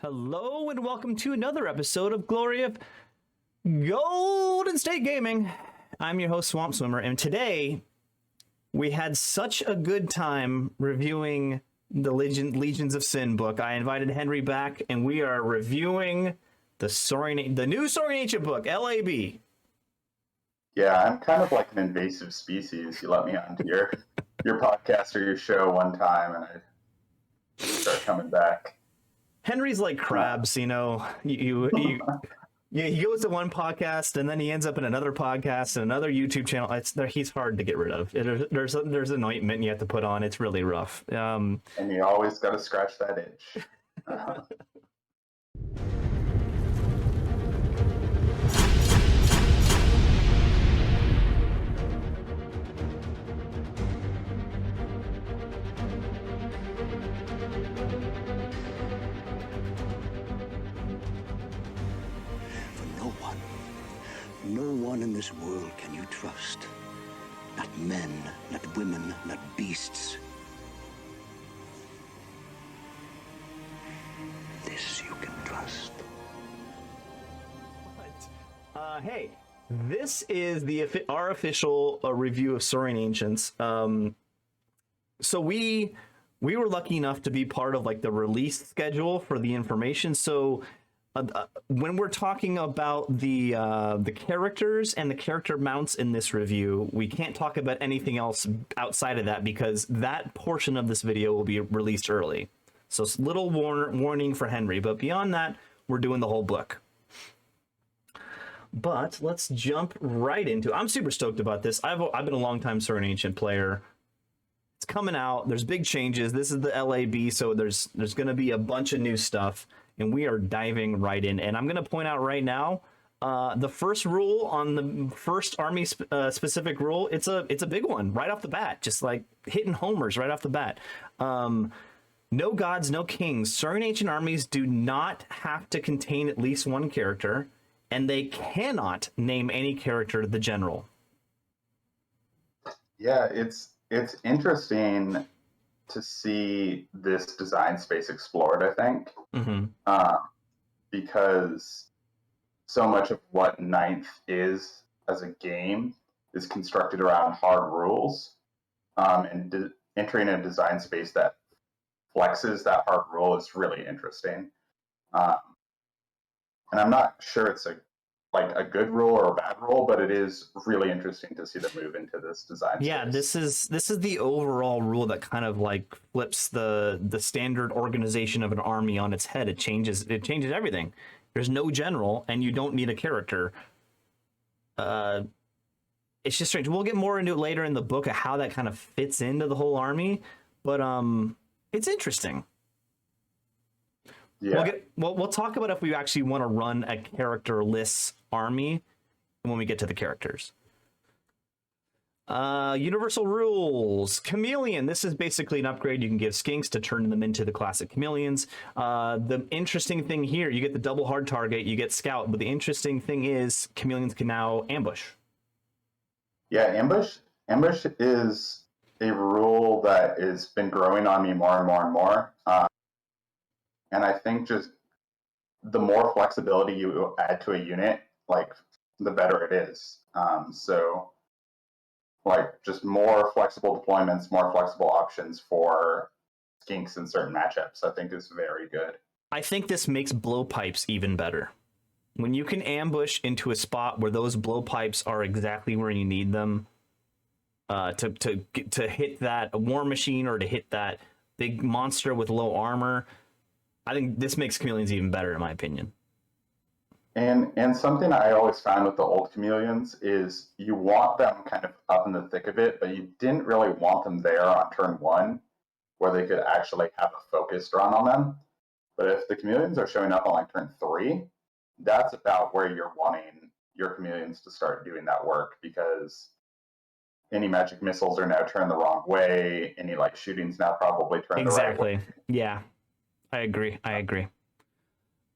Hello and welcome to another episode of Glory of Golden State Gaming. I'm your host, Swamp Swimmer, and today we had such a good time reviewing the Legions of Sin book. I invited Henry back, and we are reviewing the new Saurain Ancient book, LAB. Yeah, I'm kind of like an invasive species. You let me onto your podcast or your show one time, and I start coming back. Henry's like crabs, you know. He goes to one podcast and then he ends up in another podcast and another YouTube channel. He's hard to get rid of. There's anointment you have to put on. It's really rough. And you always got to scratch that itch. No one in this world can you trust. Not men, not women, not beasts. This you can trust. Hey, this is our official review of Saurain Ancients. So we were lucky enough to be part of like the release schedule for the information. So when we're talking about the characters and the character mounts in this review, we can't talk about anything else outside of that because that portion of this video will be released early. So it's a little warning for Henry, but beyond that, we're doing the whole book. But let's jump right into. I'm super stoked about this. I've been a long time Saurain Ancient player. It's coming out. There's big changes. This is the LAB, so there's going to be a bunch of new stuff. And we are diving right in. And I'm going to point out right now, the first rule on the first army specific rule, it's a big one right off the bat, just like hitting homers right off the bat. No gods, no kings. Saurain Ancient armies do not have to contain at least one character, and they cannot name any character the general. Yeah, it's interesting to see this design space explored, I think, because so much of what Ninth is as a game is constructed around hard rules, and entering a design space that flexes that hard rule is really interesting. And I'm not sure it's a good rule or a bad rule, but it is really interesting to see them move into this design space. This is the overall rule that kind of like flips the standard organization of an army on its head. It changes everything. There's no general, and you don't need a character. It's just strange. We'll get more into it later in the book of how that kind of fits into the whole army, but it's interesting. Yeah. We'll talk about if we actually want to run a characterless army when we get to the characters. Universal rules. Chameleon. This is basically an upgrade you can give skinks to turn them into the classic chameleons. The interesting thing here, you get the double hard target, you get scout, but the interesting thing is chameleons can now ambush. Yeah, ambush is a rule that has been growing on me more and more and more. And I think just the more flexibility you add to a unit, like the better it is. So like just more flexible deployments, more flexible options for skinks in certain matchups, I think is very good. I think this makes blowpipes even better. When you can ambush into a spot where those blowpipes are exactly where you need them to hit that war machine or to hit that big monster with low armor, I think this makes chameleons even better, in my opinion. And something I always found with the old chameleons is you want them kind of up in the thick of it, but you didn't really want them there on turn one, where they could actually have a focused run on them. But if the chameleons are showing up on like turn 3, that's about where you're wanting your chameleons to start doing that work, because any magic missiles are now turned the wrong way. Any like shootings now probably turn the right way. Yeah. I agree.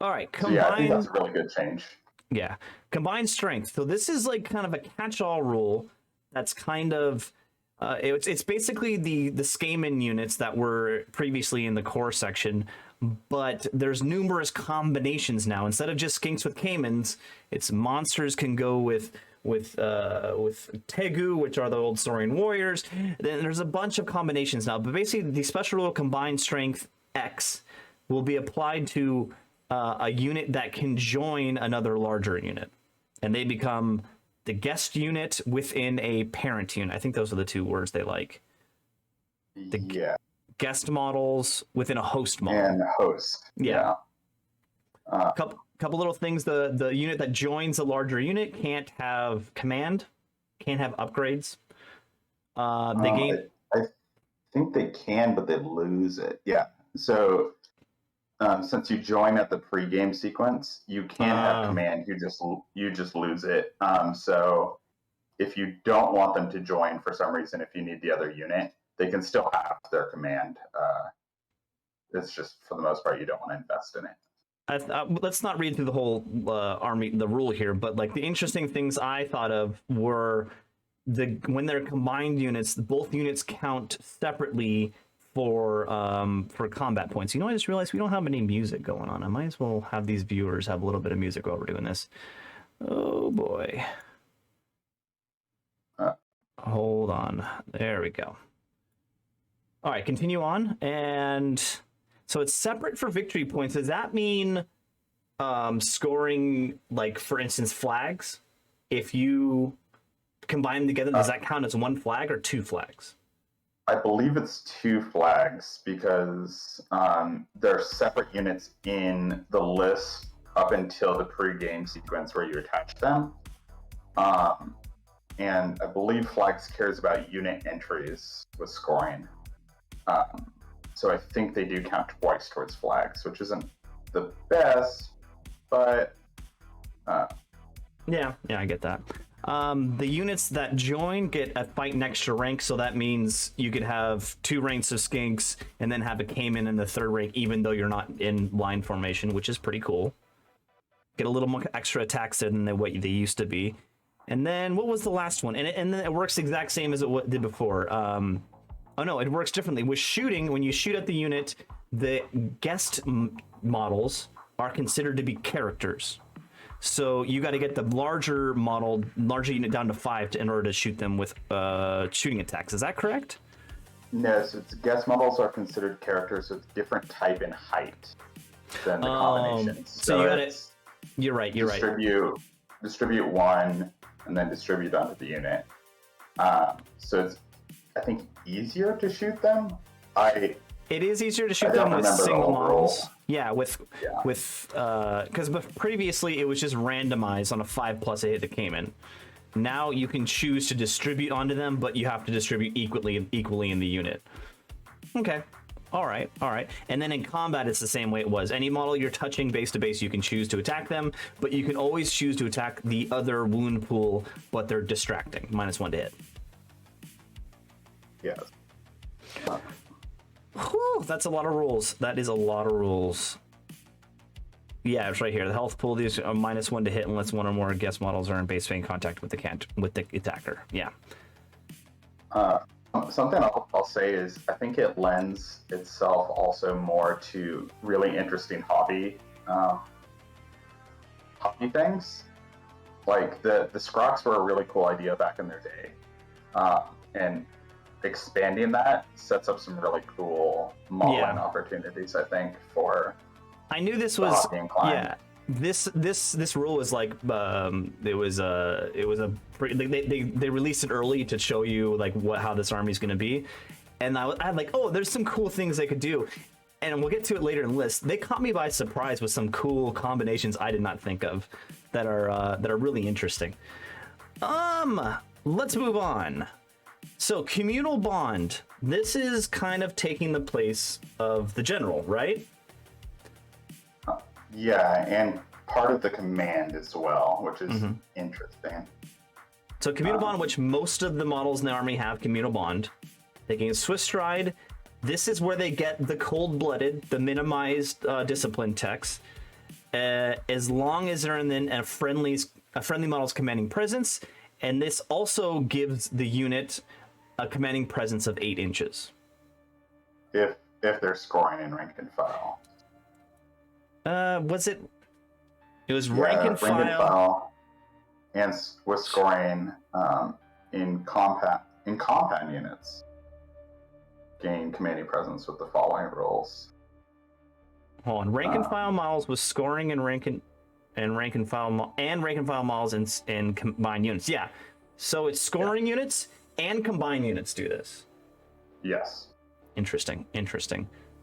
All right. Yeah, I think that's a really good change. Yeah. Combined strength. So this is like kind of a catch-all rule that's kind of it's basically the Skaman units that were previously in the core section, but there's numerous combinations now. Instead of just skinks with caimans, it's monsters can go with Tegu, which are the old Saurian warriors. Then there's a bunch of combinations now. But basically, the special rule combined strength X will be applied to a unit that can join another larger unit, and they become the guest unit within a parent unit. I think those are the two words they like. Guest models within a host model. And host. Yeah. Couple little things. The unit that joins a larger unit can't have command, can't have upgrades. They gain. I think they can, but they lose it. Yeah. So since you join at the pre-game sequence, you can't have command. You just lose it. So if you don't want them to join for some reason, if you need the other unit, they can still have their command. It's just, for the most part, you don't want to invest in it. Let's not read through the whole army, the rule here, but like the interesting things I thought of were when they're combined units, both units count separately for combat points. You know, I just realized we don't have any music going on. I might as well have these viewers have a little bit of music while we're doing this. Oh boy. Hold on. There we go. All right, continue on. And so it's separate for victory points. Does that mean scoring, like, for instance, flags? If you combine them together, does that count as one flag or two flags? I believe it's two flags because they're separate units in the list up until the pre-game sequence where you attach them. And I believe flags cares about unit entries with scoring. So I think they do count twice towards flags, which isn't the best, but... Yeah, I get that. The units that join get a fight next to rank, so that means you could have 2 ranks of skinks and then have a caiman in the 3rd rank, even though you're not in line formation, which is pretty cool. Get a little more extra attacks than what they used to be. And then, what was the last one? And then it works the exact same as it did before. Oh no, it works differently. With shooting, when you shoot at the unit, the guest models are considered to be characters. So you got to get the larger unit down to 5 in order to shoot them with shooting attacks. Is that correct? No, so guest models are considered characters with different type and height than the combinations. So you got it. You're right. Distribute 1 and then distribute onto the unit. So it's, I think, easier to shoot them. It is easier to shoot them with single models. Yeah, because previously it was just randomized on a 5+ a hit that came in. Now you can choose to distribute onto them, but you have to distribute equally in the unit. Okay. All right. And then in combat, it's the same way it was. Any model you're touching base to base, you can choose to attack them, but you can always choose to attack the other wound pool, but they're distracting. -1 to hit. Yes. Whew, that's a lot of rules. That is a lot of rules. Yeah, it's right here. The health pool, these are -1 to hit unless 1 or more guest models are in base feint contact with the attacker. Yeah. Something I'll say is I think it lends itself also more to really interesting hobby things. Like the Scrocs were a really cool idea back in their day, and expanding that sets up some really cool modeling opportunities, I think, for. I knew this was this rule was like they released it early to show you like how this army's going to be, and I had like, oh, there's some cool things they could do, and we'll get to it later in the list. They caught me by surprise with some cool combinations I did not think of that are really interesting. Let's move on. So communal bond. This is kind of taking the place of the general, right? Yeah, and part of the command as well, which is interesting. So communal bond, which most of the models in the army have communal bond. They gain Swift Stride. This is where they get the cold-blooded, the minimized discipline techs. As long as they're in a friendly model's commanding presence, and this also gives the unit a commanding presence of 8 inches. If they're scoring in rank and file. Was it? It was rank and rank and file. file, and with scoring in compound units. Gain commanding presence with the following rules. Hold on. Rank and file models with scoring and rank and file models and combined units. Yeah. So it's scoring units and combined units do this. Yes. Interesting.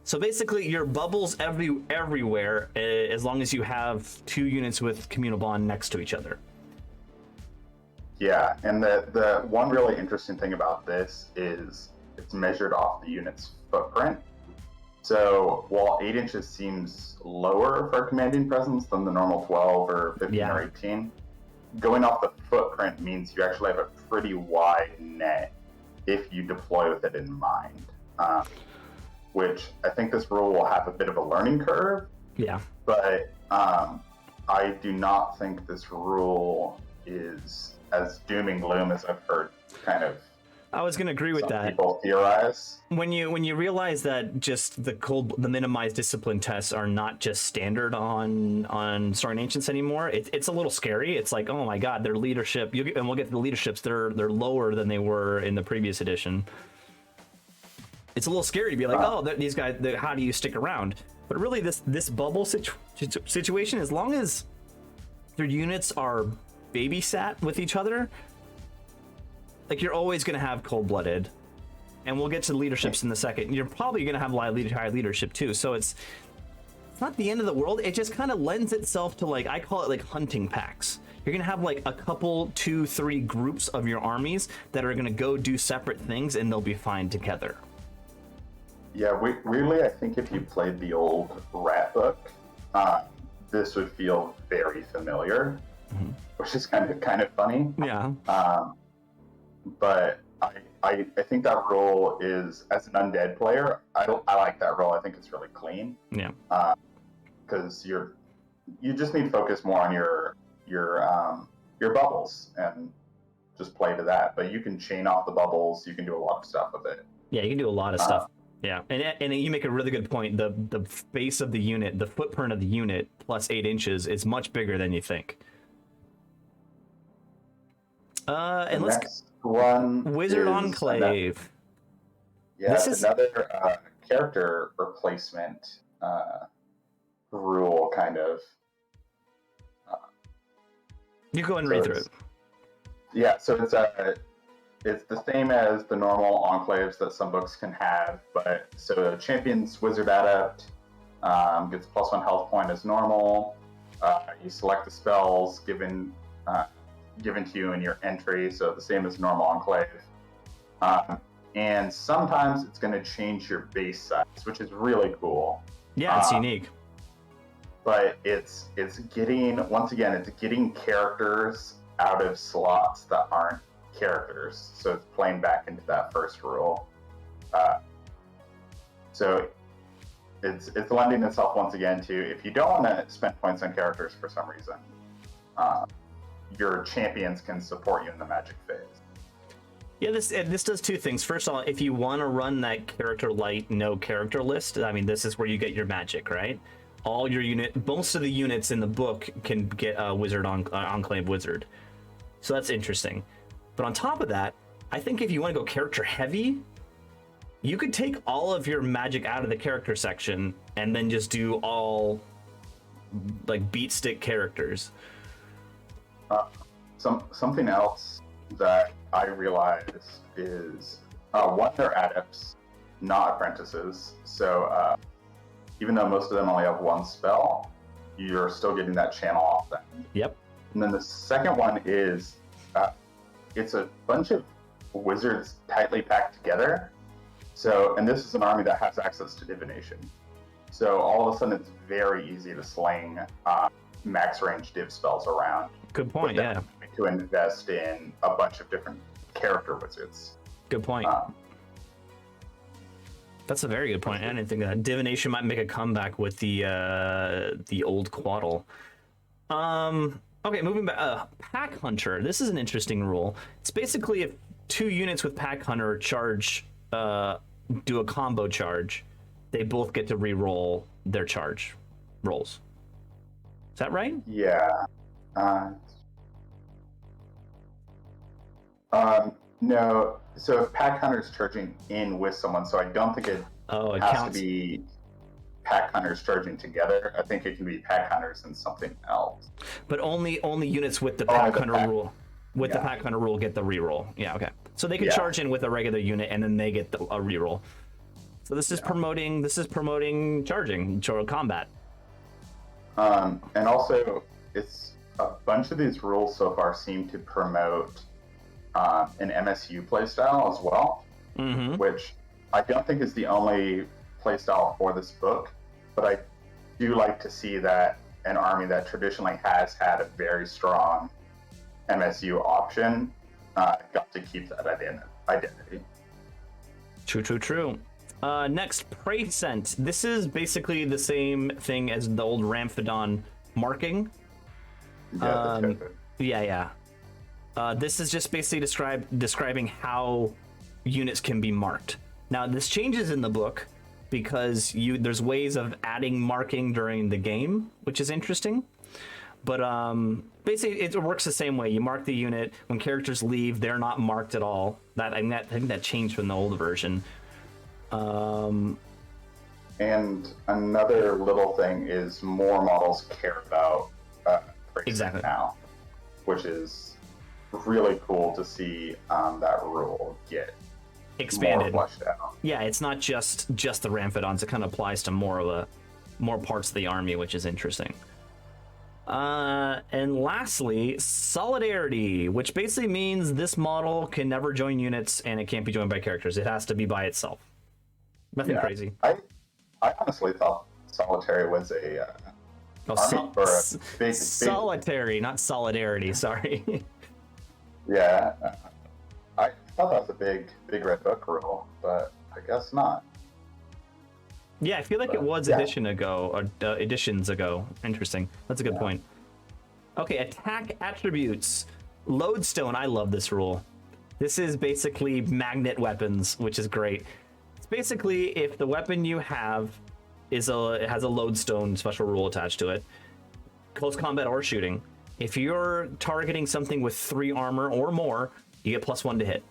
So basically, your bubbles everywhere as long as you have 2 units with communal bond next to each other. Yeah, and the one really interesting thing about this is it's measured off the unit's footprint. So while 8 inches seems lower for commanding presence than the normal 12 or 15 or 18, going off the footprint means you actually have a pretty wide net if you deploy with it in mind. Which I think this rule will have a bit of a learning curve. Yeah. But I do not think this rule is as doom and gloom as I've heard kind of. I was going to agree with that. People theorize. When you realize that just the minimized discipline tests are not just standard on Saurain Ancients anymore, it's a little scary. It's like, oh my god, their leadership, and we'll get to the leaderships, they're lower than they were in the previous edition. It's a little scary to be like, these guys, how do you stick around? But really, this bubble situation, as long as their units are babysat with each other, like, you're always going to have cold-blooded, and we'll get to the leaderships in a second. You're probably going to have high leadership too, so it's not the end of the world. It just kind of lends itself to, like, I call it like hunting packs. You're going to have like a couple, 2, 3 groups of your armies that are going to go do separate things, and they'll be fine together. Yeah, really, I think if you played the old Rat book, this would feel very familiar, which is kind of funny. Yeah. But I think that role is, as an undead player, I like that role. I think it's really clean. Yeah. Because you just need to focus more on your bubbles and just play to that. But you can chain off the bubbles. You can do a lot of stuff with it. Yeah, you can do a lot of stuff. Yeah, and you make a really good point. The base of the unit, the footprint of the unit, plus 8 inches, is much bigger than you think. And let's one Wizard Enclave. This is another character replacement rule, kind of. You go and read through it. Yeah, so it's the same as the normal enclaves that some books can have, but so Champion's Wizard Adept gets +1 health point as normal. You select the spells given to you in your entry, so the same as normal enclave. And sometimes it's going to change your base size, which is really cool. Yeah, it's unique. But it's getting characters out of slots that aren't characters, so it's playing back into that first rule. So it's lending itself once again to, if you don't want to spend points on characters for some reason, your champions can support you in the magic phase. Yeah, this does 2 things. First of all, if you want to run that character light, no character list, I mean, this is where you get your magic, right? All your most of the units in the book can get a Wizard Enclave Wizard. So that's interesting. But on top of that, I think if you want to go character heavy, you could take all of your magic out of the character section and then just do all like beat stick characters. Something else that I realized is one, they're adepts, not apprentices. So even though most of them only have 1 spell, you're still getting that channel off them. Yep. And then the second one is it's a bunch of wizards tightly packed together. So, and this is an army that has access to divination. So all of a sudden, it's very easy to sling max range div spells around. Good point. Yeah. To invest in a bunch of different character wizards. Good point. That's a very good point. I didn't think that divination might make a comeback with the old Quaddle. Okay, moving back. Pack Hunter. This is an interesting rule. It's basically if 2 units with Pack Hunter charge, do a combo charge, they both get to re-roll their charge rolls. Is that right? Yeah. No. So if pack hunter's charging in with someone, so I don't think it Oh, it has counts. to be pack hunters charging together. I think it can be pack hunters and something else. But only units with the Only pack the hunter pack- rule. With the yeah. pack hunter rule, get the reroll. Yeah, okay. So they can Yeah. charge in with a regular unit, and then they get a reroll. So this is promoting. This is promoting charging, combat. And also, it's a bunch of these rules so far seem to promote an MSU playstyle as well, Mm-hmm. which I don't think is the only playstyle for this book, but I do like to see that an army that traditionally has had a very strong MSU option got to keep that identity. True. Next, Prey Scent. This is basically the same thing as the old Ramphidon marking. Yeah, the token. Yeah. This is just basically describing how units can be marked. Now, this changes in the book because there's ways of adding marking during the game, which is interesting. But basically, it works the same way. You mark the unit. When characters leave, they're not marked at all. I think that changed from the old version. And another little thing is more models care about pricing Exactly. now, which is really cool to see that rule get Expanded. more fleshed out. Yeah, it's not just the Ramphidons. It kind of applies to more parts of the army, which is interesting. And lastly, Solidarity, which basically means this model can never join units and it can't be joined by characters. It has to be by itself. Nothing crazy. I honestly thought Solitary was a army or a big Solitary, not Solidarity. Sorry. Yeah, I thought that was a big red book rule, but I guess not. Yeah, I feel like it was editions ago. Interesting. That's a good point. Okay, attack attributes. Lodestone. I love this rule. This is basically magnet weapons, which is great. It's basically if the weapon you have has a lodestone special rule attached to it, close combat or shooting. If you're targeting something with 3 armor or more, you get +1 to hit.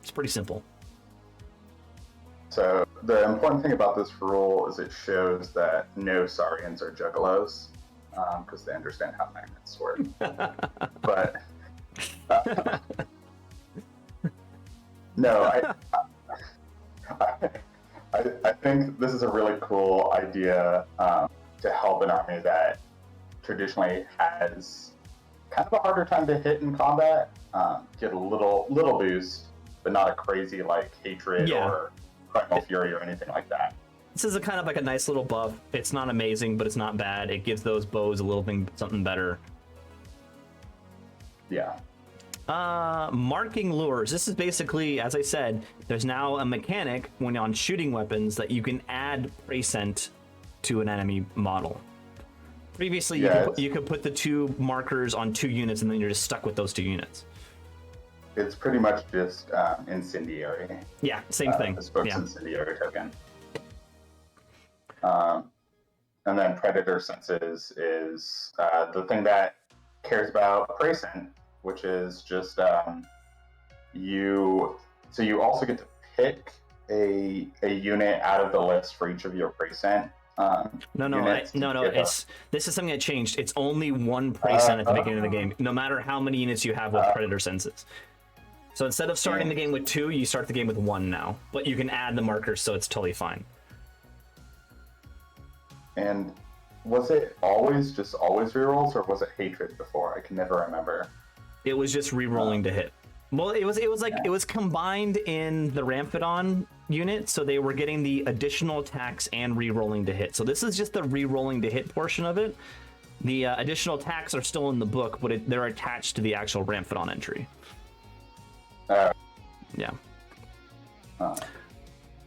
It's pretty simple. So the important thing about this rule is it shows that no Saurians are juggalos, because they understand how magnets work. But no, I think this is a really cool idea to help an army that traditionally has kind of a harder time to hit in combat, get a little boost, but not a crazy like hatred or primal fury or anything like that. This is a kind of like a nice little buff. It's not amazing, but it's not bad. It gives those bows a little thing, something better. Yeah. Marking lures. This is basically, as I said, there's now a mechanic when on shooting weapons that you can add prey scent to an enemy model. Previously, you could put the 2 markers on 2 units, and then you're just stuck with those 2 units. It's pretty much just incendiary. Yeah, same thing. This book's incendiary token. And then predator senses is the thing that cares about prey scent, which is just you. So you also get to pick a unit out of the list for each of your prey scent. This is something that changed. It's only 1 prey scent at the beginning of the game, no matter how many units you have with predator senses. So instead of starting the game with 2, you start the game with 1 now, but you can add the markers, so it's totally fine. And was it always rerolls, or was it hatred before? I can never remember. It was just re-rolling to hit. Well, it was combined in the Ramphidon unit, so they were getting the additional attacks and re-rolling to hit. So this is just the re-rolling to hit portion of it. The additional attacks are still in the book, but they're attached to the actual Ramphidon entry. Yeah.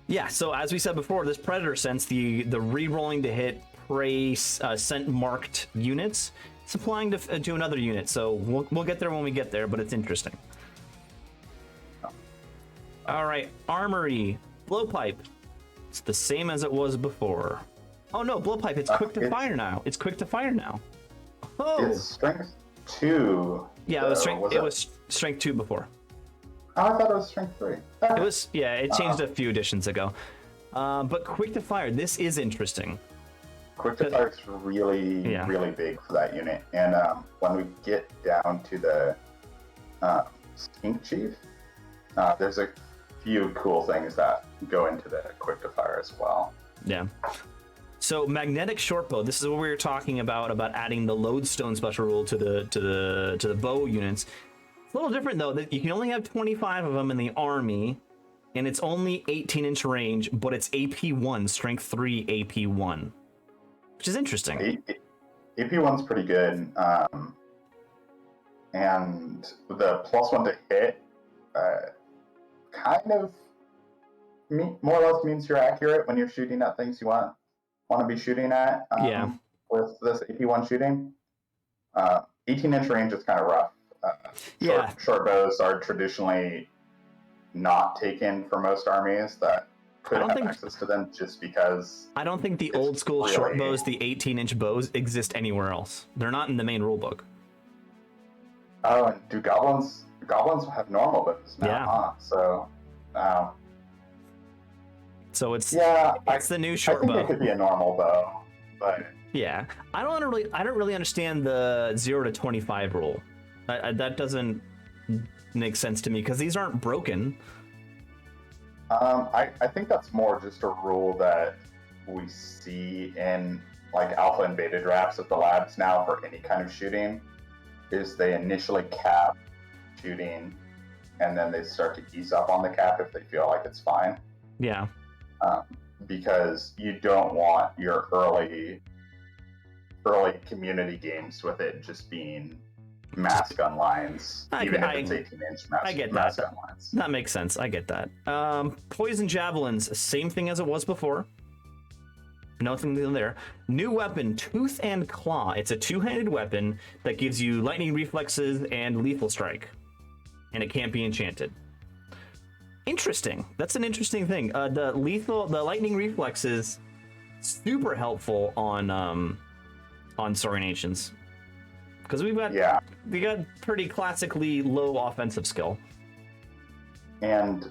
Yeah, so as we said before, this Predator sense, the re-rolling to hit prey scent marked units, it's applying to another unit. So we'll get there when we get there, but it's interesting. All right, Armory, Blowpipe. It's the same as it was before. Oh no, Blowpipe, it's quick to fire now. It's quick to fire now. Oh, It's strength 2. yeah, it was strength 2 before. Oh, I thought it was strength 3. It was, yeah, it changed a few editions ago. But quick to fire, this is interesting. Quick to fire is really, really big for that unit. And when we get down to the Skink Chief, there's a few cool things that go into the quick to fire as well. Yeah. So magnetic shortbow. This is what we were talking about adding the lodestone special rule to the bow units. It's a little different though. That you can only have 25 of them in the army, and it's only 18-inch range, but it's AP1, strength 3 AP1, which is interesting. AP1's pretty good, and the +1 to hit kind of more or less means you're accurate when you're shooting at things you want to be shooting at. With this AP1 shooting, 18-inch range is kind of rough. Short bows are traditionally not taken for most armies that could have access to them, just because I don't think the old school short bows, the 18-inch bows, exist anywhere else. They're not in the main rulebook. Oh, and do goblins have normal bows now? Yeah. So it's the new short bow. I think it could be a normal bow, but yeah, I don't really understand the 0 to 25 rule. That doesn't make sense to me because these aren't broken. I think that's more just a rule that we see in like alpha and beta drafts at the labs now for any kind of shooting. Is they initially cap shooting, and then they start to ease up on the cap if they feel like it's fine. Yeah. Because you don't want your early community games with it just being mass gun lines, even if it's 18-inch mass gun lines. That makes sense. I get that. Poison javelins, same thing as it was before. Nothing new there. New weapon, Tooth and Claw. It's a two-handed weapon that gives you lightning reflexes and lethal strike, and it can't be enchanted. Interesting. That's an interesting thing. The lightning reflexes, super helpful on Saurain Ancients, because we got pretty classically low offensive skill. And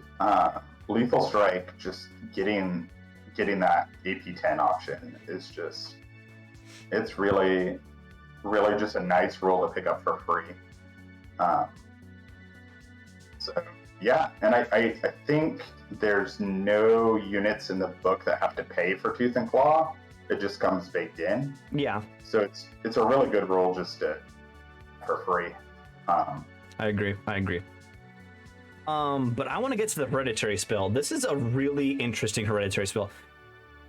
lethal strike, just getting that AP10 option is just, it's really just a nice rule to pick up for free. Yeah, and I think there's no units in the book that have to pay for Tooth and Claw. It just comes baked in. Yeah. So it's a really good rule just for free. I agree. But I want to get to the hereditary spell. This is a really interesting hereditary spell.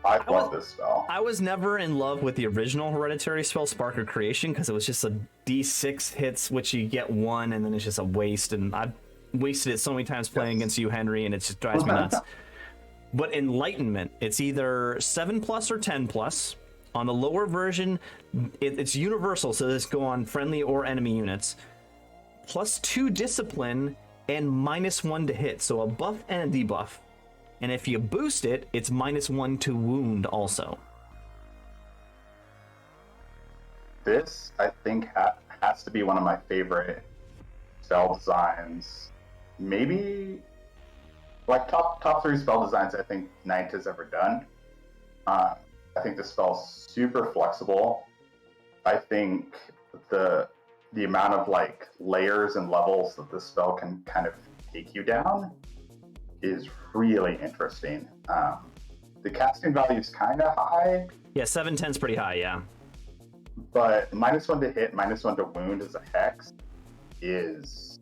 I love this spell. I was never in love with the original hereditary spell, Spark of Creation, because it was just a D6 hits, which you get one, and then it's just a waste. And I've wasted it so many times playing against you, Henry, and it just drives me nuts. But Enlightenment, it's either 7+ or 10+. On the lower version, it's universal, so this go on friendly or enemy units. +2 discipline and -1 to hit, so a buff and a debuff. And if you boost it, it's -1 to wound also. This, I think, has to be one of my favorite spell designs. Maybe like top 3 spell designs I think Night has ever done. I think the spell's super flexible. I think the amount of like layers and levels that the spell can kind of take you down is really interesting. The casting value is kind of high. Yeah, 7/10's pretty high, yeah. But -1 to hit, -1 to wound as a hex is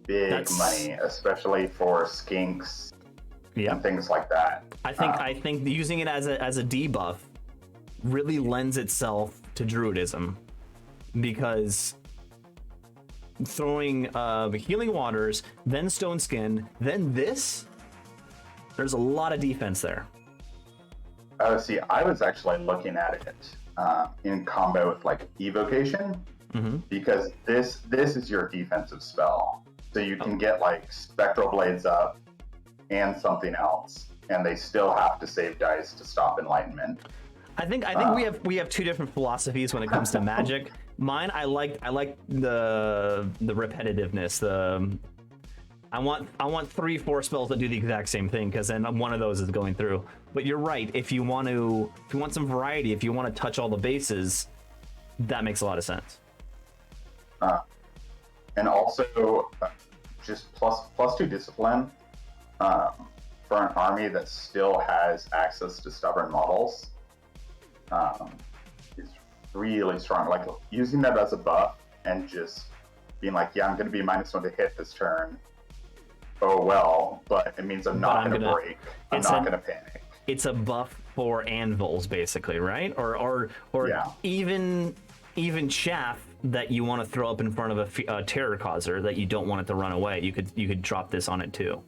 big money, especially for skinks and things like that. I think using it as a debuff really lends itself to druidism, because throwing healing waters, then stone skin, then this, there's a lot of defense there. Oh, see, I was actually looking at it in combo with like evocation, because this is your defensive spell. So you can get like spectral blades up and something else, and they still have to save dice to stop enlightenment. I think we have two different philosophies when it comes to magic. Mine, I like the repetitiveness. I want 3-4 spells that do the exact same thing, because then one of those is going through. But you're right. If you want some variety, if you want to touch all the bases, that makes a lot of sense. And also, just +2 discipline for an army that still has access to stubborn models is really strong. Like, using that as a buff and just being like, yeah, I'm going to be -1 to hit this turn. Oh well, but it means I'm not going to break. I'm not going to panic. It's a buff for anvils, basically, right? Or Yeah. even chaff that you want to throw up in front of a terror causer that you don't want it to run away. You could drop this on it too.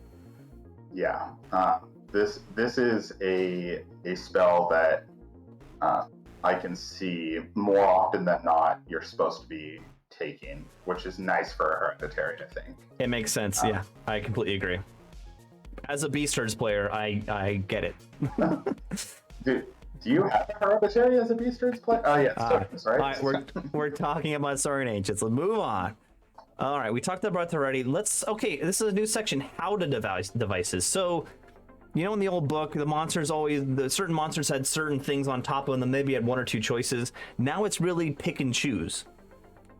Yeah. This is a spell that I can see more often than not you're supposed to be taking, which is nice for a hereditary, I think. It makes sense. Yeah, I completely agree. As a Beast Herds player, I get it. Do you have a hereditary as a Beast Herds player? Oh yeah, tokens, right? All right, we're talking about Saurain Ancients. Let's move on. All right, we talked about it already. Okay, this is a new section, Howdah Devices. So, you know, in the old book, certain monsters had certain things on top of them. Maybe had 1 or 2 choices. Now it's really pick and choose.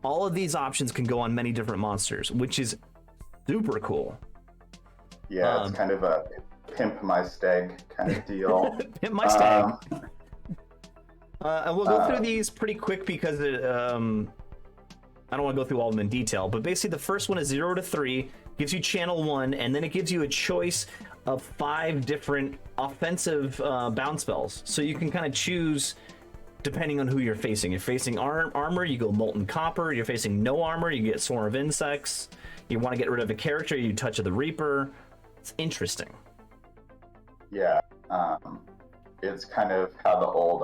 All of these options can go on many different monsters, which is super cool. Yeah, it's kind of a pimp my stag kind of deal. Pimp my stag. And we'll go through these pretty quick because I don't want to go through all of them in detail, but basically the first one is 0 to 3, gives you channel 1, and then it gives you a choice of 5 different offensive bound spells. So you can kind of choose depending on who you're facing. You're facing armor, you go Molten Copper. You're facing no armor, you get Swarm of Insects. You want to get rid of a character, you Touch of the Reaper. It's interesting. Yeah, it's kind of how the old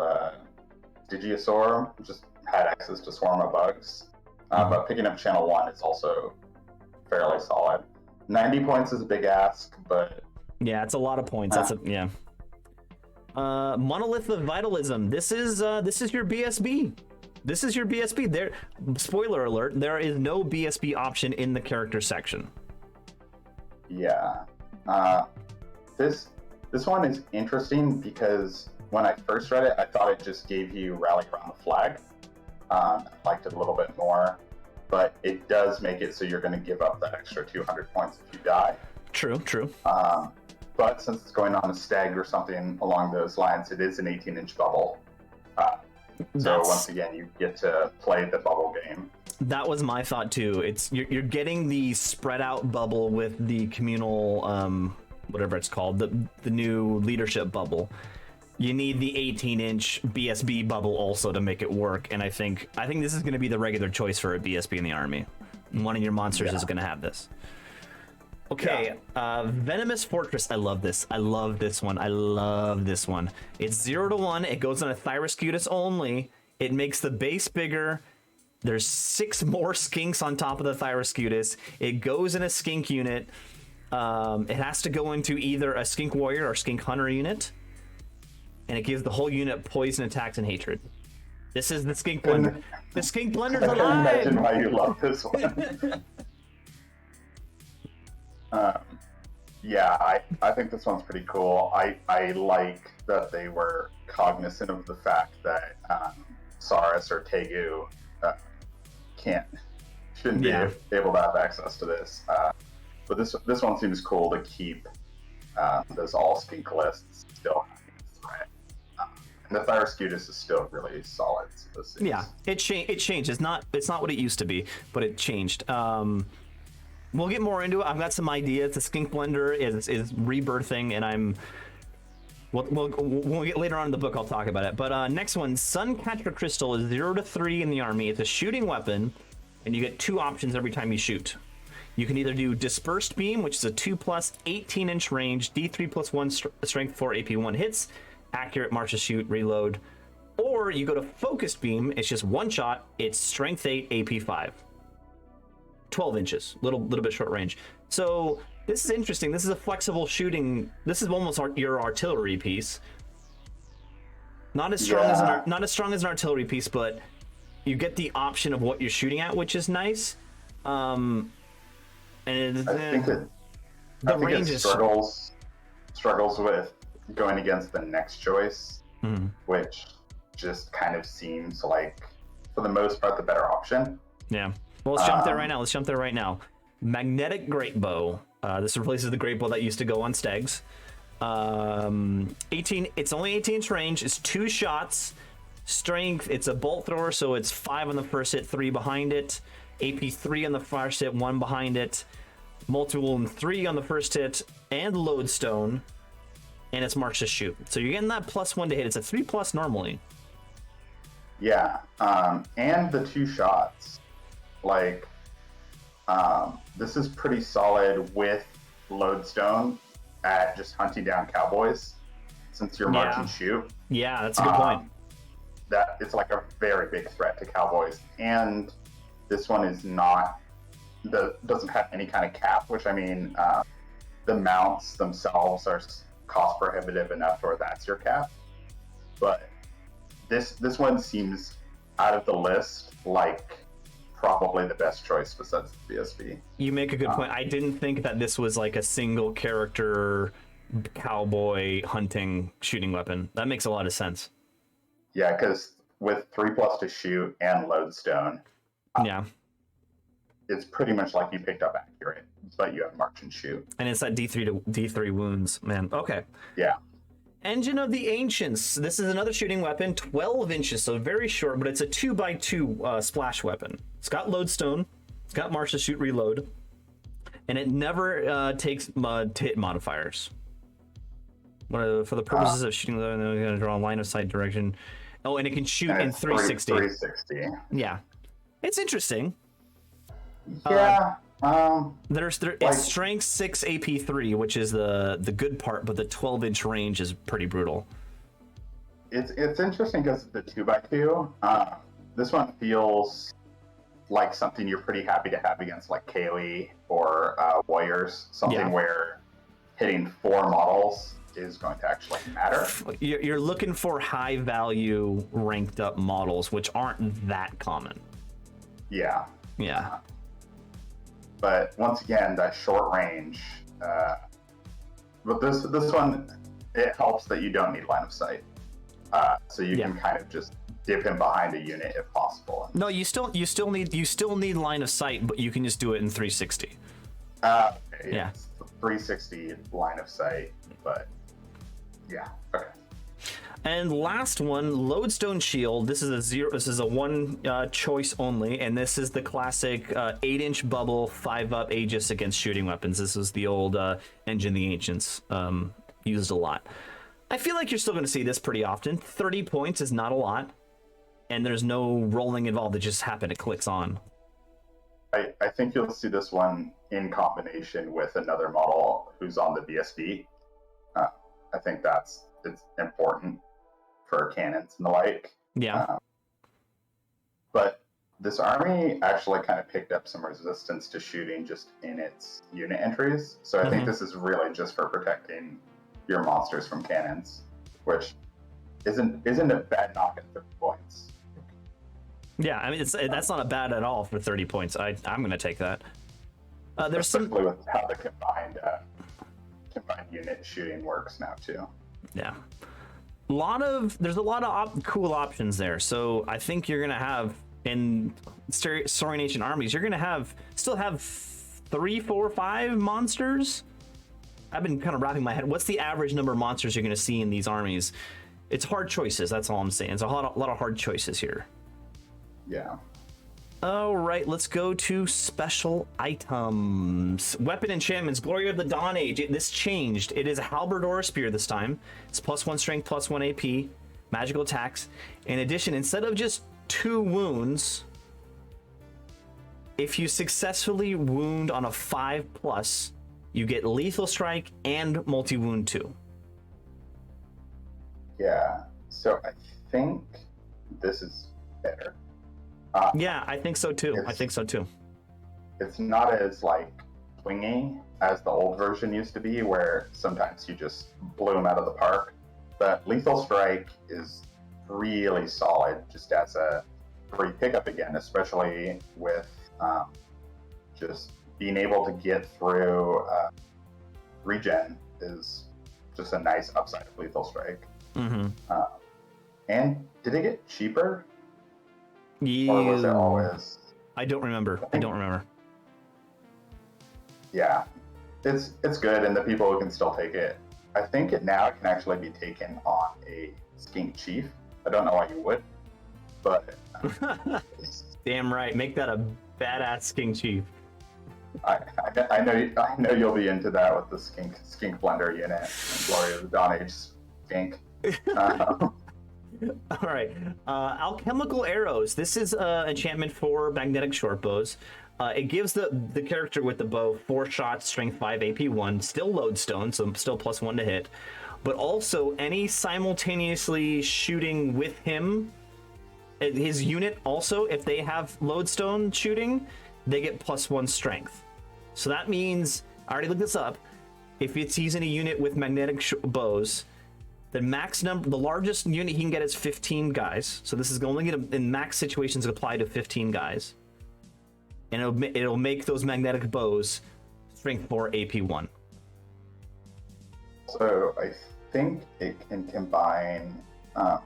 Digiosaur just had access to Swarm of Bugs. But picking up channel 1 is also fairly solid. 90 points is a big ask, but yeah, it's a lot of points. Yeah. Monolith of Vitalism. This is your BSB. This is your BSB. There. Spoiler alert: there is no BSB option in the character section. Yeah. This one is interesting because when I first read it, I thought it just gave you Rally Around the Flag. I liked it a little bit more, but it does make it so you're going to give up that extra 200 points if you die. True. But since it's going on a stag or something along those lines, it is an 18-inch bubble. So once again, you get to play the bubble game. That was my thought too. You're getting the spread out bubble with the communal, whatever it's called, the new leadership bubble. You need the 18-inch BSB bubble also to make it work, and I think this is going to be the regular choice for a BSB in the army. One of your monsters is going to have this. Okay, Venomous Fortress. I love this. I love this one. It's 0 to 1. It goes on a Thyroscutus only. It makes the base bigger. There's 6 more skinks on top of the Thyroscutus. It goes in a skink unit. It has to go into either a skink warrior or skink hunter unit. And it gives the whole unit poison attacks and hatred. This is the skink blender. The skink blender's alive! I can imagine why you love this one. Yeah, I think this one's pretty cool. I like that they were cognizant of the fact that Saurus or Tegu shouldn't be able to have access to this. But this one seems cool to keep those all skink lists still having a threat. And the Thyroscutus is still really solid. So it changed. It's not what it used to be, but it changed. We'll get more into it. I've got some ideas. The skink blender is rebirthing, and we'll get later on in the book. I'll talk about it. But next one, Suncatcher Crystal is 0 to 3 in the army. It's a shooting weapon, and you get 2 options every time you shoot. You can either do Dispersed Beam, which is a 2+ 18-inch range, D3 plus 1 strength 4 AP 1 hits, accurate march to shoot, reload. Or you go to Focused Beam. It's just 1 shot. It's strength 8 AP 5. 12 inches, little bit short range. So this is interesting. This is a flexible shooting. This is almost your artillery piece. Not as strong as an artillery piece, but you get the option of what you're shooting at, which is nice. And the range is struggles with going against the next choice, which just kind of seems like, for the most part, the better option. Yeah. Well, let's jump there right now. Magnetic Great Bow. This replaces the Great Bow that used to go on Stegs. 18. It's only 18-inch range. It's 2 shots. Strength. It's a bolt thrower, so it's 5 on the first hit, 3 behind it. AP 3 on the first hit, 1 behind it. Multi-wound 3 on the first hit, and lodestone. And it's march to shoot. So you're getting that +1 to hit. It's a 3+ normally. Yeah, and the 2 shots. Like, this is pretty solid with lodestone at just hunting down cowboys, since you're march and shoot. Yeah, that's a good point. That it's like a very big threat to cowboys, and this one is doesn't have any kind of cap, which I mean, the mounts themselves are cost prohibitive enough where that's your cap. But this one seems, out of the list, like probably the best choice besides the BSB. You make a good point. I didn't think that this was like a single character cowboy hunting shooting weapon. That makes a lot of sense. Yeah, because with 3+ to shoot and lodestone, it's pretty much like you picked up accurate, but you have march and shoot. And it's that D3 wounds, man. Okay. Yeah. Engine of the Ancients. This is another shooting weapon, 12 inches, so very short, but it's a 2x2 splash weapon. It's got lodestone, it's got march to shoot reload, and it never takes hit modifiers. For the purposes of shooting, they're going to draw a line of sight direction. Oh, and it can shoot in 360. 360. Yeah. It's interesting. Yeah. It's strength 6 AP 3, which is the good part, but the 12-inch range is pretty brutal. It's interesting because the 2x2. This one feels like something you're pretty happy to have against like Kaylee or Warriors. Something where hitting 4 models is going to actually matter. You're looking for high value ranked up models, which aren't that common. Yeah. Yeah. But once again, that short range. But this one, it helps that you don't need line of sight, so you can kind of just dip in behind a unit if possible. No, you still need line of sight, but you can just do it in 360. Okay, yeah, 360 line of sight, but yeah, okay. And last one, Lodestone Shield. This is a one choice only, and this is the classic 8-inch bubble 5-up Aegis against shooting weapons. This was the old Engine of the Ancients, used a lot. I feel like you're still going to see this pretty often. 30 points is not a lot, and there's no rolling involved. It just happened. It clicks on. I think you'll see this one in combination with another model who's on the BSB. I think it's important for cannons and the like. Yeah. But this army actually kind of picked up some resistance to shooting just in its unit entries. So I think this is really just for protecting your monsters from cannons, which isn't a bad knock at 30 points. Yeah, I mean that's not a bad at all for 30 points. I'm going to take that. There's especially with how the combined unit shooting works now too. Yeah. There's a lot of cool options there. So I think you're gonna have in Saurian Ancient armies, you're gonna still have 3, 4, 5 monsters. I've been kind of wrapping my head. What's the average number of monsters you're gonna see in these armies? It's hard choices. That's all I'm saying. It's a lot of hard choices here. Yeah. All right, let's go to special items. Weapon enchantments, Glory of the Dawn Age. This changed. It is a halberd or a spear this time. It's +1 strength, +1 AP, magical attacks. In addition, instead of just 2 wounds, if you successfully wound on a 5+, you get lethal strike and multi-wound 2. Yeah, so I think this is better. Yeah, I think so too. It's not as like swingy as the old version used to be, where sometimes you just blew them out of the park. But lethal strike is really solid, just as a free pickup again, especially with just being able to get through regen is just a nice upside of Lethal Strike. Mm-hmm. And did it get cheaper? Yeah. Or was it always? I don't remember. I don't remember. Yeah, it's good, and the people who can still take it. I think it now can actually be taken on a Skink Chief. I don't know why you would, but Damn right. Make that a badass King Chief. I know you'll be into that with the skink blender unit, Glory of the Dawn Age skink. All right. Alchemical arrows. This is an enchantment for magnetic short bows. It gives the character with the bow 4 shots, strength 5, AP 1, still lodestone, so still +1 to hit, but also any simultaneously shooting with him, his unit also, if they have lodestone shooting, they get +1 strength. So that means, I already looked this up, if he's in a unit with magnetic bows, the max number, the largest unit he can get is 15 guys. So this is only going to, in max situations, apply to 15 guys. And it'll make those magnetic bows strength 4, AP 1. So I think it can combine,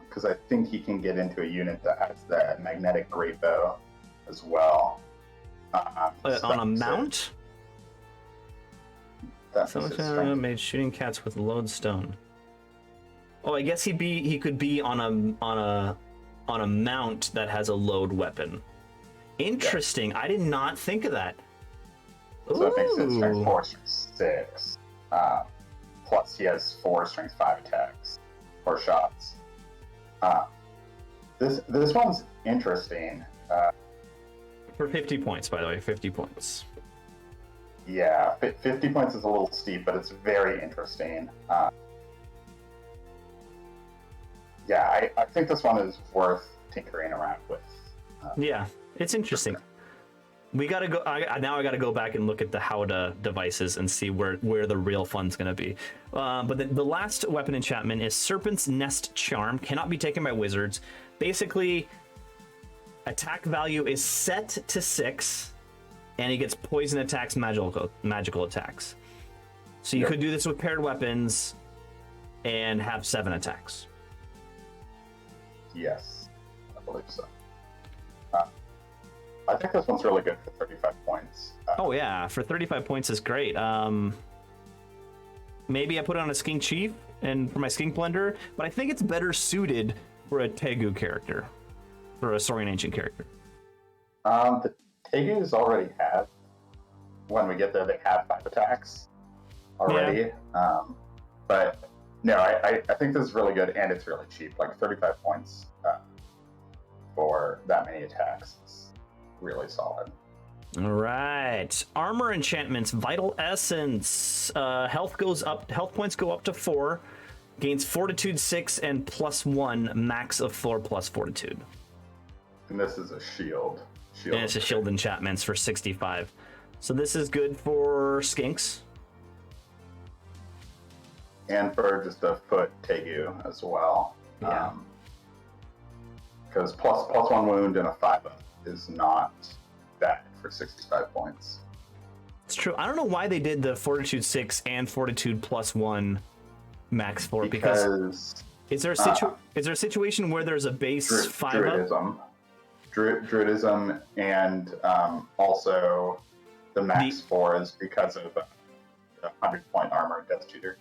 because I think he can get into a unit that has that magnetic great bow as well. On a mount? That made shooting cats with lodestone. Oh, I guess he could be on a mount that has a load weapon. Interesting. Yeah. I did not think of that. So it makes it strength 4, strength 6. Plus he has 4 strength 5 attacks or shots. This one's interesting. For 50 points, by the way, 50 points. Yeah, 50 points is a little steep, but it's very interesting. Yeah, I think this one is worth tinkering around with. Yeah, it's interesting. We gotta go. Now I gotta go back and look at the Howdah devices and see where the real fun's gonna be. But the last weapon enchantment is Serpent's Nest Charm. Cannot be taken by wizards. Basically, attack value is set to 6, and he gets poison attacks, magical attacks. So you could do this with paired weapons and have 7 attacks. Yes, I believe so. I think this one's really good for 35 points. Oh yeah, for 35 points is great. Maybe I put it on a Skink Chief and for my Skink Blender, but I think it's better suited for a Tegu character, for a Saurian Ancient character. The Tegus already have, when we get there, they have 5 attacks already. Yeah. But no, I think this is really good, and it's really cheap. Like 35 points for that many attacks. It's really solid. All right, armor enchantments, Vital Essence. Health points go up to 4. Gains Fortitude 6 and +1, max of 4 plus Fortitude. And this is a shield. And it's a shield enchantments for 65. So this is good for skinks. And for just a foot Tegu as well. Yeah. Because plus 1 wound and a 5-up is not bad for 65 points. It's true. I don't know why they did the Fortitude 6 and Fortitude +1 max 4 because is there a situation where there's a base 5-up? Druidism, and also the max 4 is because of the 100-point armor Death Cheater.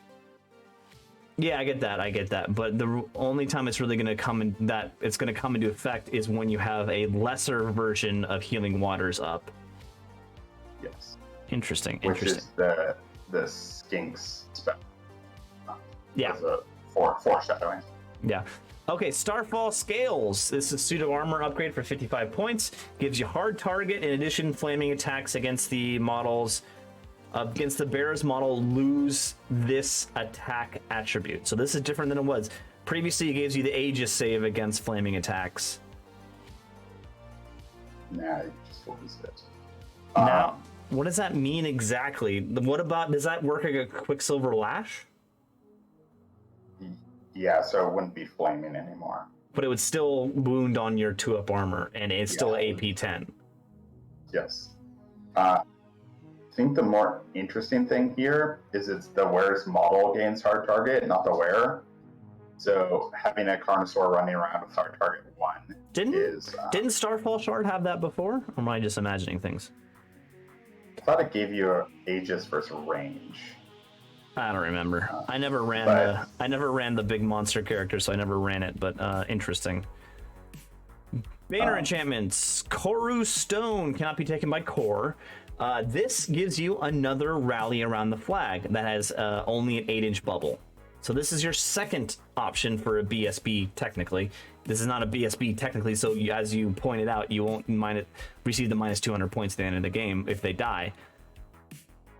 Yeah, I get that. But the only time it's really going to come into effect is when you have a lesser version of Healing Waters up. Yes. Interesting. Which is the Skinks spell. Yeah. As a foreshadowing. Yeah. Okay, Starfall Scales. This is pseudo armor upgrade for 55 points. Gives you hard target. In addition, flaming attacks against the models. Against the bearer's model, lose this attack attribute. So this is different than it was. Previously, it gives you the Aegis save against flaming attacks. Nah, you just lose it. Now, what does that mean exactly? What about, does that work like a Quicksilver Lash? Yeah, so it wouldn't be flaming anymore. but it would still wound on your 2-up armor, and it's still Yeah. AP 10. Yes. I think the more interesting thing here is it's the wearer's model gains hard target, not the wearer. So having a Carnosaur running around with hard target 1 Didn't Starfall Shard have that before? Or am I just imagining things? I thought it gave you a Aegis versus range. I don't remember. I never ran the big monster character, so I never ran it. But interesting. Banner enchantments. Koru Stone cannot be taken by Core. This gives you another rally around the flag that has only an 8-inch bubble. So this is your second option for a BSB. Technically, this is not a BSB technically. So as you pointed out, you won't receive the minus 200 points at the end of the game if they die.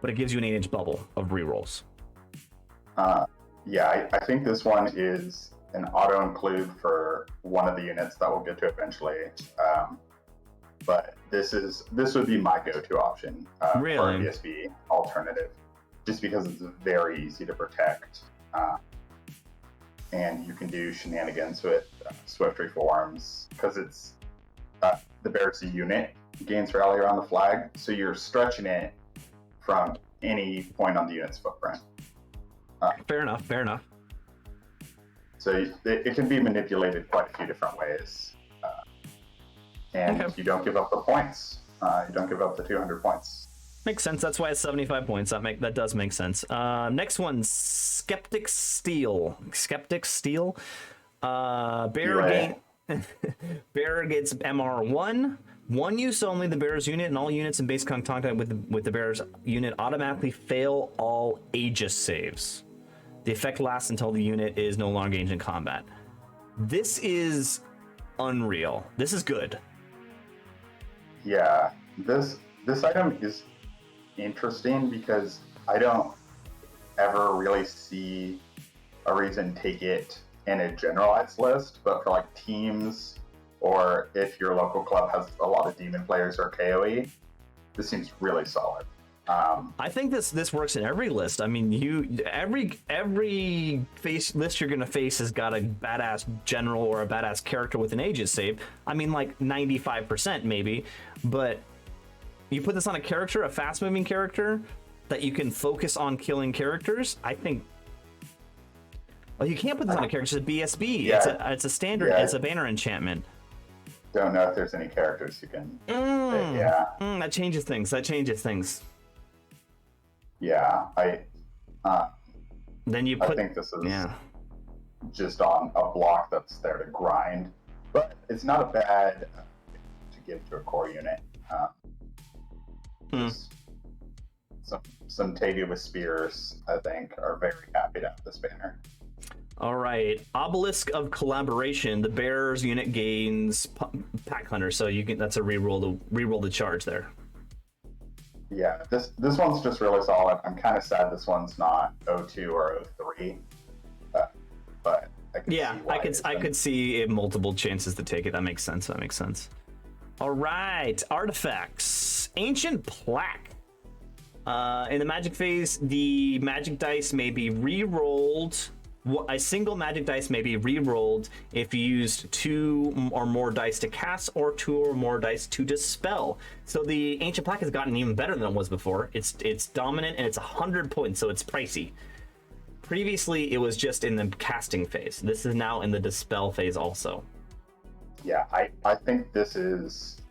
But it gives you an 8-inch bubble of rerolls. Yeah, I think this one is an auto include for one of the units that we'll get to eventually. But this would be my go-to option for a BSB alternative, just because it's very easy to protect, and you can do shenanigans with Swift Reforms because it's the Bear's unit gains rally around the flag, so you're stretching it from any point on the unit's footprint. Fair enough. So it can be manipulated quite a few different ways. And you don't give up the points. You don't give up the 200 points. Makes sense. That's why it's 75 points. That does make sense. Next one, Skeptic Steel. Bearer gets MR1. One use only. The bearer's unit and all units in base contact with the bearer's unit automatically fail all Aegis saves. The effect lasts until the unit is no longer engaged in combat. This is unreal. This is good. Yeah, this item is interesting because I don't ever really see a reason to take it in a generalized list, but for like teams or if your local club has a lot of demon players or KOE, this seems really solid. I think this works in every list. I mean, every list you're gonna face has got a badass general or a badass character with an Aegis save. I mean, like 95% maybe, but you put this on a character, a fast-moving character that you can focus on killing characters. I think. Well, you can't put this on a character. It's a BSB. Yeah. It's a standard. Yeah. It's a banner enchantment. Don't know if there's any characters you can. That changes things. Yeah, Then you I think this is just on a block that's there to grind, but it's not a bad to give to a core unit. Some Tegu with spears, I think, are very happy to have this banner. All right, Obelisk of Collaboration. The bearer's unit gains Pack Hunter, so you can. That's a reroll the charge there. Yeah, this one's just really solid. I'm kind of sad this one's not 02 or 03, but I can see why I could see multiple chances to take it. That makes sense. All right, artifacts. Ancient Plaque. In the magic phase, the magic dice may be re-rolled. A single magic dice may be re-rolled if you used 2 or more dice to cast or 2 or more dice to dispel. So the Ancient Plaque has gotten even better than it was before. It's dominant and it's 100 points, so it's pricey. Previously, it was just in the casting phase. This is now in the dispel phase also. Yeah, I think this is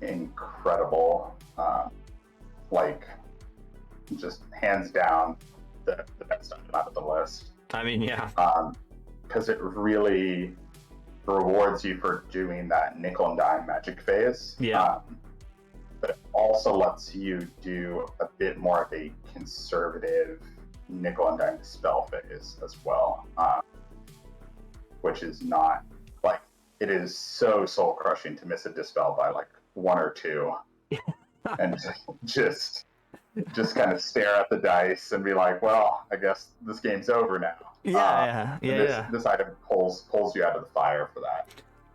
incredible. Just hands down the best item out of the list. I mean, yeah. Because it really rewards you for doing that nickel and dime magic phase. Yeah. But it also lets you do a bit more of a conservative nickel and dime dispel phase as well. Which is not, like, it is so soul crushing to miss a dispel by like 1 or 2. And just kind of stare at the dice and be like, well, I guess this game's over now. This item pulls you out of the fire for that.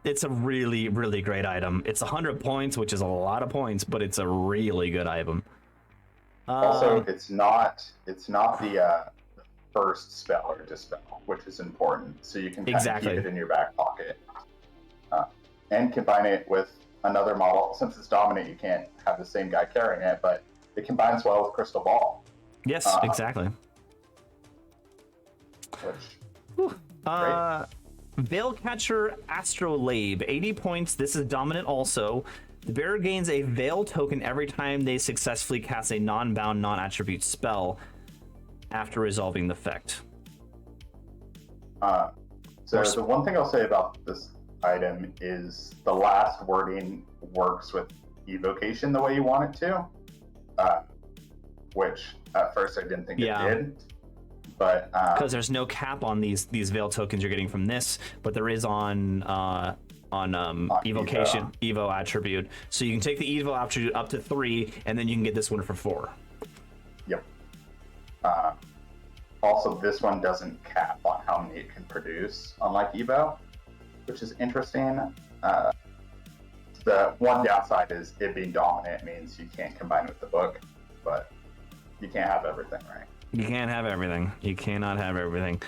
It's a really, really great item. It's 100 points, which is a lot of points, but it's a really good item. Also, it's not the first spell or dispel, which is important. So you can kind of keep it in your back pocket. and combine it with another model. Since it's dominant, you can't have the same guy carrying it, but it combines well with Crystal Ball. Yes, exactly. Which, great. Veilcatcher Astrolabe, 80 points. This is dominant also. The bearer gains a Veil token every time they successfully cast a non-bound, non-attribute spell after resolving the effect. So the one thing I'll say about this item is the last wording works with evocation the way you want it to, which at first I didn't think it did. But because there's no cap on these Veil tokens you're getting from this, but there is on evocation Evo attribute. So you can take the Evo attribute up to 3, and then you can get this one for 4. Yep. Also, this one doesn't cap on how many it can produce, unlike Evo, which is interesting. The one downside is it being dominant means you can't combine with the book, but you can't have everything, right? You can't have everything. You cannot have everything.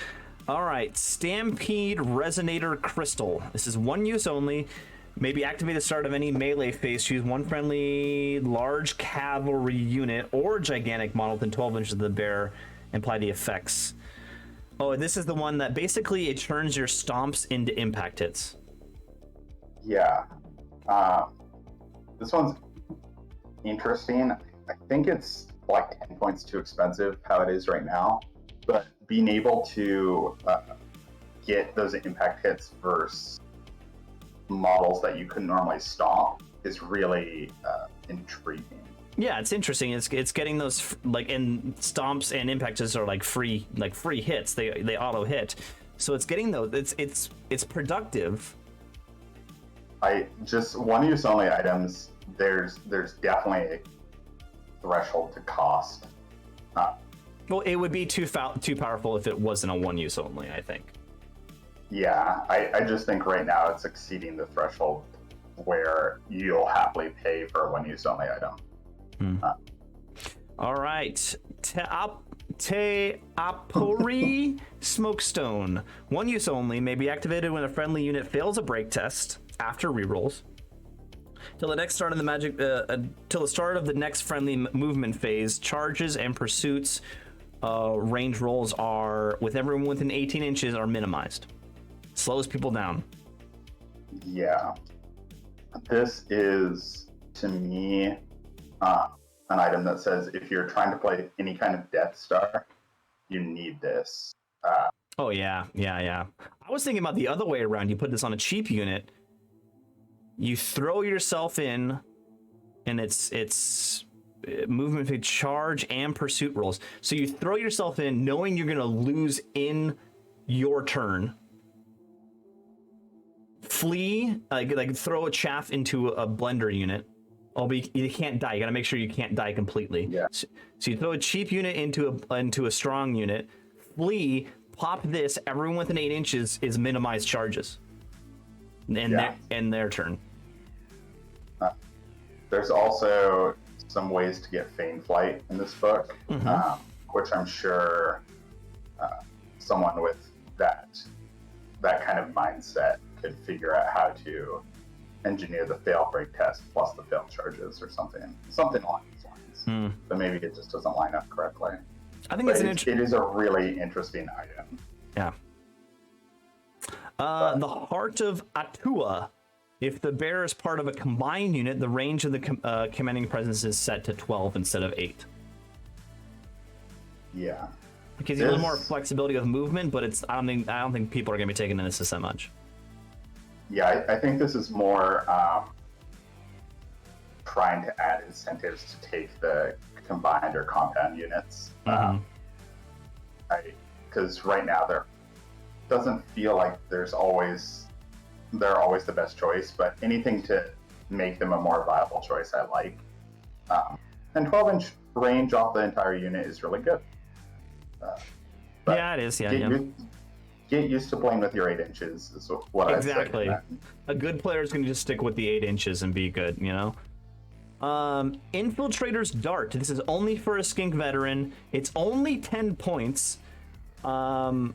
All right, Stampede Resonator Crystal. This is one use only. Maybe activate the start of any melee phase. Choose one friendly large cavalry unit or gigantic model within 12 inches of the bear and apply the effects. Oh, this is the one that basically it turns your stomps into impact hits. Yeah. This one's interesting. I think it's like 10 points too expensive how it is right now, but being able to get those impact hits versus models that you couldn't normally stomp is really intriguing. Yeah, it's interesting. It's getting those like in stomps and impact hits are like free hits. They auto hit, so it's getting those. It's productive. I just one use only items. There's definitely a threshold to cost. Well, it would be too powerful if it wasn't a one use only, I think. Yeah, I just think right now it's exceeding the threshold where you'll happily pay for a one use only item. All right, Teapori Smokestone. One use only, may be activated when a friendly unit fails a break test after rerolls. Till the next start of the magic, till the start of the next friendly movement phase, charges and pursuits range rolls are with everyone within 18 inches are minimized. Slows people down. Yeah, this is to me an item that says if you're trying to play any kind of Death Star, you need this. Oh yeah. I was thinking about the other way around. You put this on a cheap unit. You throw yourself in, and it's movement phase, charge and pursuit rolls. So you throw yourself in knowing you're gonna lose in your turn. Flee, like throw a chaff into a blender unit. Oh, but you can't die. You gotta make sure you can't die completely. Yeah. So you throw a cheap unit into a strong unit. Flee, pop this. Everyone within 8 inches is minimized charges. And their turn. There's also some ways to get Feign Flight in this book, which I'm sure someone with that kind of mindset could figure out how to engineer the fail break test plus the fail charges or something along these lines. But maybe it just doesn't line up correctly. I think it is a really interesting item. Yeah. The Heart of Atua. If the bearer is part of a combined unit, the range of the commanding presence is set to 12 instead of 8. Yeah. Because you have a little more flexibility with movement, but I don't think people are going to be taking this that much. Yeah, I think this is more trying to add incentives to take the combined or compound units. Because right now there doesn't feel like they're always the best choice, but anything to make them a more viable choice I like. And 12-inch range off the entire unit is really good. Yeah, it is. Get used to playing with your 8 inches is what I'd say. Exactly. A good player is going to just stick with the 8 inches and be good, you know? Infiltrator's Dart. This is only for a skink veteran. It's only 10 points. Right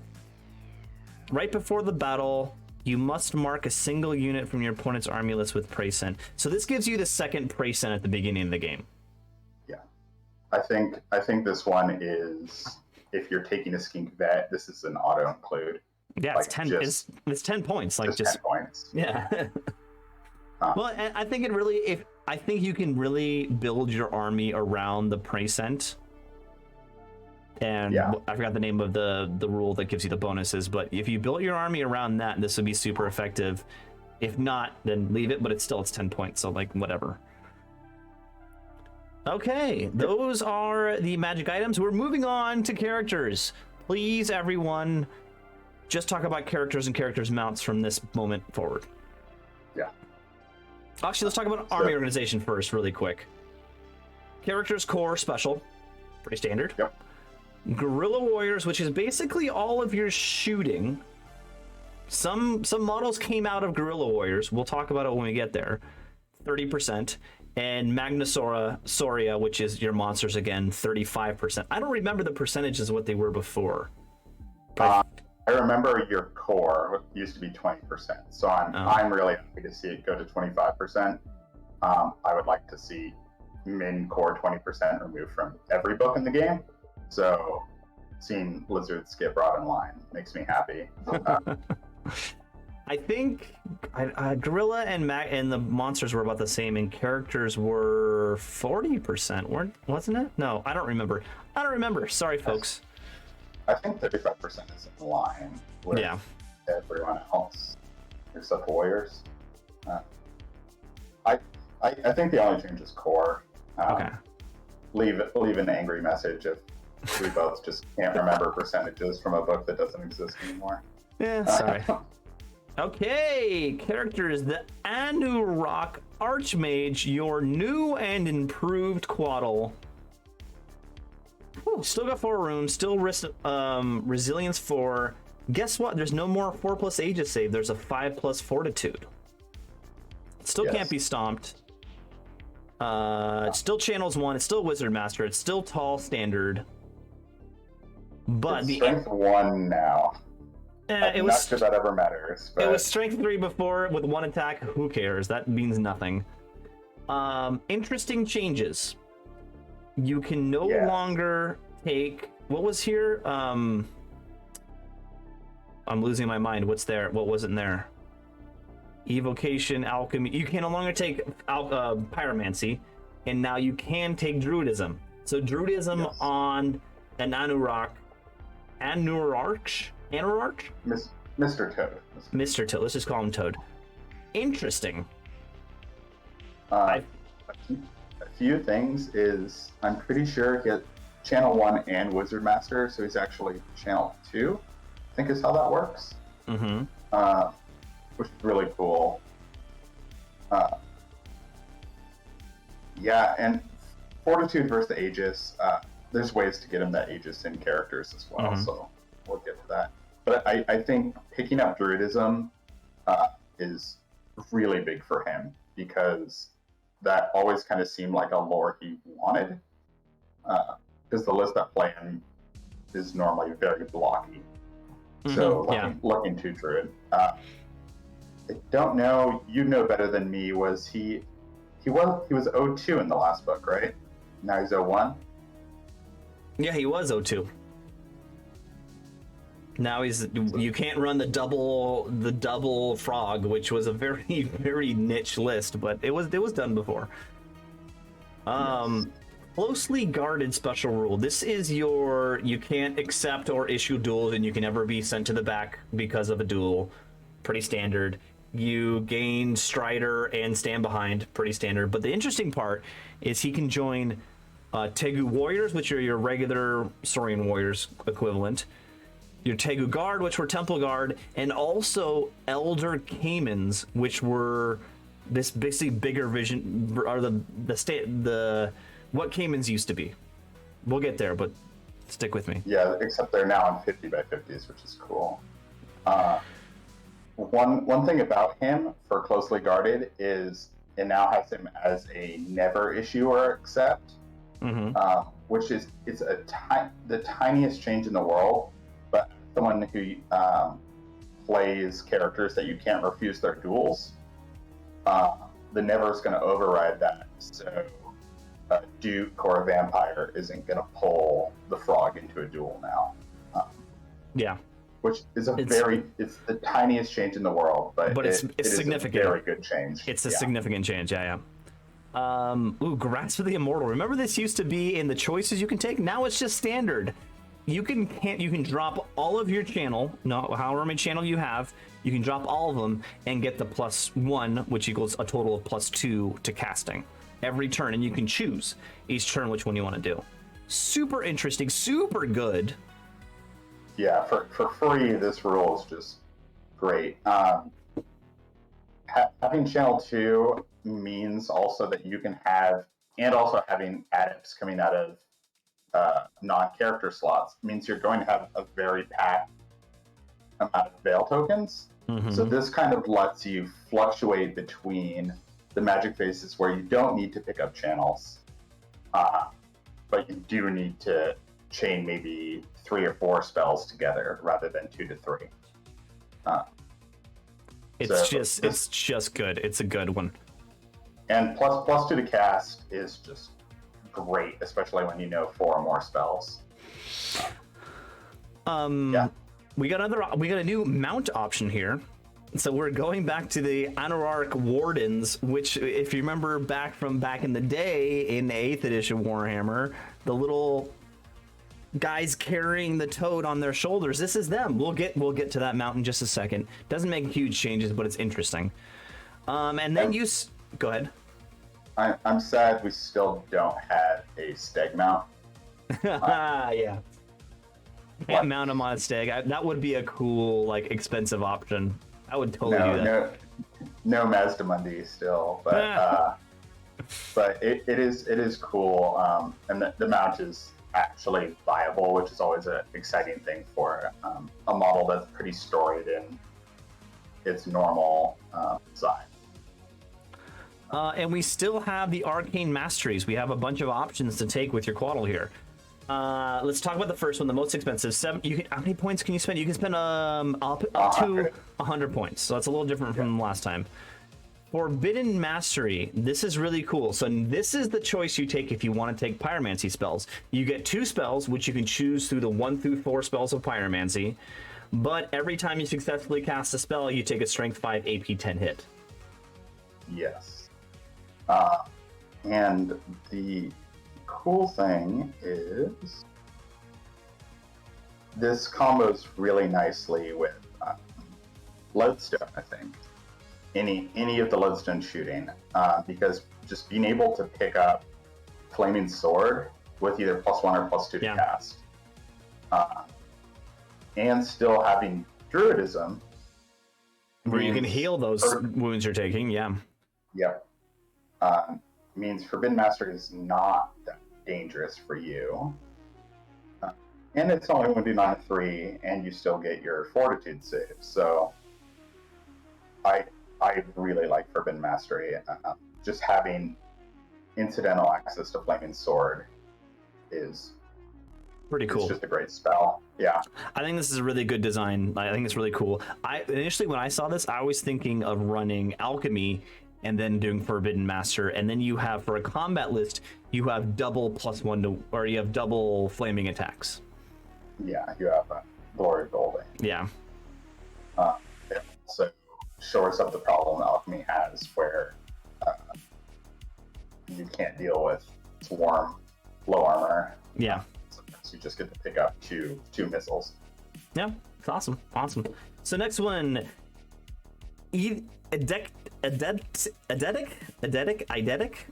before the battle, You must mark a single unit from your opponent's army list with prey scent. So this gives you the second prey scent at the beginning of the game. Yeah, I think this one is, if you're taking a skink vet, this is an auto include. Yeah, Like, it's 10. just- It's 10 points. Like 10 points. Yeah. Well, and I think I think you can really build your army around the prey scent. And Yeah. I forgot the name of the rule that gives you the bonuses, but if you built your army around that, this would be super effective. If not, then leave it, but it's 10 points, so like whatever. Okay, those are the magic items. We're moving on to characters. Please, everyone, just talk about characters and characters' mounts from this moment forward. Yeah. Actually, let's talk about army organization first, really quick. Characters core special, pretty standard. Yep. Guerilla Warriors, which is basically all of your shooting. Some models came out of Guerilla Warriors. We'll talk about it when we get there. 30%. And Magna Sauria, which is your monsters again, 35%. I don't remember the percentages of what they were before. I remember your core used to be 20%, so I'm really happy to see it go to 25%. I would like to see min core 20% removed from every book in the game. So seeing lizards get brought in line makes me happy. I think Guerilla and the monsters were about the same, and characters were 40%, wasn't it? No, I don't remember. Sorry, folks. I think 35% is in line with everyone else except Warriors. I think the only change is core. Okay. Leave an angry message if we both just can't remember percentages from a book that doesn't exist anymore. Yeah, sorry. Okay, characters. The Anurok Archmage, your new and improved Quaddle. Whew, still got 4 rooms, still resilience 4. Guess what? There's no more 4+ Aegis save. There's a 5+ Fortitude. Still can't be stomped. It still channels 1. It's still Wizard Master. It's still tall standard. But it's strength 1 now. It I'm was not sure that ever matters. But... It was strength 3 before with 1 attack. Who cares? That means nothing. Interesting changes. You can no longer take. What was here? I'm losing my mind. What's there? What wasn't there? Evocation, alchemy. You can no longer take pyromancy, and now you can take druidism. So druidism on an Anurok. Mr. Toad. Mr. Toad. Let's just call him Toad. Interesting. A few things is I'm pretty sure he had Channel 1 and Wizard Master, so he's actually Channel 2, I think is how that works. Mm-hmm. Which is really cool. And Fortitude versus the Aegis, there's ways to get him that Aegis in characters as well, so we'll get to that. But I think picking up Druidism is really big for him, because that always kind of seemed like a lore he wanted. Because the list that play him is normally very blocky. So looking to Druid. I don't know, you know better than me, he was O2 in the last book, right? Now he's O1? Yeah, he was O2. Now you can't run the double frog, which was a very, very niche list, but it was done before. Closely guarded special rule. This is you can't accept or issue duels, and you can never be sent to the back because of a duel. Pretty standard. You gain Strider and Stand Behind, pretty standard. But the interesting part is he can join Tegu Warriors, which are your regular Saurian Warriors equivalent. Your Tegu Guard, which were Temple Guard, and also Elder Caimans, which were this basically bigger vision, or the what Caimans used to be. We'll get there, but stick with me. Yeah, except they're now on 50 by 50s, which is cool. One thing about him for Closely Guarded is it now has him as a never issue or accept, which is the tiniest change in the world, but someone who plays characters that you can't refuse their duels, the Never is going to override that. So a Duke or a Vampire isn't going to pull the Frog into a duel now. Yeah. Which is it's the tiniest change in the world, but it's significant. Is a very good change. It's a significant change, yeah. Grasp of the Immortal. Remember, this used to be in the choices you can take. Now it's just standard. You can drop all of your channel, however many channel you have. You can drop all of them and get the +1, which equals a total of +2 to casting every turn, and you can choose each turn which one you want to do. Super interesting, super good. Yeah, for free, this rule is just great. Having channel 2 means also that you can have, and also having adepts coming out of non-character slots means you're going to have a very packed amount of Veil tokens. Mm-hmm. So this kind of lets you fluctuate between the magic phases where you don't need to pick up channels, but you do need to chain maybe 3 or 4 spells together rather than 2 to 3. It's just good. It's a good one. And plus 2 to cast is just great, especially when you know 4 or more spells. Yeah. We got a new mount option here. So we're going back to the Anararch Wardens, which, if you remember back in the day in 8th edition Warhammer, the little guys carrying the toad on their shoulders, this is them. We'll get to that mount in just a second. Doesn't make huge changes, but it's interesting. And then go ahead. I'm sad we still don't have a steg mount. Yeah. Can't mount them on a steg. That would be a cool, expensive option. I would totally do that. No Mazdamundi still, but but it is cool, and the mount is actually viable, which is always an exciting thing for a model that's pretty storied in its normal size. And we still have the Arcane Masteries. We have a bunch of options to take with your Quaddle here. Let's talk about the first one, the most expensive. How many points can you spend? You can spend up to 100 points. So that's a little different from last time. Forbidden Mastery. This is really cool. So this is the choice you take if you want to take Pyromancy spells. You get 2 spells, which you can choose through the 1 through 4 spells of Pyromancy. But every time you successfully cast a spell, you take a Strength 5 AP 10 hit. Yes. And the cool thing is this combos really nicely with Lodestone, I think. Any of the Lodestone shooting, because just being able to pick up Flaming Sword with either +1 or +2 to cast, and still having Druidism, where you can heal those wounds you're taking. Yep. Means Forbidden Mastery is not that dangerous for you, and it's only 1d9/3, and you still get your Fortitude save. So I really like Forbidden Mastery. Just having incidental access to Flaming Sword is pretty cool. It's just a great spell. Yeah. I think this is a really good design. I think it's really cool. Initially, when I saw this, I was thinking of running Alchemy and then doing Forbidden Master. And then you have, for a combat list, you have double +1 to, or you have double flaming attacks. Yeah, you have Glory Golding. Yeah. It also shores up the problem Alchemy has where you can't deal with Swarm, low armor. Yeah. Sometimes you just get to pick up two missiles. Yeah, it's awesome. So next one, Eidetic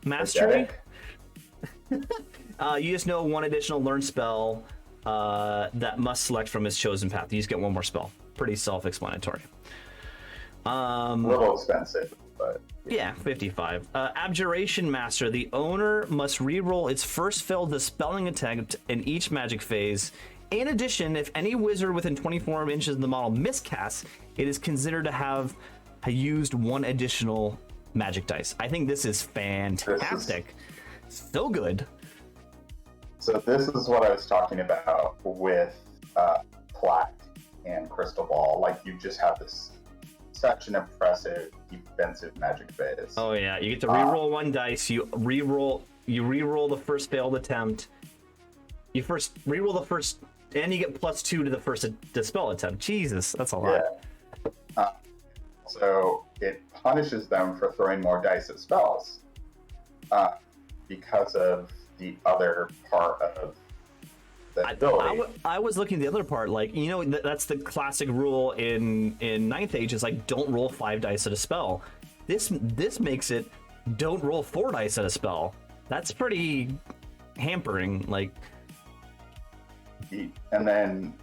Mastery. You just know 1 additional learn spell that must select from his chosen path. You just get 1 more spell. Pretty self-explanatory. A little expensive, but yeah, 55. Abjuration Master. The owner must re-roll its first failed dispelling attempt in each magic phase. In addition, if any wizard within 24 inches of the model miscasts, it is considered to have used 1 additional magic dice. I think this is fantastic. So good. So this is what I was talking about with Plaque and Crystal Ball, like you just have this such an impressive defensive magic phase. Oh yeah, you get to re-roll one dice. You re-roll the first failed attempt. You first re-roll the first, and you get +2 to the first dispel attempt. Jesus, that's a lot. Yeah. So it punishes them for throwing more dice at spells because of the other part of the ability. I was looking at the other part, like, you know, that's the classic rule in Ninth Age, is like, don't roll 5 dice at a spell. This makes it don't roll 4 dice at a spell. That's pretty hampering, like. And then,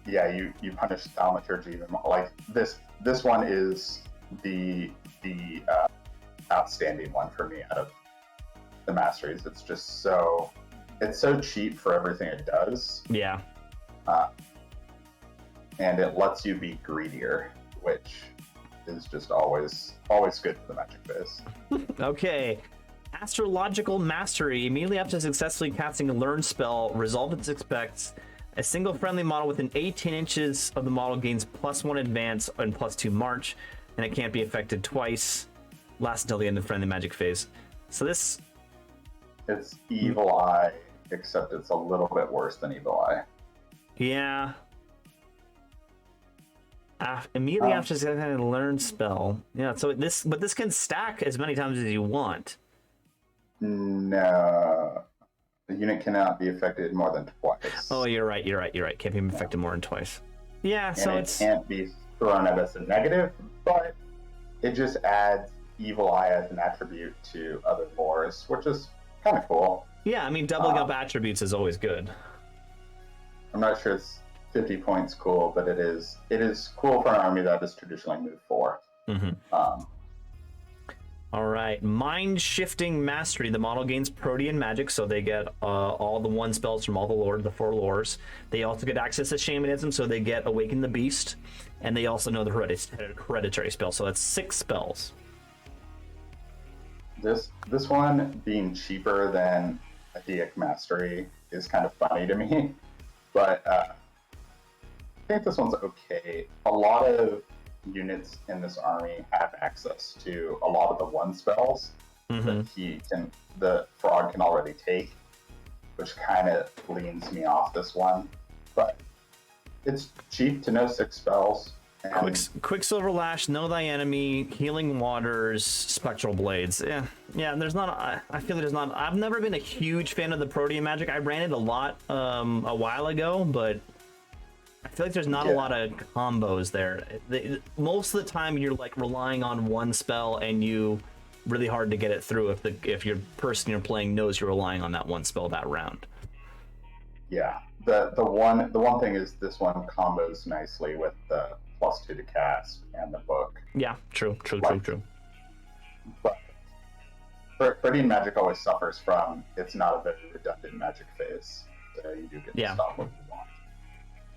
yeah, you punish thaumaturgy even more. Like this one is the outstanding one for me out of the masteries. It's just so cheap for everything it does. Yeah. And it lets you be greedier, which is just always good for the magic phase. Okay. Astrological Mastery. Immediately after successfully casting a learn spell, resolve its expects. A single friendly model within 18 inches of the model gains +1 advance and +2 march, and it can't be affected twice. Lasts until the end of the friendly magic phase. So this... It's Evil Eye, except it's a little bit worse than Evil Eye. Yeah. Immediately after successfully a learn spell. Yeah, so this can stack as many times as you want. No. The unit cannot be affected more than twice. Oh, you're right. Can't be affected more than twice. Yeah, and so it can't be thrown at us a negative, but it just adds Evil Eye as an attribute to other lores, which is kind of cool. Yeah, I mean, doubling up attributes is always good. I'm not sure it's 50 points cool, but it is cool for an army that is traditionally moved 4. Mm-hmm. All right, Mind Shifting Mastery. The model gains Protean magic, so they get all the 1 spells from all the 4 lores. They also get access to Shamanism, so they get Awaken the Beast, and they also know the hereditary spell, so that's 6 spells. This one being cheaper than Adeic Mastery is kind of funny to me, but I think this one's okay. A lot of units in this army have access to a lot of the 1 spells that the frog can already take, which kind of leans me off this one. But it's cheap to know 6 spells. And Quicksilver Lash, Know Thy Enemy, Healing Waters, Spectral Blades. Yeah. There's not. I feel there's not. I've never been a huge fan of the Protean magic. I ran it a lot a while ago, but I feel like there's not a lot of combos there. Most of the time, you're like relying on 1 spell, and you really hard to get it through if your person you're playing knows you're relying on that 1 spell that round. Yeah, the one thing is this one combos nicely with the +2 to cast and the book. Yeah, true. But Protean magic always suffers from it's not a very redundant magic phase, so you do get to stop what you want.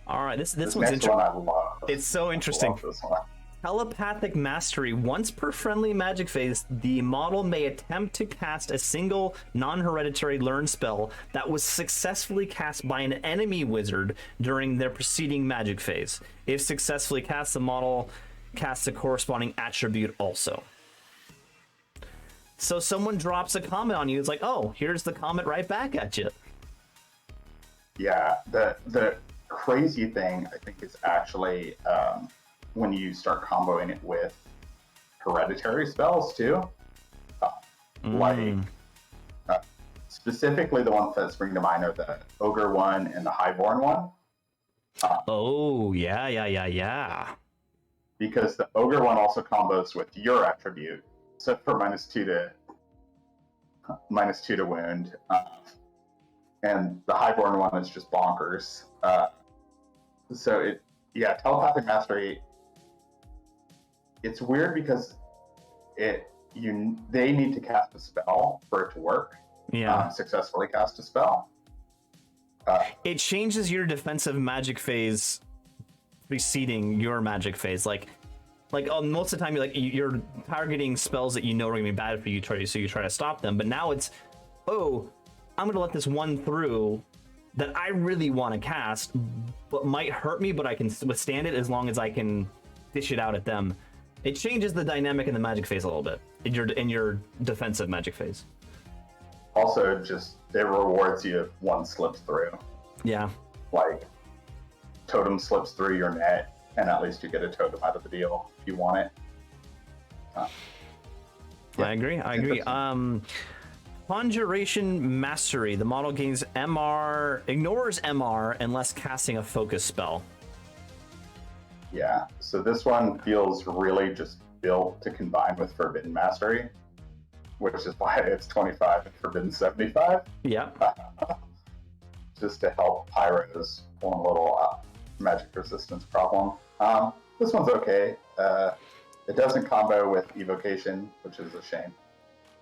All right, this one's interesting. I love. It's so interesting. I love this one. Telepathic Mastery. Once per friendly magic phase, the model may attempt to cast a single non-hereditary learn spell that was successfully cast by an enemy wizard during their preceding magic phase. If successfully cast, the model casts a corresponding attribute also. So someone drops a comment on you, it's like, oh, here's the comment right back at you. Yeah, the crazy thing, I think, is actually when you start comboing it with hereditary spells too. Like specifically the ones that spring to mind are the Ogre one and the Highborn one. Oh, yeah. Because the Ogre one also combos with your attribute, so for -2 to wound. And the Highborn one is just bonkers. Telepathic Mastery. It's weird because they need to cast a spell for it to work. Yeah. Successfully cast a spell. It changes your defensive magic phase preceding your magic phase. Like most of the time, you're targeting spells that you know are gonna be bad for you, so you try to stop them. But now it's, I'm gonna let this one through that I really want to cast, but might hurt me, but I can withstand it as long as I can dish it out at them. It changes the dynamic in the magic phase a little bit, in your defensive magic phase. Also, just it rewards you if one slips through. Yeah. Like, totem slips through your net, and at least you get a totem out of the deal if you want it. I agree. Conjuration Mastery. The model gains MR, ignores MR unless casting a focus spell. Yeah, so this one feels really just built to combine with Forbidden Mastery, which is why it's 25 and Forbidden 75. Yeah. Just to help Pyro's one little magic resistance problem. This one's okay. It doesn't combo with Evocation, which is a shame.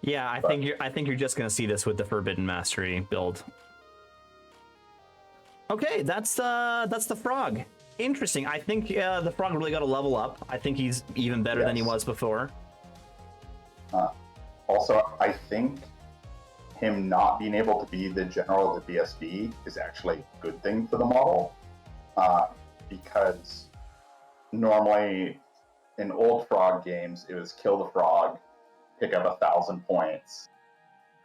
Yeah, I think you're just gonna see this with the Forbidden Mastery build. Okay, that's the frog. Interesting. I think the frog really got a level up. I think he's even better than he was before. Also, I think him not being able to be the general of the BSB is actually a good thing for the model, because normally in old frog games it was kill the frog, pick up 1,000 points,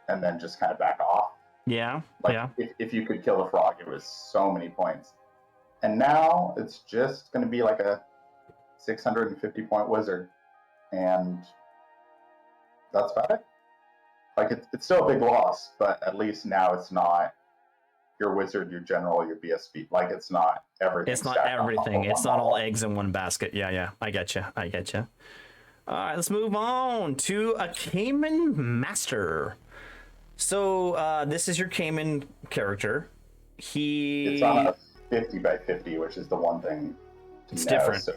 and then just kind of back off. Yeah. Like, yeah. If you could kill the frog, it was so many points. And now it's just going to be like a 650 point wizard, and that's about it. Like, it's still a big loss, but at least now it's not your wizard, your general, your BSB. Like, it's not everything. It's not everything. It's not all eggs in one basket. Yeah. I get you. All right, let's move on to a Cayman Master. So this is your Cayman character. It's on a 50 by 50, which is the one thing to it's know. different. So,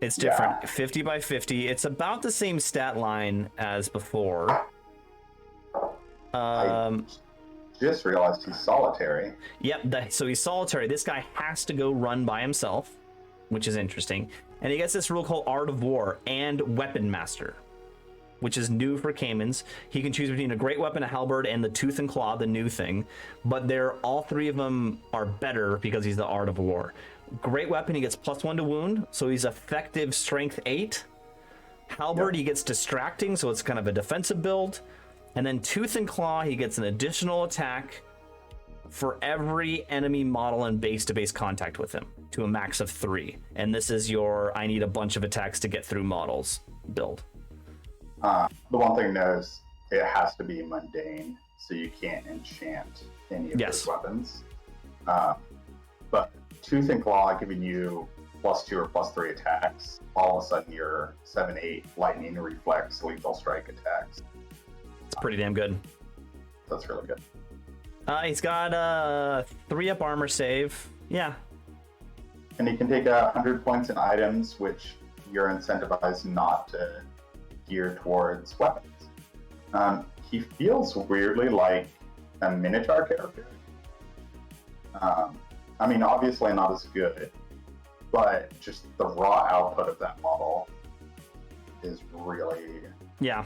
it's different. 50 by 50. It's about the same stat line as before. I just realized he's solitary. Yep, so he's solitary. This guy has to go run by himself, which is interesting. And he gets this rule called Art of War and Weapon Master, which is new for Caymans. He can choose between a great weapon, a halberd, and the Tooth and Claw, the new thing. But all three of them are better because he's the Art of War. Great weapon, he gets +1 to wound, so he's effective strength 8. Halberd, he gets distracting, so it's kind of a defensive build. And then Tooth and Claw, he gets an additional attack for every enemy model in base-to-base contact with him, to a max of 3. And this is your I need a bunch of attacks to get through models build. The one thing is it has to be mundane, so you can't enchant any of those weapons. But Tooth and Claw giving you +2 or +3 attacks, all of a sudden you're 7/8 lightning, reflex, lethal strike attacks. It's pretty damn good. That's really good. He's got 3-up armor save. Yeah. And he can take 100 points in items, which you're incentivized not to gear towards weapons. He feels weirdly like a Minotaur character. I mean, obviously not as good, but just the raw output of that model is really yeah.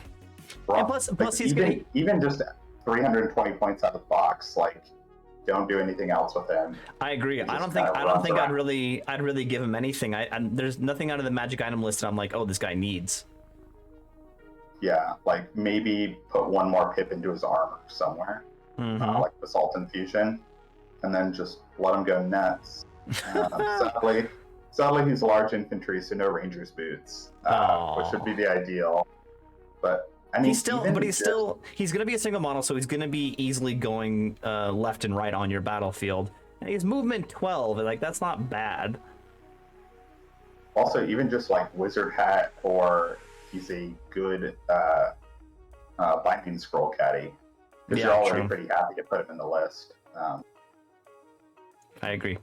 raw. And plus like, he's even just 320 points out of the box. Like, don't do anything else with him. I agree. I don't think I'd really give him anything. There's nothing out of the magic item list that I'm like, oh, this guy needs. Yeah, like maybe put one more pip into his armor somewhere, like Basalt Infusion, and then just let him go nuts. Sadly, he's large infantry, so no ranger's boots, which should be the ideal. But I mean, he's gonna be a single model, so he's gonna be easily going left and right on your battlefield. And he's movement 12, like that's not bad. Also, even just like Wizard Hat, or he's a good Binding Scroll caddy, because you're already pretty happy to put him in the list. I agree.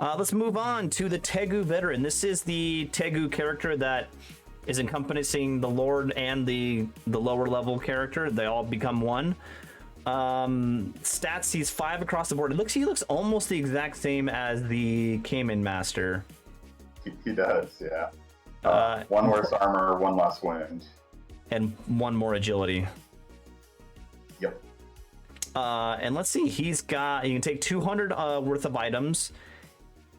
Let's move on to the Tegu Veteran. This is the Tegu character that is encompassing the Lord and the lower level character. They all become one. Stats, he's 5 across the board. He looks almost the exact same as the Cayman Master. He does, yeah. One worse armor, one less wound. And one more agility. Yep. And let's see, he can take 200 worth of items.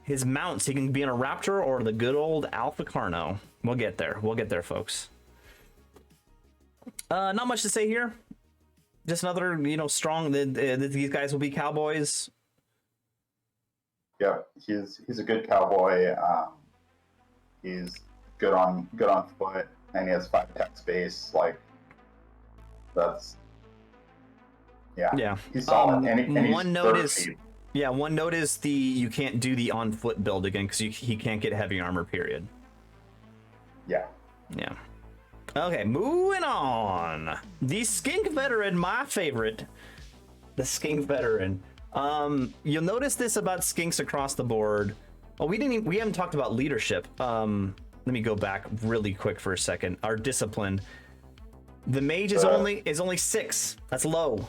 His mounts, he can be in a Raptor or the good old Alpha Carno. We'll get there, folks. Not much to say here. Just another, strong. These guys will be cowboys. Yep, he's a good cowboy. He's good on foot, and he has 5 attack space. Like, that's yeah. He's solid. And he's one note is 30. one note is you can't do the on foot build again because he can't get heavy armor. Period. Yeah. Yeah. Okay, moving on. The Skink Veteran, my favorite. The Skink Veteran. You'll notice this about skinks across the board. Oh, we haven't talked about leadership. Let me go back really quick for a second. Our discipline. The mage is only 6. That's low.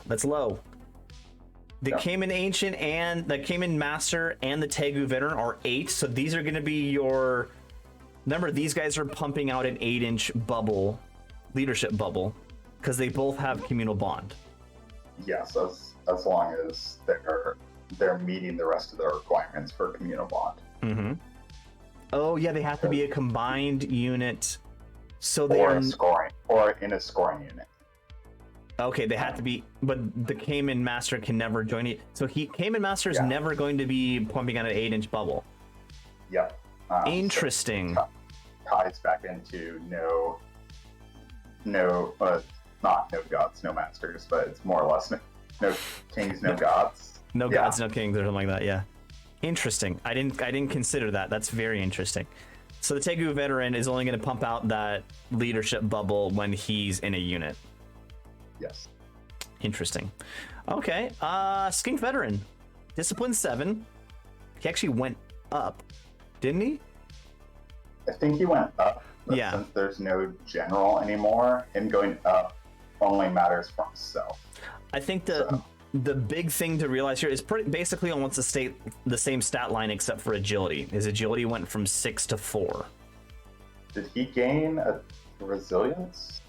The Cayman Ancient and the Cayman Master and the Tegu Veteran are 8. So these are going to be your. Remember, these guys are pumping out an 8-inch bubble, leadership bubble, because they both have communal bond. Yes, as long as they're meeting the rest of the requirements for communal bond. Mm-hmm. Oh yeah, they have to be a combined unit. So they or in a scoring unit. Okay, they have to be, but the Cayman Master can never join it. So Cayman Master is never going to be pumping out an 8-inch bubble. Yep. Interesting. So ties back into not no gods, no masters, but it's more or less no kings, no gods. No gods, no kings, or something like that. Yeah. Interesting. I didn't consider that. That's very interesting. So the Tegu Veteran is only going to pump out that leadership bubble when he's in a unit. Yes. Interesting. Okay. Skink Veteran, Discipline 7. He actually went up, didn't he? I think he went up. But since there's no general anymore, him going up only matters for himself. I think the big thing to realize here is basically almost the same stat line except for agility. His agility went from 6 to 4. Did he gain a resilience?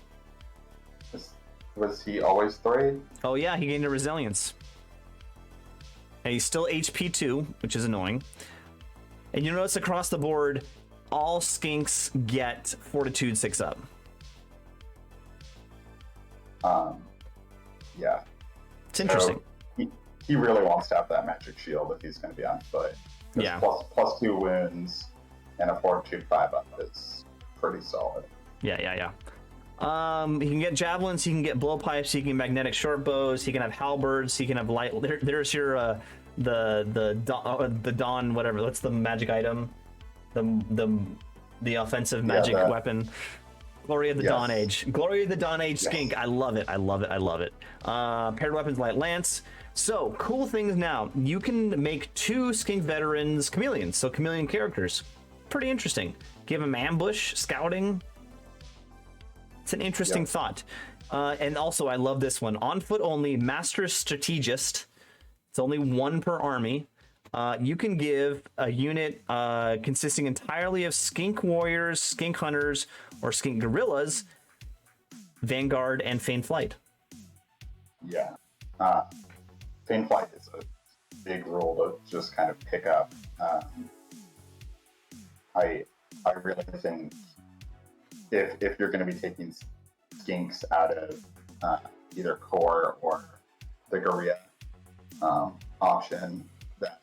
Was he always 3? Oh yeah, he gained a resilience. And he's still HP 2, which is annoying. And you notice across the board, all skinks get Fortitude 6 up. Yeah. It's interesting. So he really wants to have that magic shield if he's going to be on foot. Yeah. Plus 2 wounds and a Fortitude 5 up is pretty solid. Yeah. He can get javelins, he can get blowpipes, he can get magnetic short bows, he can have halberds, he can have light. There's your the Dawn, whatever. What's the magic item? The offensive magic weapon. Glory of the Dawn Age. Glory of the Dawn Age skink. I love it. Paired weapons, light lance. So cool things now. You can make 2 skink veterans chameleons. So chameleon characters. Pretty interesting. Give them ambush, scouting. It's an interesting thought. And also, I love this one. On foot only, Master Strategist. It's only 1 per army. You can give a unit consisting entirely of skink warriors, skink hunters, or skink guerrillas, Vanguard, and Feigned Flight. Yeah. Feigned Flight is a big rule to just kind of pick up. I really think if you're going to be taking skinks out of either core or the guerrilla option, that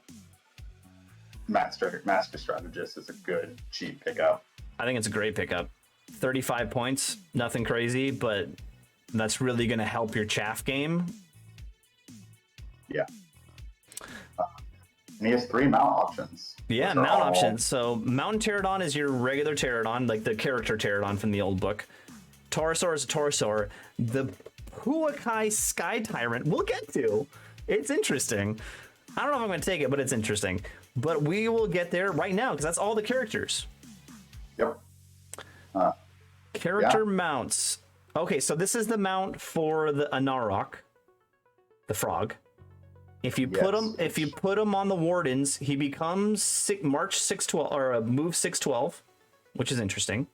master strategist is a good cheap pickup. I think it's a great pickup. 35 points, nothing crazy, but that's really going to help your chaff game. Yeah. And he has 3 mount options. Yeah, mount options. So Mountain Pterodon is your regular pterodon, like the character pterodon from the old book. Taurosaur is a Taurosaur. The Huakai Sky Tyrant we'll get to. It's interesting. I don't know if I'm going to take it, but it's interesting. But we will get there right now because that's all the characters. Yep. Character mounts. Okay, so this is the mount for the Anarok, the frog. If you put him on the Wardens, he becomes March 612 or move 612, which is interesting.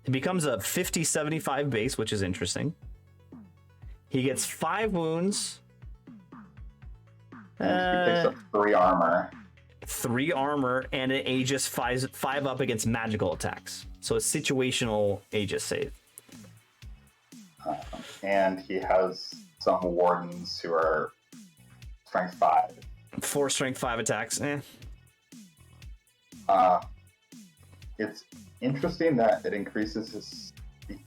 It becomes a 50-75 base, which is interesting. He gets 5 wounds. And he picks up 3 armor. 3 armor, and it Aegis 5 up against magical attacks. So a situational Aegis save. And he has some wardens who are strength 5. 4 strength 5 attacks. It's interesting that it increases his speed.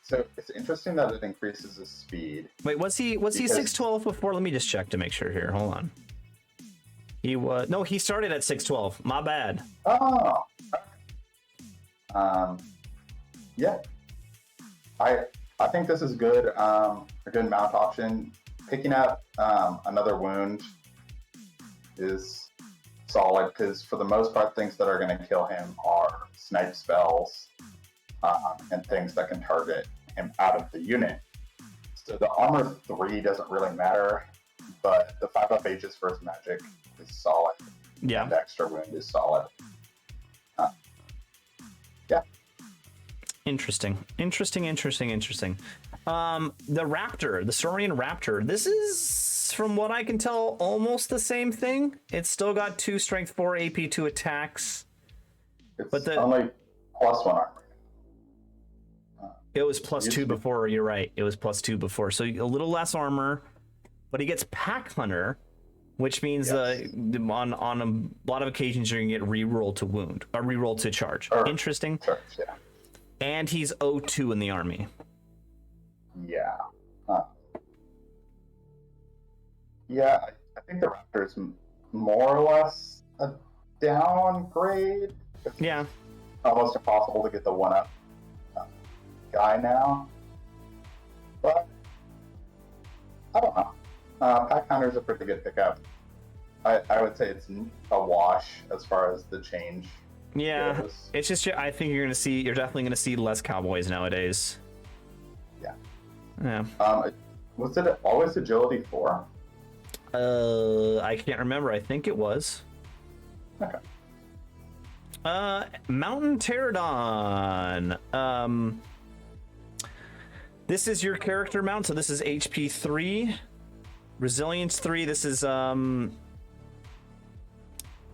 So it's interesting that it increases his speed. Wait, was he 612 before? Let me just check to make sure here. Hold on. He was no, he started at 612. My bad. Oh. Yeah. I think this is good. A good mount option. Picking up another wound is solid because for the most part, things that are going to kill him are snipe spells and things that can target him out of the unit. So the armor 3 doesn't really matter, but the 5-up Aegis First Magic is solid. Yeah. And the extra wound is solid. Yeah. Interesting. The Raptor, the Saurian Raptor. This is, from what I can tell, almost the same thing. It's still got 2 strength 4 AP 2 attacks. It's only +1 armor. It was +2 before. You're right. It was +2 before. So a little less armor, but he gets Pack Hunter, which means on a lot of occasions you're gonna get reroll to wound or reroll to charge. Interesting. Charge, yeah. And he's O2 in the army. Yeah. Yeah, I think the Raptor is more or less a downgrade. Yeah. Almost impossible to get the 1-up guy now. But I don't know. Pack Hunter's a pretty good pickup. I would say it's a wash as far as the change. Yeah, goes. it's just I think you're definitely gonna see less cowboys nowadays. Yeah. Yeah. Was it always agility 4? I can't remember. I think it was. Okay. Mountain Pterodon. This is your character mount, so this is HP 3, Resilience 3. This is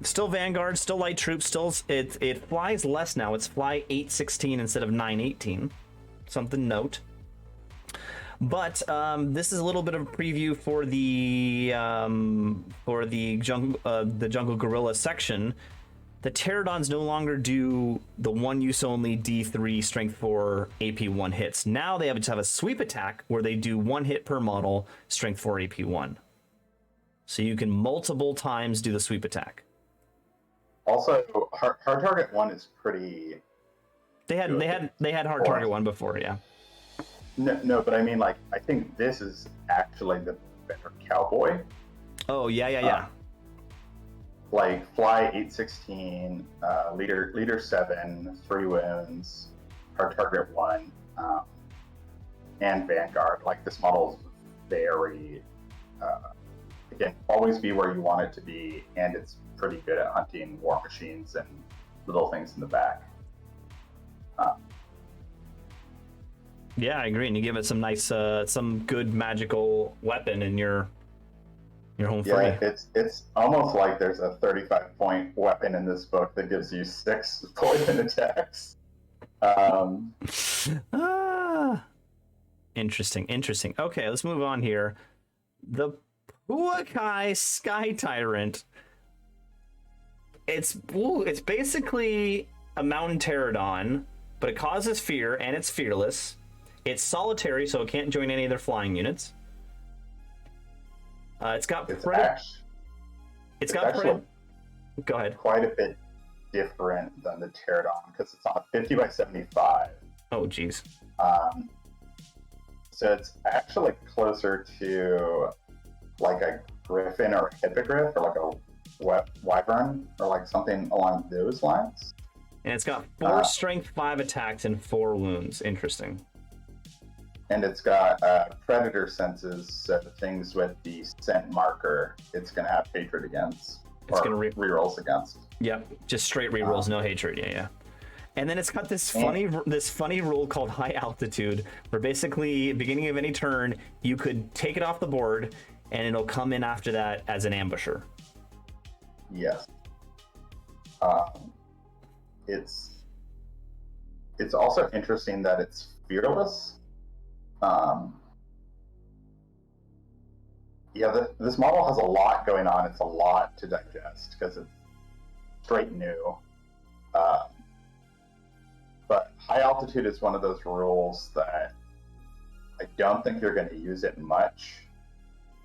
still Vanguard, still light troops, still it flies less now. It's fly 816 instead of 918. Something to note. But this is a little bit of a preview for the jungle gorilla section. The Pterodons no longer do the one use only D3 strength 4 AP 1 hits. Now they have a sweep attack where they do 1 hit per model, strength 4 AP 1. So you can multiple times do the sweep attack. Also, hard target 1 is pretty. They had hard target 1 before, yeah. No, but I mean, like, I think this is actually the better cowboy. Oh yeah. Like fly 816, leader 7, 3 wounds, hard target 1, and Vanguard. Like this model is very, again, always be where you want it to be, and it's pretty good at hunting war machines and little things in the back. Yeah, I agree, and you give it some nice, some good magical weapon in your home free. Yeah, it's almost like there's a 35-point weapon in this book that gives you 6 poison attacks. Interesting. Okay, let's move on here. The Puakai Sky Tyrant. It's basically a mountain pterodon, but it causes fear and it's fearless. It's solitary, so it can't join any of their flying units. It's got actually go ahead. Quite a bit different than the pterodon because it's on a 50 by 75. Oh, geez. So it's actually closer to like a griffin or a hippogriff or like a wyvern or like something along those lines. And it's got 4 strength, 5 attacks, and 4 wounds. Interesting. And it's got predator senses, so things with the scent marker, it's going to have hatred against. It's going to rerolls against. Yep, just straight rerolls, no hatred. Yeah. And then it's got this funny rule called high altitude, where basically beginning of any turn you could take it off the board, and it'll come in after that as an ambusher. Yes. It's also interesting that it's fearless. This model has a lot going on. It's a lot to digest because it's straight new. But high altitude is one of those rules that I don't think you're going to use it much.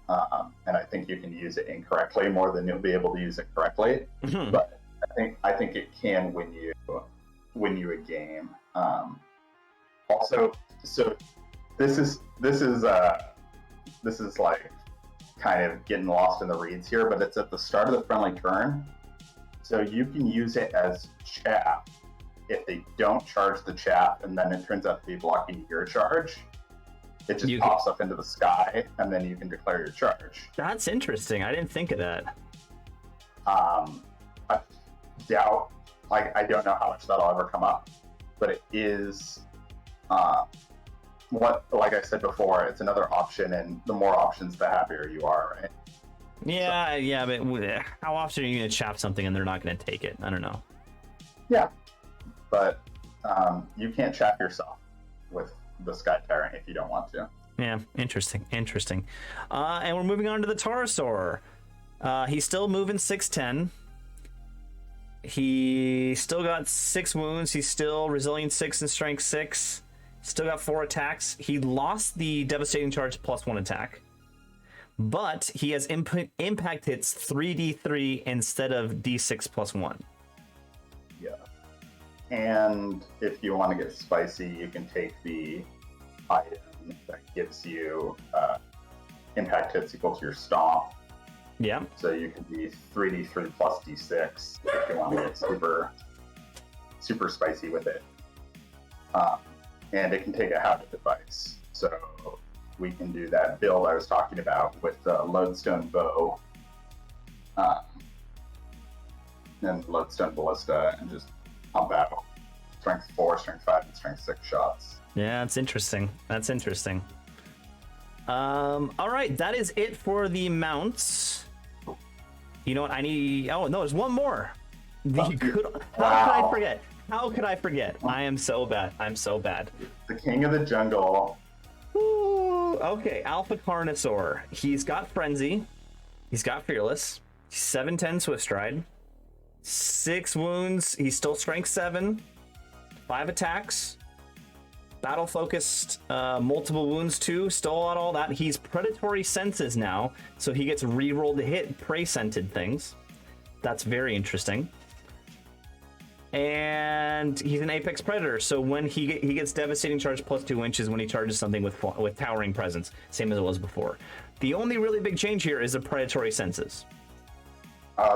And I think you can use it incorrectly more than you'll be able to use it correctly. Mm-hmm. But I think it can win you a game. Also, so this is like kind of getting lost in the reeds here, but it's at the start of the friendly turn, so you can use it as chaff if they don't charge the chaff, and then it turns out to be blocking your charge. It just pops up into the sky, and then you can declare your charge. That's interesting. I didn't think of that. I doubt, I don't know how much that'll ever come up, but it is, like I said before, it's another option, and the more options, the happier you are, right? Yeah, but how often are you going to chop something and they're not going to take it? I don't know. Yeah, but you can't chap yourself with the Sky Tyrant if you don't want to. Yeah, interesting. And we're moving on to the Pterosaur. He's still moving 6'10". He still got 6 wounds. He's still resilient 6 and strength 6. Still got 4 attacks. He lost the devastating charge +1 attack, but he has impact hits 3d3 instead of d6 +1. Yeah. And if you want to get spicy, you can take the item that gives you impact hits equal to your stomp. Yeah. So you can be 3d3 plus d6 if you want to get super spicy with it. And it can take a Howdah device. So we can do that build I was talking about with the Lodestone Bow and Lodestone Ballista, and just pump out strength 4, strength 5, and strength 6 shots. Yeah, that's interesting. All right, that is it for the mounts. You know what I need? Oh no, there's one more. How could I forget? I am so bad. The King of the Jungle. Ooh, okay, Alpha Carnosaur. He's got Frenzy. He's got Fearless. 7'10" Swift Stride. 6 wounds. He's still Strength 7. 5 attacks. Battle Focused. Multiple wounds too. Still got all that. He's Predatory Senses now, so he gets rerolled to hit prey-scented things. That's very interesting. And he's an Apex Predator, so when he gets Devastating Charge +2 inches when he charges something with Towering Presence, same as it was before. The only really big change here is the Predatory Senses.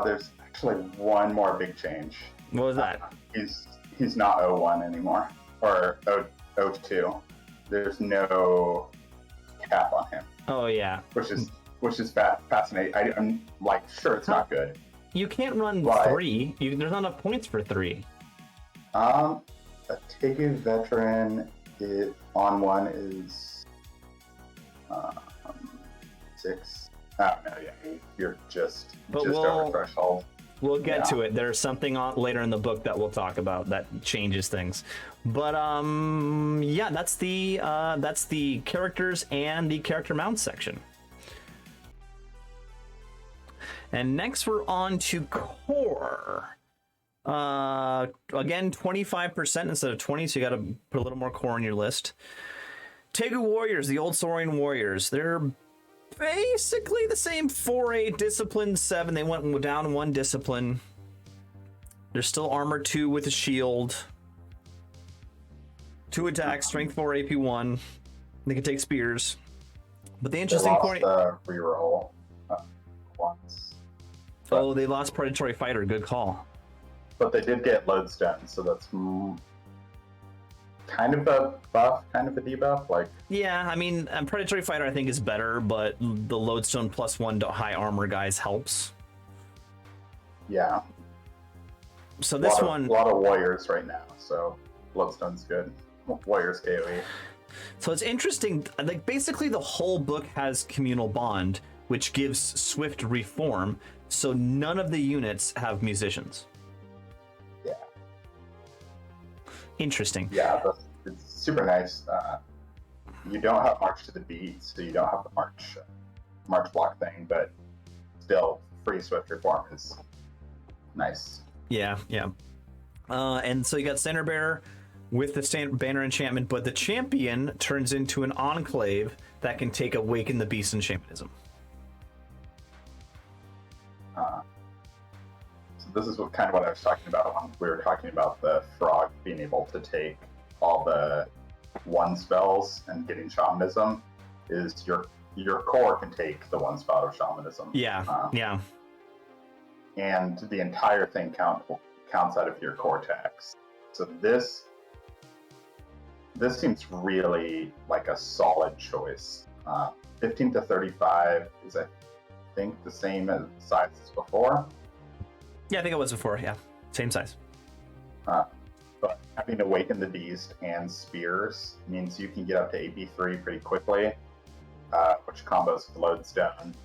There's actually one more big change. What was that? He's not O1 anymore, or O2. There's no cap on him. Oh yeah. Which is fascinating. I'm like, sure, it's not good. You can't run 3. There's not enough points for 3. A Tegu Veteran on 1 is 6. Oh no, yeah, you're just over threshold. We'll get to it. There's something later in the book that we'll talk about that changes things. But yeah, that's the characters and the character mount section. And next we're on to core. Again, 25% instead of 20, so you got to put a little more core on your list. Tegu Warriors, the old Saurian Warriors. They're basically the same 4-8 discipline 7. They went down 1 discipline. They're still armor 2 with a shield. 2 attacks, strength 4, AP 1. They can take spears. But the interesting point. Reroll once. Oh, they lost Predatory Fighter. Good call. But they did get Lodestone, so that's kind of a buff, kind of a debuff. Like, yeah, I mean, Predatory Fighter I think is better, but the Lodestone +1 to high armor guys helps. Yeah. So this a one, lot of warriors right now, so Bloodstone's good. Warriors KOE. so it's interesting. Like basically, the whole book has communal bond, which gives swift reform. So none of the units have musicians. Yeah. Interesting. Yeah, it's super nice. You don't have March to the Beat, so you don't have the March block thing, but still, free swift reform is nice. Yeah, yeah. And so you got Center Bearer with the banner enchantment, but the champion turns into an enclave that can take Awaken the Beast and Shamanism. So this is kind of what I was talking about when we were talking about the frog being able to take all the one spells and getting shamanism. Is your core can take the one spell of shamanism. Yeah, yeah. And the entire thing counts out of your cortex. So this seems really like a solid choice. 15 to 35 is, I think, the same as size as before. Yeah, I think it was before. Yeah, same size. But having Awaken the Beast and Spears means you can get up to AP3 pretty quickly, which combos with Lodestone.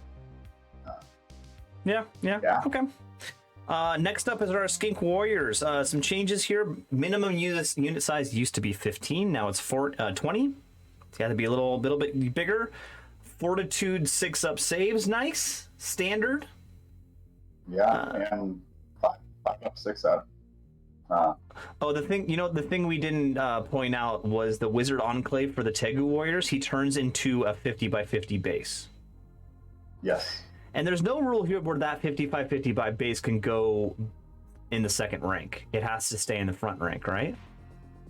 Yeah. Okay. Next up is our Skink Warriors. Some changes here. Minimum unit size used to be 15. Now it's 20. It's got to be a little bit bigger. Fortitude 6-up saves. Nice. Standard. Yeah, and 5-up, 6-up. The thing we didn't point out was the Wizard Enclave for the Tegu Warriors. He turns into a 50 by 50 base. Yes. And there's no rule here where that 50 by base can go in the second rank. It has to stay in the front rank, right?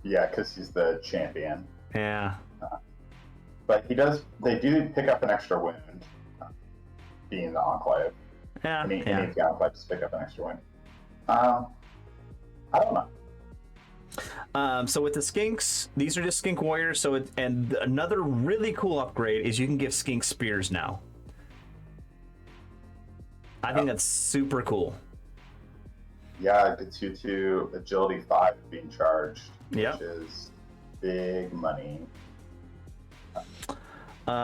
Yeah, because he's the champion. Yeah. But they do pick up an extra wound, being the Enclave. Yeah. Any of the Enclaves pick up an extra wound. I don't know. So with the Skinks, these are just Skink Warriors. And another really cool upgrade is you can give Skink Spears now. I think that's super cool. Yeah, it gets you to Agility 5 being charged, Yep. which is big money.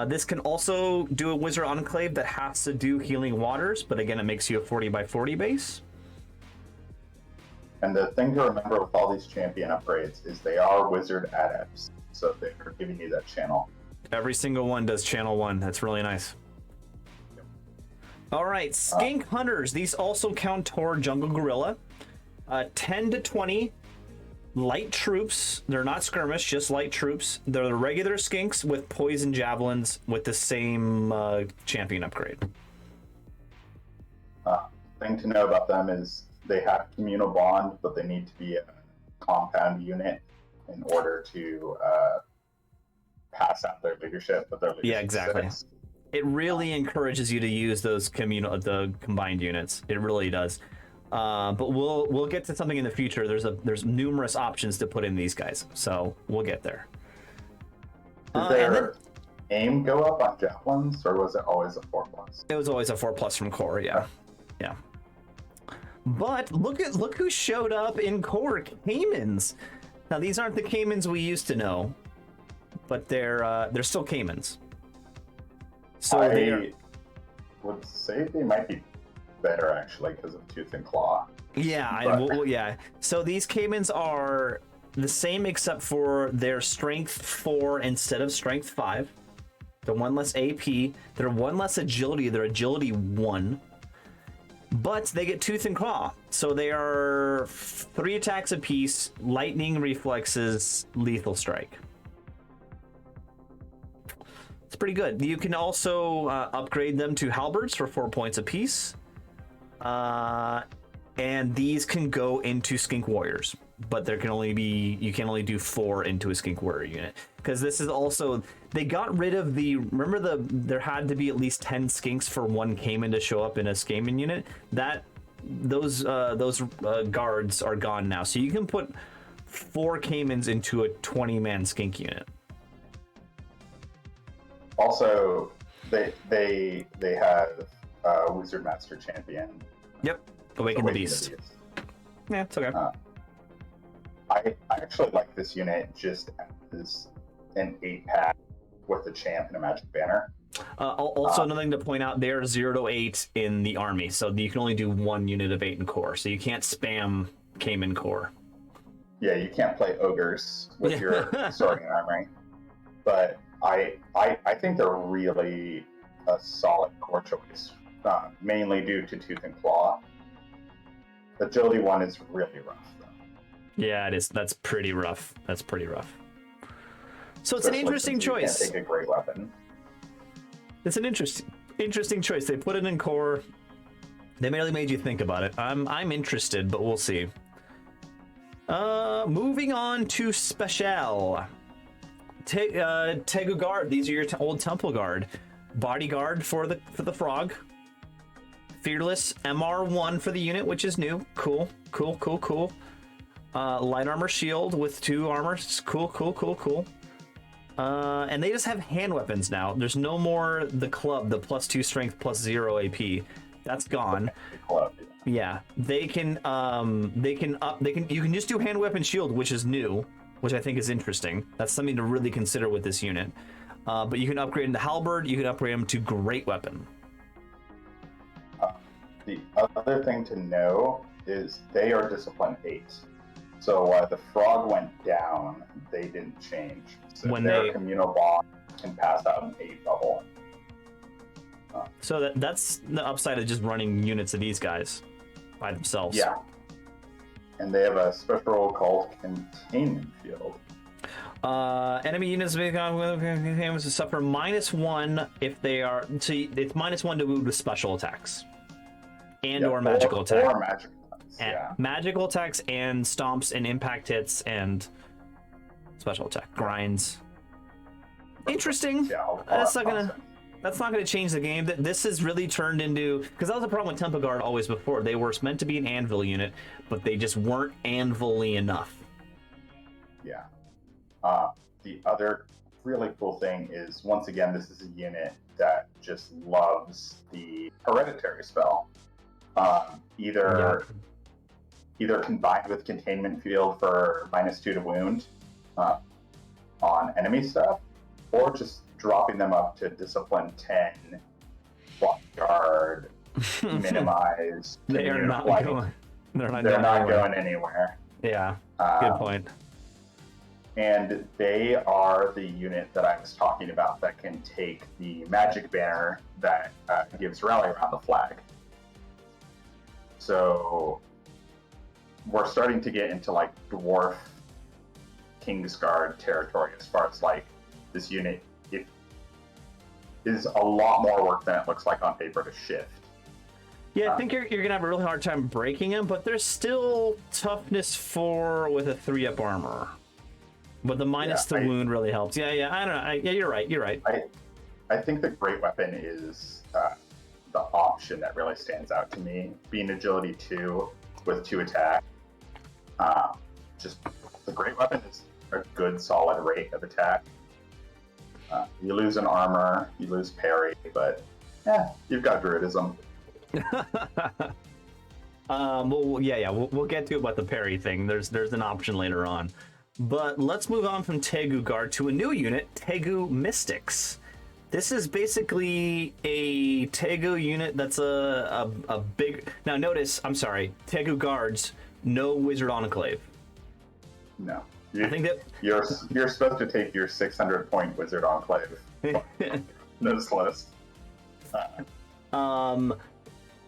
This can also do a Wizard Enclave that has to do Healing Waters, but again, it makes you a 40 by 40 base. And the thing to remember with all these champion upgrades is they are Wizard Adepts, so they're giving you that channel. Every single one does Channel 1. That's really nice. All right, Skink Hunters. These also count toward Jungle Gorilla. 10 to 20 light troops. They're not skirmish, just light troops. They're the regular Skinks with Poison Javelins with the same champion upgrade. Thing to know about them is they have communal bond, but they need to be a compound unit in order to pass out their leadership. But their leadership Yeah, exactly. 6. It really encourages you to use those the combined units. It really does. But we'll get to something in the future. There's numerous options to put in these guys, so we'll get there. Did their aim go up on javelins, or was it always a 4+? It was always a 4+ from core, yeah. But look who showed up in core, Caimans. Now these aren't the Caimans we used to know, but they're still Caimans. So I would say they might be better actually because of Tooth and Claw. Yeah, yeah. So these Caimans are the same except for their Strength 4 instead of Strength 5. They're 1 less AP. They're 1 less Agility. They're Agility 1. But they get Tooth and Claw. So they are 3 attacks apiece, Lightning, Reflexes, Lethal Strike. It's pretty good. You can also upgrade them to halberds for 4 points apiece. And these can go into Skink Warriors, but you can only do 4 into a Skink Warrior unit. Because this is also, they got rid of there had to be at least 10 Skinks for 1 Caiman to show up in a Skaman unit. Those guards are gone now. So you can put 4 Caimans into a 20-man Skink unit. Also, they have Wizard Master Champion. Yep. Awaken the Beast. Yeah, it's okay. I actually like this unit just as an 8-pack with a champ and a magic banner. Also, another thing to point out, they're 0 to 8 in the army, so you can only do 1 unit of 8 in core, so you can't spam Cayman core. Yeah, you can't play ogres with your Saurian armory, but I think they're really a solid core choice, mainly due to Tooth and Claw. The agility one is really rough, though. Yeah, it is. That's pretty rough. So it's an interesting choice. You can't take a great weapon. It's an interesting choice. They put it in core. They merely made you think about it. I'm interested, but we'll see. Moving on to Special. Tegu Guard. These are your old Temple Guard. Bodyguard for the frog. Fearless MR1 for the unit, which is new. Cool. Light armor shield with 2 armors. Cool. And they just have hand weapons now. There's no more the club, the +2 strength, +0 AP. That's gone. Yeah, you can just do hand weapon shield, which is new, which I think is interesting. That's something to really consider with this unit. But you can upgrade them to halberd. You can upgrade them to great weapon. The other thing to know is they are discipline 8. So the frog went down, they didn't change. So When their they- communal bond can pass out an 8 bubble. So that's the upside of just running units of these guys by themselves. Yeah. And they have a special roll called Containment Field. Enemy units to suffer -1 if they are. So it's -1 to move with special attacks, or magical attacks. Or magic attacks. Yeah. Magical attacks and stomps and impact hits and special attack grinds. Interesting. Yeah, That's not gonna change the game. This has really turned into, because that was the problem with Temple Guard always before. They were meant to be an anvil unit, but they just weren't anvil-y enough. Yeah. The other really cool thing is, once again, this is a unit that just loves the hereditary spell. Either combined with Containment Field for -2 to wound on enemy stuff, or just dropping them up to Discipline 10, Guard, Minimize. They are not going. They're not going anywhere. Yeah, good point. And they are the unit that I was talking about that can take the magic banner that gives rally around the flag. So we're starting to get into like dwarf Kingsguard territory as far as like this unit. It is a lot more work than it looks like on paper to shift. Yeah, I think you're gonna have a really hard time breaking them, but there's still toughness 4 with a 3-up armor. But the -2 wound really helps. Yeah, I don't know. You're right. I think the great weapon is the option that really stands out to me. Being agility 2 with 2 attack. Just the great weapon is a good solid rate of attack. You lose an armor, you lose parry, but you've got druidism. We'll get to about the parry thing. There's an option later on. But let's move on from Tegu Guard to a new unit, Tegu Mystics. This is basically a Tegu unit that's a big... Now notice, I'm sorry, Tegu Guards, no Wizard Enclave. No. I think that... You're supposed to take your 600-point Wizard Enclave. This list.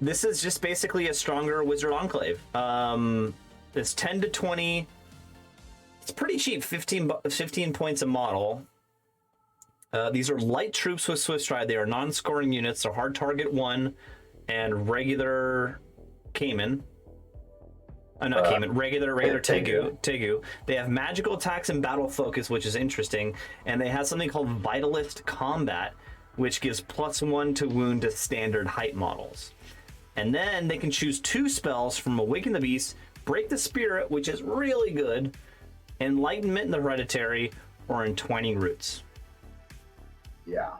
This is just basically a stronger Wizard Enclave. It's 10 to 20... It's pretty cheap, 15 points a model. These are light troops with Swift Stride. They are non-scoring units. They're hard target 1 and regular Cayman. Not Cayman, regular Tegu. They have magical attacks and battle focus, which is interesting. And they have something called Vitalist Combat, which gives +1 to wound to standard height models. And then they can choose 2 spells from Awaken the Beast, Break the Spirit, which is really good, Enlightenment in the Hereditary, or Entwining Roots. Yeah.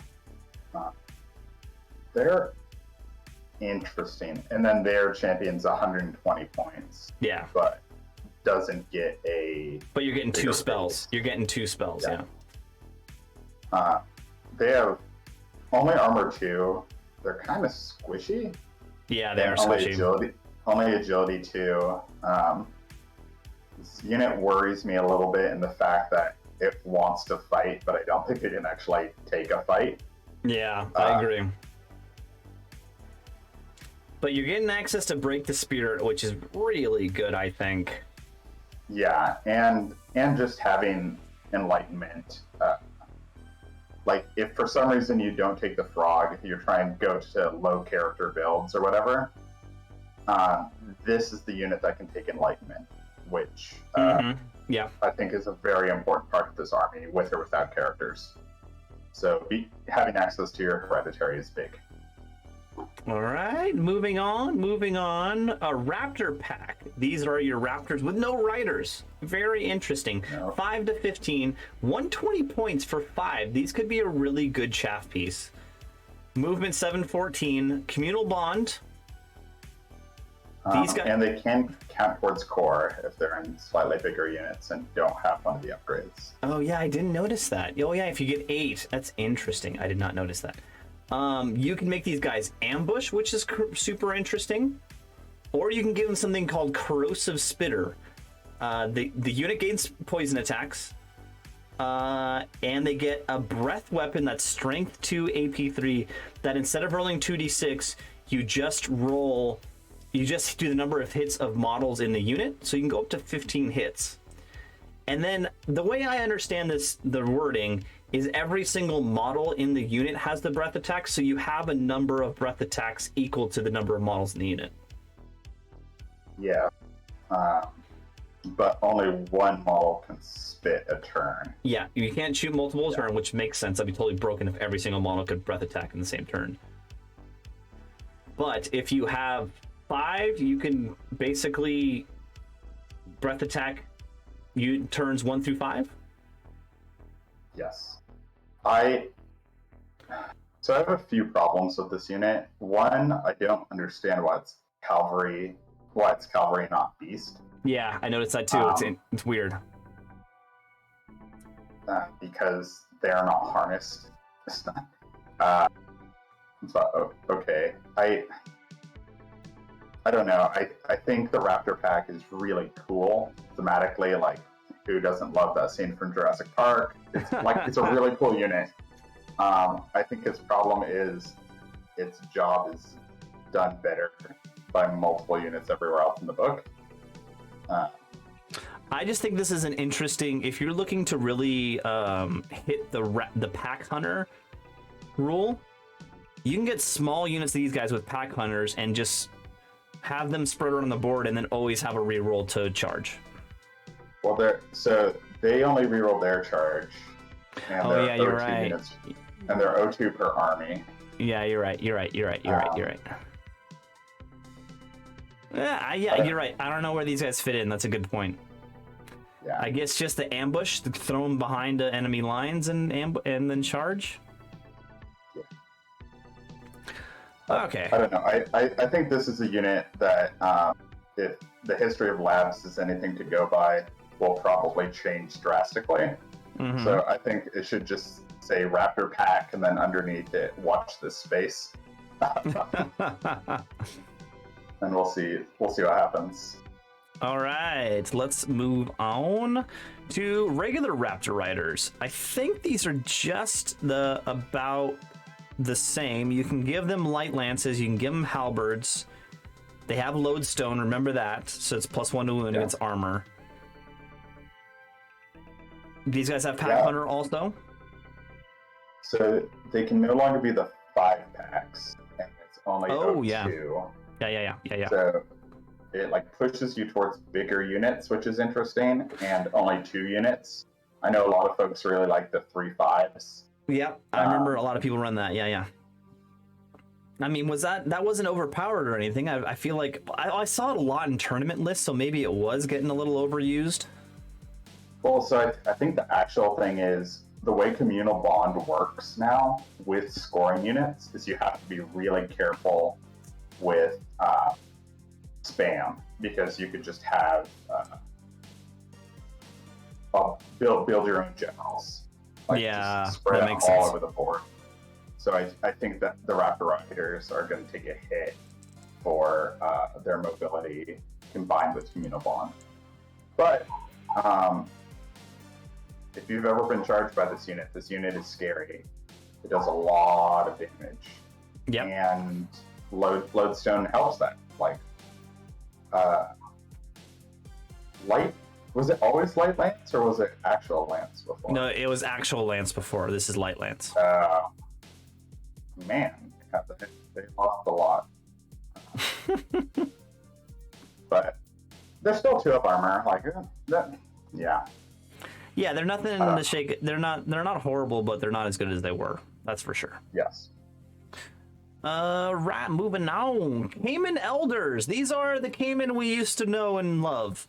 They're interesting. And then their champion's 120 points. Yeah. But doesn't get a... But you're getting 2 bigger spells. base. You're getting 2 spells, yeah. They have only armor 2. They're kind of squishy. Yeah, they are only squishy. Only agility 2. This unit worries me a little bit in the fact that it wants to fight, but I don't think it can actually take a fight. Yeah, I agree. But you're getting access to Break the Spirit, which is really good, I think. Yeah, and just having Enlightenment. Like, if for some reason you don't take the Frog, you're trying to go to low character builds or whatever, this is the unit that can take Enlightenment, which yeah, I think is a very important part of this army, with or without characters. So having access to your Hereditary is big. All right, moving on. A Raptor pack. These are your Raptors with no riders. Very interesting. No. 5 to 15, 120 points for 5. These could be a really good chaff piece. Movement 714, Communal Bond. These guys, and they can count towards core if they're in slightly bigger units and don't have one of the upgrades. oh yeah, I didn't notice that. Oh yeah, if you get 8, that's interesting. I did not notice that. You can make these guys ambush, which is super interesting, or you can give them something called Corrosive Spitter. The unit gains poison attacks, and they get a breath weapon that's strength 2 AP 3, that instead of rolling 2d6, you just do the number of hits of models in the unit, so you can go up to 15 hits. And then the way I understand this, the wording, is every single model in the unit has the breath attack, so you have a number of breath attacks equal to the number of models in the unit. Yeah. But only one model can spit a turn. Yeah, you can't shoot multiple turn, which makes sense. That'd be totally broken if every single model could breath attack in the same turn. But if you have 5, you can basically breath attack turns 1 through 5. Yes. So I have a few problems with this unit. One, I don't understand why it's cavalry not beast. Yeah, I noticed that too. It's weird. Because they're not harnessed. Okay. I don't know. I think the Raptor pack is really cool thematically. Like, who doesn't love that scene from Jurassic Park? It's a really cool unit. I think its problem is its job is done better by multiple units everywhere else in the book. I just think this is an interesting, if you're looking to really hit the pack hunter rule, you can get small units of these guys with pack hunters and just have them spread around the board and then always have a reroll to charge. Well, they only reroll their charge. And oh yeah, you're right. Units, and they're O2 per army. Yeah, you're right. You're right. Yeah, you're right. I don't know where these guys fit in. That's a good point. Yeah. I guess just the ambush, throw them behind the enemy lines and then charge. Yeah. Okay. I don't know. I think this is a unit that, if the history of labs is anything to go by, will probably change drastically. Mm-hmm. So I think it should just say Raptor pack and then underneath it, watch this space. And we'll see what happens. All right, let's move on to regular Raptor Riders. I think these are just about the same. You can give them light lances, you can give them halberds. They have lodestone, remember that. So it's +1 to wound against armor. These guys have pack hunter also. So they can no longer be the 5 packs, and it's only O2. Yeah. So it pushes you towards bigger units, which is interesting, and only 2 units. I know a lot of folks really like the 3/5s. Yeah, I remember a lot of people run that. Yeah. I mean, that wasn't overpowered or anything. I feel like I saw it a lot in tournament lists, so maybe it was getting a little overused. Well, so I think the actual thing is the way Communal Bond works now with scoring units is you have to be really careful with spam, because you could just have build your own generals. Yeah, just spread that out makes all sense. over the board. So I think that the Raptor Riders are going to take a hit for their mobility combined with Communal Bond. But if you've ever been charged by this unit is scary. It does a lot of damage. Yep. And Lodestone helps that. Light, was it always Light Lance or was it actual Lance before? No, it was actual Lance before. This is Light Lance. Man, they lost a lot. But they're still 2-up armor. Yeah. Yeah, they're nothing to shake. They're not horrible, but they're not as good as they were. That's for sure. Yes. Right, moving on. Cayman Elders. These are the Cayman we used to know and love.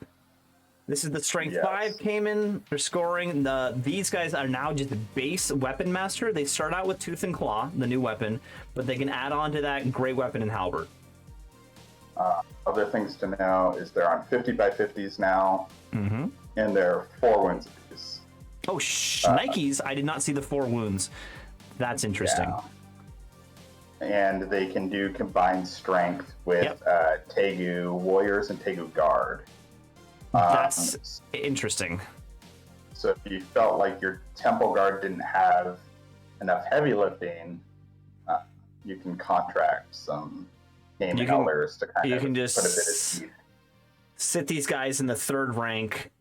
This is the Strength 5 Cayman. They're scoring. These guys are now just a base Weapon Master. They start out with Tooth and Claw, the new weapon, but they can add on to that Great Weapon and Halberd. Other things to know is they're on 50 by 50s now, and they're 4 wounds apiece. Oh, Nikes! I did not see the 4 wounds. That's interesting. Yeah. And they can do combined strength with Tegu Warriors and Tegu Guard. That's interesting. So if you felt like your Temple Guard didn't have enough heavy lifting, you can contract some Cayman Elders to kind of put a bit of speed. Sit these guys in the 3rd rank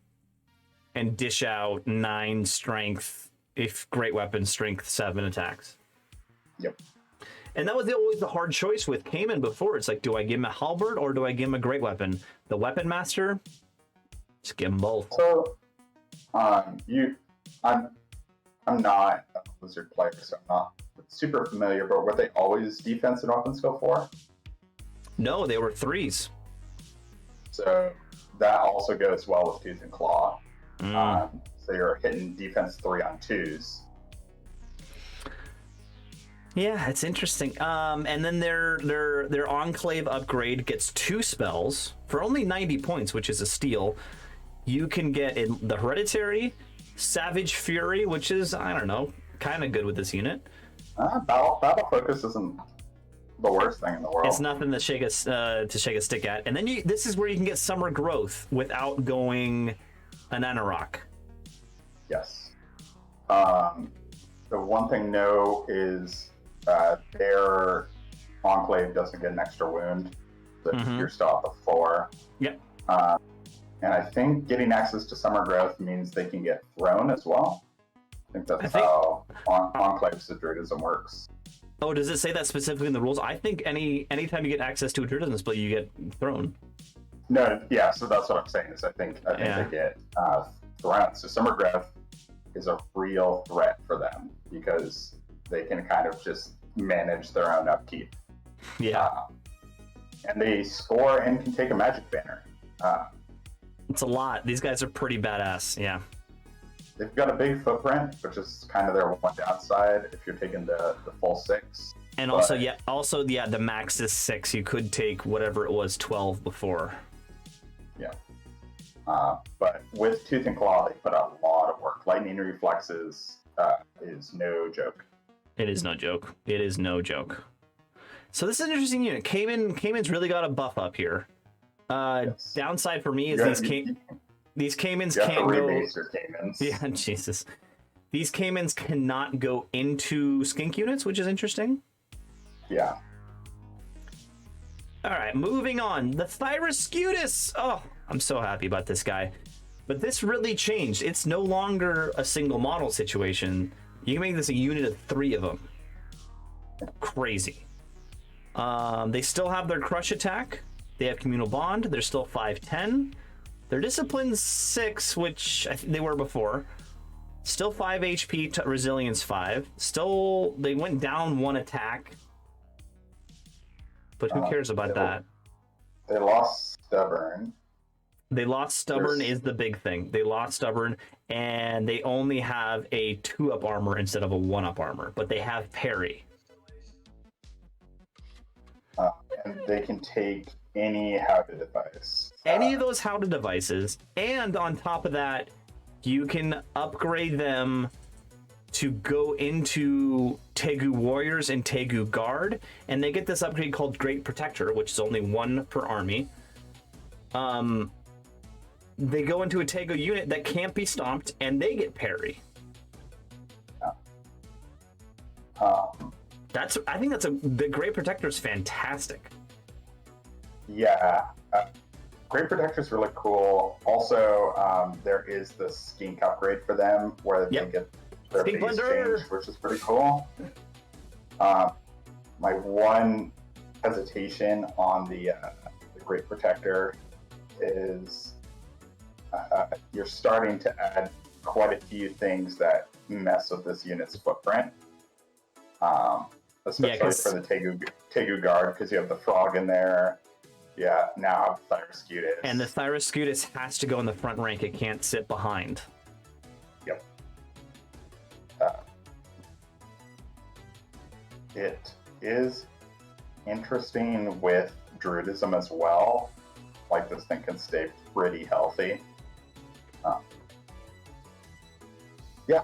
and dish out 9 strength, if Great Weapon, strength 7 attacks. Yep. And that was always the hard choice with Cayman before. It's like, do I give him a halberd or do I give him a Great Weapon? The Weapon Master, just give them both. So, I'm not a Blizzard player, so I'm not super familiar, but were they always defense and weapon skill 4? No, they were 3s. So that also goes well with Tooth and Claw. So you're hitting defense 3 on 2s. Yeah, it's interesting. And then their Enclave upgrade gets 2 spells for only 90 points, which is a steal. You can get the Hereditary, Savage Fury, which is, I don't know, kind of good with this unit. Battle Focus isn't the worst thing in the world. It's nothing to shake a stick at. And then this is where you can get Summer Growth without going an Anarok. Yes. The one thing no is their Enclave doesn't get an extra wound. So you're still at the 4. Yep. And I think getting access to Summer Growth means they can get thrown as well. I think that's how Enclave Druidism works. Oh, does it say that specifically in the rules? I think anytime you get access to a Druidism spell, you get thrown. No, yeah, so that's what I'm saying is I think they get thrown. So Summer Growth is a real threat for them because they can kind of just manage their own upkeep. Yeah. And they score and can take a magic banner. It's a lot. These guys are pretty badass. Yeah. They've got a big footprint, which is kind of their one downside if you're taking the full 6. And also, the max is 6. You could take whatever it was, 12 before. Yeah. But with Tooth and Claw, they put out a lot of work. Lightning Reflexes is no joke. It is no joke. It is no joke. So this is an interesting unit. Cayman's really got a buff up here. Yes. Downside for me is these Caymans can't go. Caymans. Yeah, Jesus. These Caymans cannot go into skink units, which is interesting. Yeah. All right, moving on. The Thyroscutus. Oh, I'm so happy about this guy. But this really changed. It's no longer a single model situation. You can make this a unit of 3 of them. Crazy. They still have their crush attack. They have communal bond. They're still 5'10". They're discipline 6, which I think they were before. Still 5 HP, resilience 5. Still, they went down 1 attack. But who cares about that? They lost Stubborn. They lost Stubborn is the big thing. They lost Stubborn, and they only have a 2-up armor instead of a 1-up armor. But they have parry. And they can take any Howdah device. Any of those Howdah devices, and on top of that, you can upgrade them to go into Tegu Warriors and Tegu Guard, and they get this upgrade called Great Protector, which is only one per army. They go into a Tegu unit that can't be stomped, and they get parry. I think the Great Protector is fantastic. Yeah, Great Protector is really cool. Also, there is the skink upgrade for them where they get their Skink base Blender! changed, which is pretty cool. My one hesitation on the Great Protector is you're starting to add quite a few things that mess with this unit's footprint. Especially for the Tegu Guard, because you have the frog in there. Yeah, now have Thyroscutus. And the Thyroscutus has to go in the front rank. It can't sit behind. Yep. It is interesting with Druidism as well. Like, this thing can stay pretty healthy. Yeah,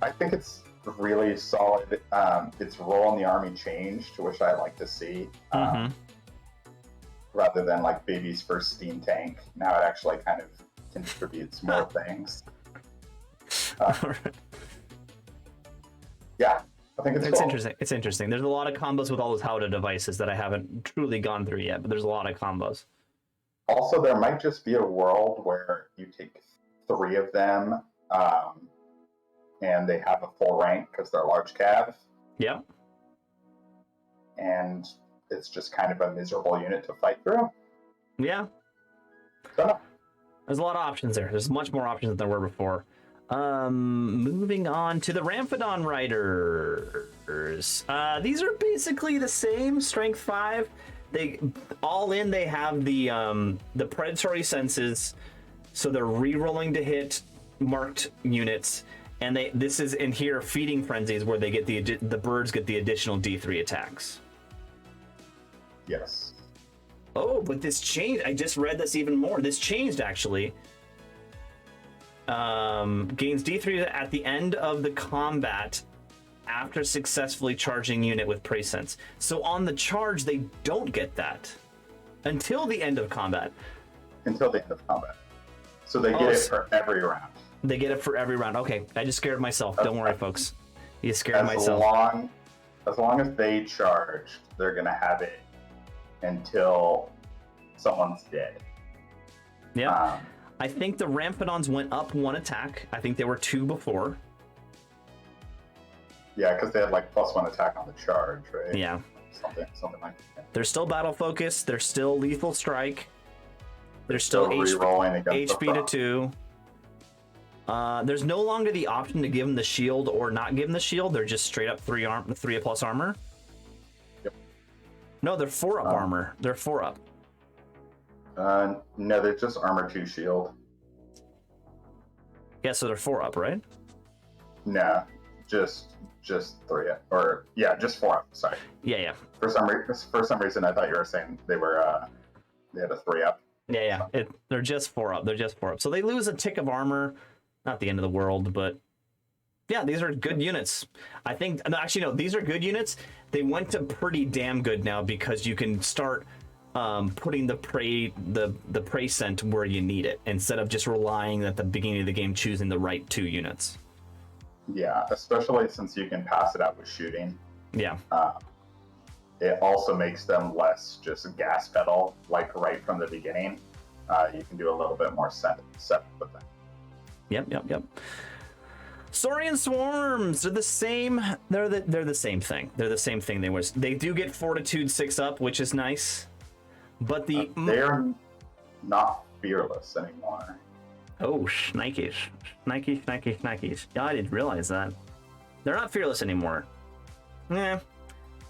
I think it's really solid. Its role in the army changed, which I like to see. Rather than like baby's first steam tank, now it actually kind of contributes more things. Yeah, I think it's cool. Interesting. It's interesting. There's a lot of combos with all those Howdah devices that I haven't truly gone through yet, but there's a lot of combos. Also, there might just be a world where you take 3 of them, and they have a full rank because they're large cav. Yeah. And it's just kind of a miserable unit to fight through. Yeah. So, there's a lot of options there. There's much more options than there were before. Moving on to the Ramphidon Riders. These are basically the same, strength 5. They have the predatory senses, so they're re-rolling to hit marked units, and this is in here feeding frenzies where they get the birds get the additional D3 attacks. yes. Oh, but this changed. I just read this even more. This changed actually. Gains D3 at the end of the combat after successfully charging unit with Prey Sense. So on the charge, they don't get that until the end of combat. Until the end of combat. So they get it for every round. They get it for every round. Okay, I just scared myself. Don't worry, folks. You scared myself. As long as they charge, they're going to have it until someone's dead. Yeah. I think the Ramphidons went up 1 attack. I think they were 2 before. Yeah, because they had like +1 attack on the charge, right? Yeah. Something like that. They're still battle focused. They're still lethal strike. They're still re-rolling against HP to 2. There's no longer the option to give them the shield or not give them the shield. They're just straight up 3 plus armor. Yep. No, they're 4 up armor. They're 4 up. No, they're just armor 2 shield. Yeah, so they're 4 up, right? No, just 3 up, or yeah, just 4 up. Sorry. Yeah. For some reason, I thought you were saying they had a 3 up. Yeah. They're just 4 up. They're just 4 up. So they lose a tick of armor. Not the end of the world, but yeah, these are good units. I think. Actually, no, these are good units. They went to pretty damn good now because you can start putting the prey scent where you need it instead of just relying at the beginning of the game choosing the right 2 units. Yeah, especially since you can pass it out with shooting. Yeah. It also makes them less just gas pedal, like right from the beginning. You can do a little bit more set with them. Yep. Saurian swarms are the same. They're the same thing. They're the same thing. They do get Fortitude 6 up, which is nice. But they're not fearless anymore. Oh, shnikes. Yeah, I didn't realize that. They're not fearless anymore. Yeah.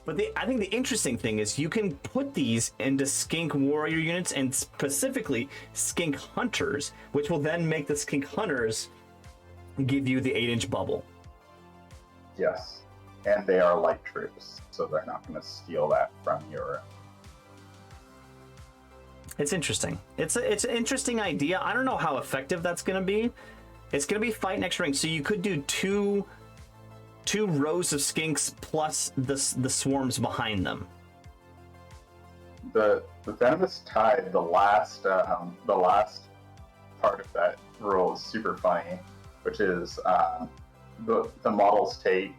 But I think the interesting thing is you can put these into Skink Warrior units and specifically Skink Hunters, which will then make the Skink Hunters give you the 8-inch bubble. Yes. And they are light troops, so they're not going to steal that from your It's interesting. It's an interesting idea. I don't know how effective that's going to be. It's going to be fight next ring, so you could do two rows of skinks plus the swarms behind them. The Venomous Tide, the last part of that rule is super funny, which is the models take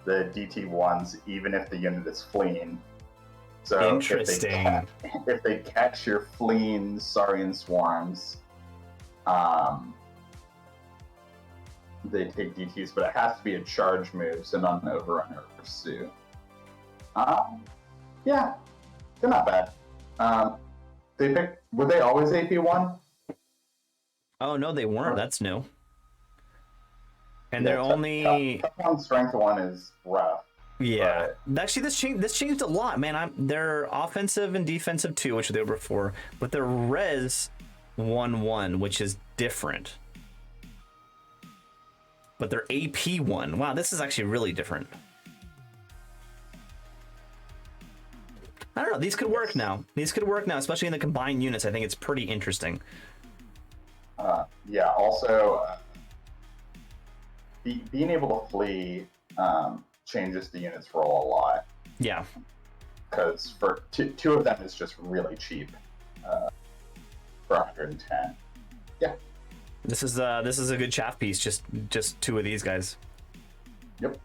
the DT1s even if the unit is fleeing. So Interesting. If they catch your fleeing Saurian swarms, they take DTs, but it has to be a charge move, so not an overrun or pursue. Yeah, they're not bad. Were they always AP1? Oh no, they weren't. That's new. And Yeah, they're only tough on strength 1 is rough. yeah. Actually, this changed a lot, man. They're offensive and defensive too, which they were before, but they're res 1/1, which is different. But they're AP1. Wow, this is actually really different. I don't know. These could work now. These could work now, especially in the combined units. I think it's pretty interesting. Yeah. Also, being able to flee changes the unit's roll a lot. Yeah. Because for two of them is just really cheap for 110. Yeah. This is a good chaff piece. Just two of these guys. Yep.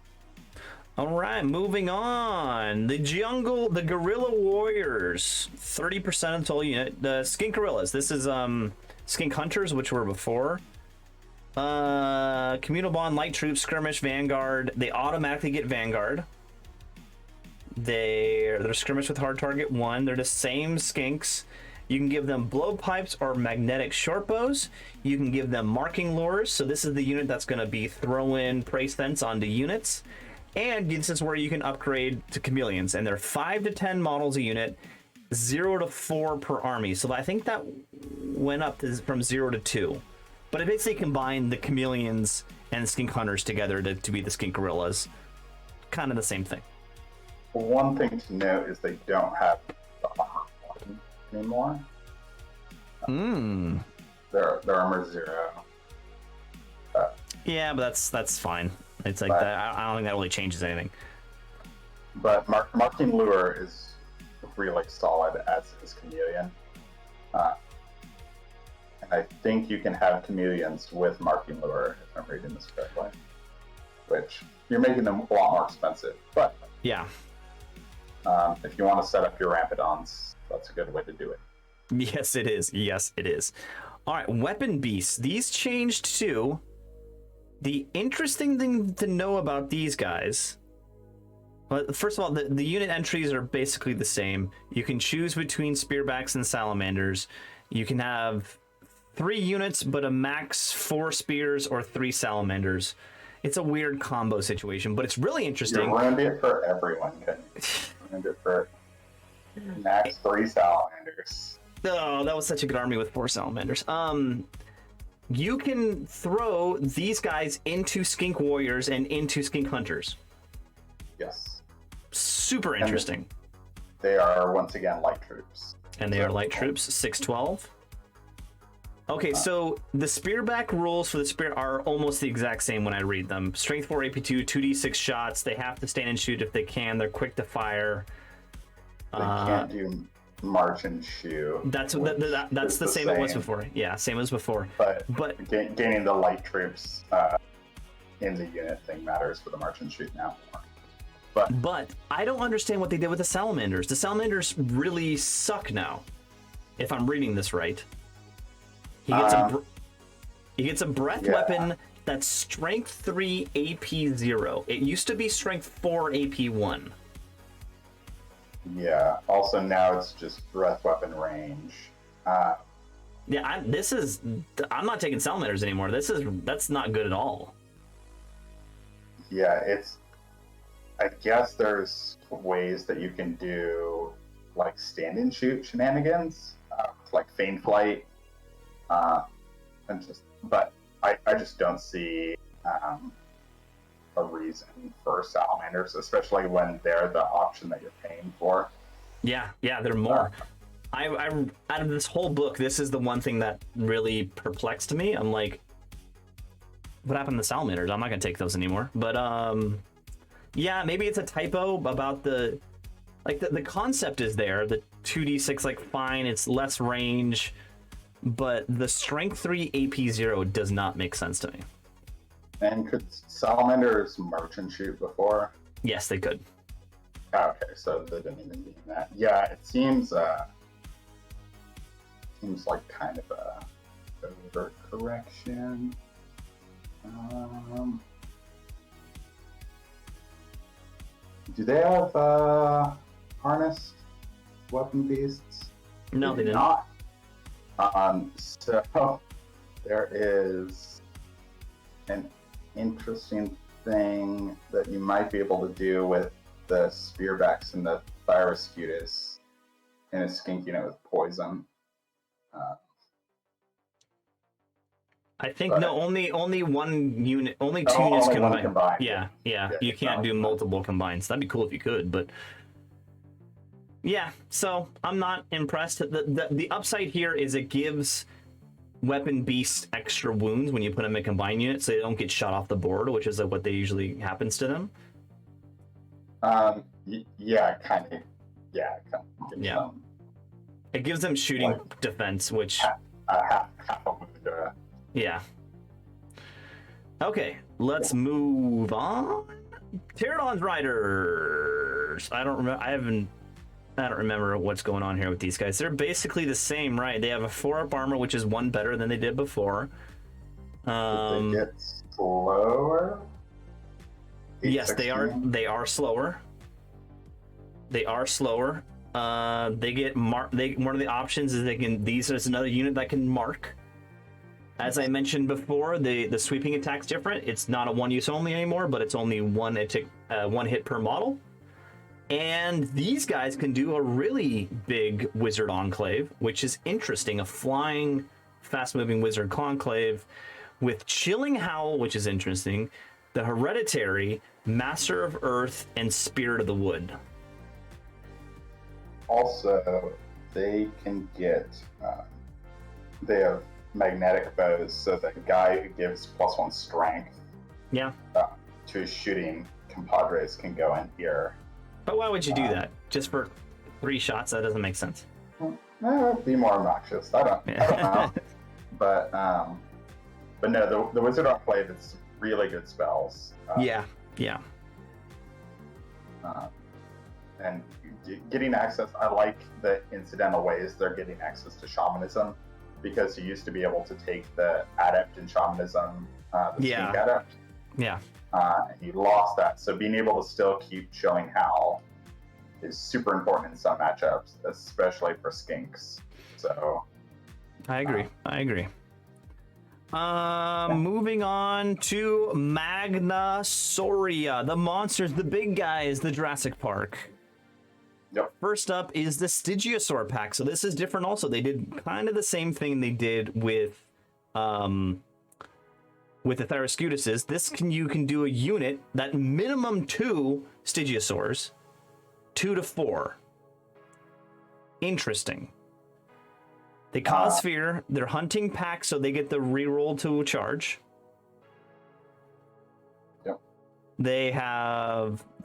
All right, moving on. The Guerilla Warriors, 30% of the total unit. The Skink Gorillas. This is Skink Hunters, which were before. Communal Bond, Light Troops, Skirmish, Vanguard. They automatically get Vanguard. They're Skirmish with Hard Target 1. They're the same Skinks. You can give them blowpipes or magnetic shortbows. You can give them marking lures. So this is the unit that's going to be throwing prey fence onto units. And this is where you can upgrade to chameleons. And they're 5 to 10 models a unit, 0 to 4 per army. So I think that went up from 0 to 2. But it basically combined the chameleons and skink hunters together to be the skink gorillas. Kind of the same thing. One thing to note is they don't have the armor 1 anymore. Their armor 0. Yeah, but that's fine. It's like that. I don't think that really changes anything. But marking lure is really solid, as is chameleon. And I think you can have chameleons with marking lure, if I'm reading this correctly. Which you're making them a lot more expensive. But yeah, if you want to set up your rampedons, that's a good way to do it. Yes, it is. Yes, it is. All right, weapon beasts. These changed too. The interesting thing to know about these guys, well, first of all, the unit entries are basically the same. You can choose between spearbacks and salamanders. You can have 3 units, but a max 4 spears or 3 salamanders. It's a weird combo situation, but it's really interesting. You ruined it for everyone, Ken. You ruined it for max 3 salamanders. Oh, that was such a good army with 4 salamanders. You can throw these guys into skink warriors and into skink hunters. Yes. Super interesting. And they are, once again, light troops. And they are light troops, 612. Okay, so the spearback rules for the spear are almost the exact same when I read them. Strength 4 AP2, 2d6 shots. They have to stand and shoot if they can. They're quick to fire. They can't do march and shoot. That's the same it was before. Yeah, same as before. But gaining the light troops in the unit thing matters for the march and shoot now. But I don't understand what they did with the salamanders. The salamanders really suck now, if I'm reading this right. He gets a breath weapon that's strength 3 AP 0. It used to be strength 4 AP 1. Yeah. Also, now it's just breath weapon range. Yeah, I'm not taking salamanders anymore. That's not good at all. Yeah, I guess there's ways that you can do like stand and shoot shenanigans, like feign flight, but I just don't see a reason for salamanders, especially when they're the option that you're paying for. Yeah, they're more. I out of this whole book, this is the one thing that really perplexed me. I'm like, what happened to the salamanders? I'm not gonna take those anymore. But yeah, maybe it's a typo about the concept is there. The 2d6, like, fine, it's less range, but the strength 3 AP 0 does not make sense to me. And could salamanders march and shoot before? Yes, they could. Okay, so they didn't even mean that. Yeah, it seems like kind of a overcorrection. Do they have harnessed weapon beasts? No, they did not. So there is an interesting thing that you might be able to do with the spearbacks and the Thyroscutus and a skink unit with poison. I think only one unit, only two units combined. Yeah, you can't do multiple combines. That'd be cool if you could, but yeah. So I'm not impressed. The upside here is it gives weapon beasts extra wounds when you put them in a combined unit, so they don't get shot off the board, which is what they usually happens to them. Yeah, kind of. Yeah, It gives them shooting defense, which half a wound. Yeah. Okay, let's move on. Pterodon's Riders. I don't remember what's going on here with these guys. They're basically the same, right? They have a 4-up armor, which is 1 better than they did before. They get slower. Yes, they are slower. They are slower. They get one of the options is there's another unit that can mark. As I mentioned before, the sweeping attack's different. It's not a one-use only anymore, but it's only one hit per model. And these guys can do a really big wizard enclave, which is interesting. A flying, fast-moving wizard conclave with Chilling Howl, which is interesting. The Hereditary, Master of Earth, and Spirit of the Wood. Also, they can get... they have magnetic bows, so the guy who gives +1 strength to his shooting compadres can go in here. But why would you do that? Just for 3 shots? That doesn't make sense. It'd be more obnoxious. I don't know. But no, the Wizard Enclave is really good spells. Yeah. And getting access, I like the incidental ways they're getting access to shamanism, because you used to be able to take the adept in shamanism, the skink adept. Yeah. And you lost that. So being able to still keep Chilling Howl is super important in some matchups, especially for skinks. So I agree. Moving on to Magna Sauria, the monsters, the big guys, the Jurassic Park. Yep. First up is the Stygiosaur pack. So this is different also. They did kind of the same thing they did with the Thyroscutuses. You can do a unit that minimum 2 Stygiosaurs, 2 to 4. Interesting. They cause fear. They're hunting packs, so they get the reroll to a charge. Yep. The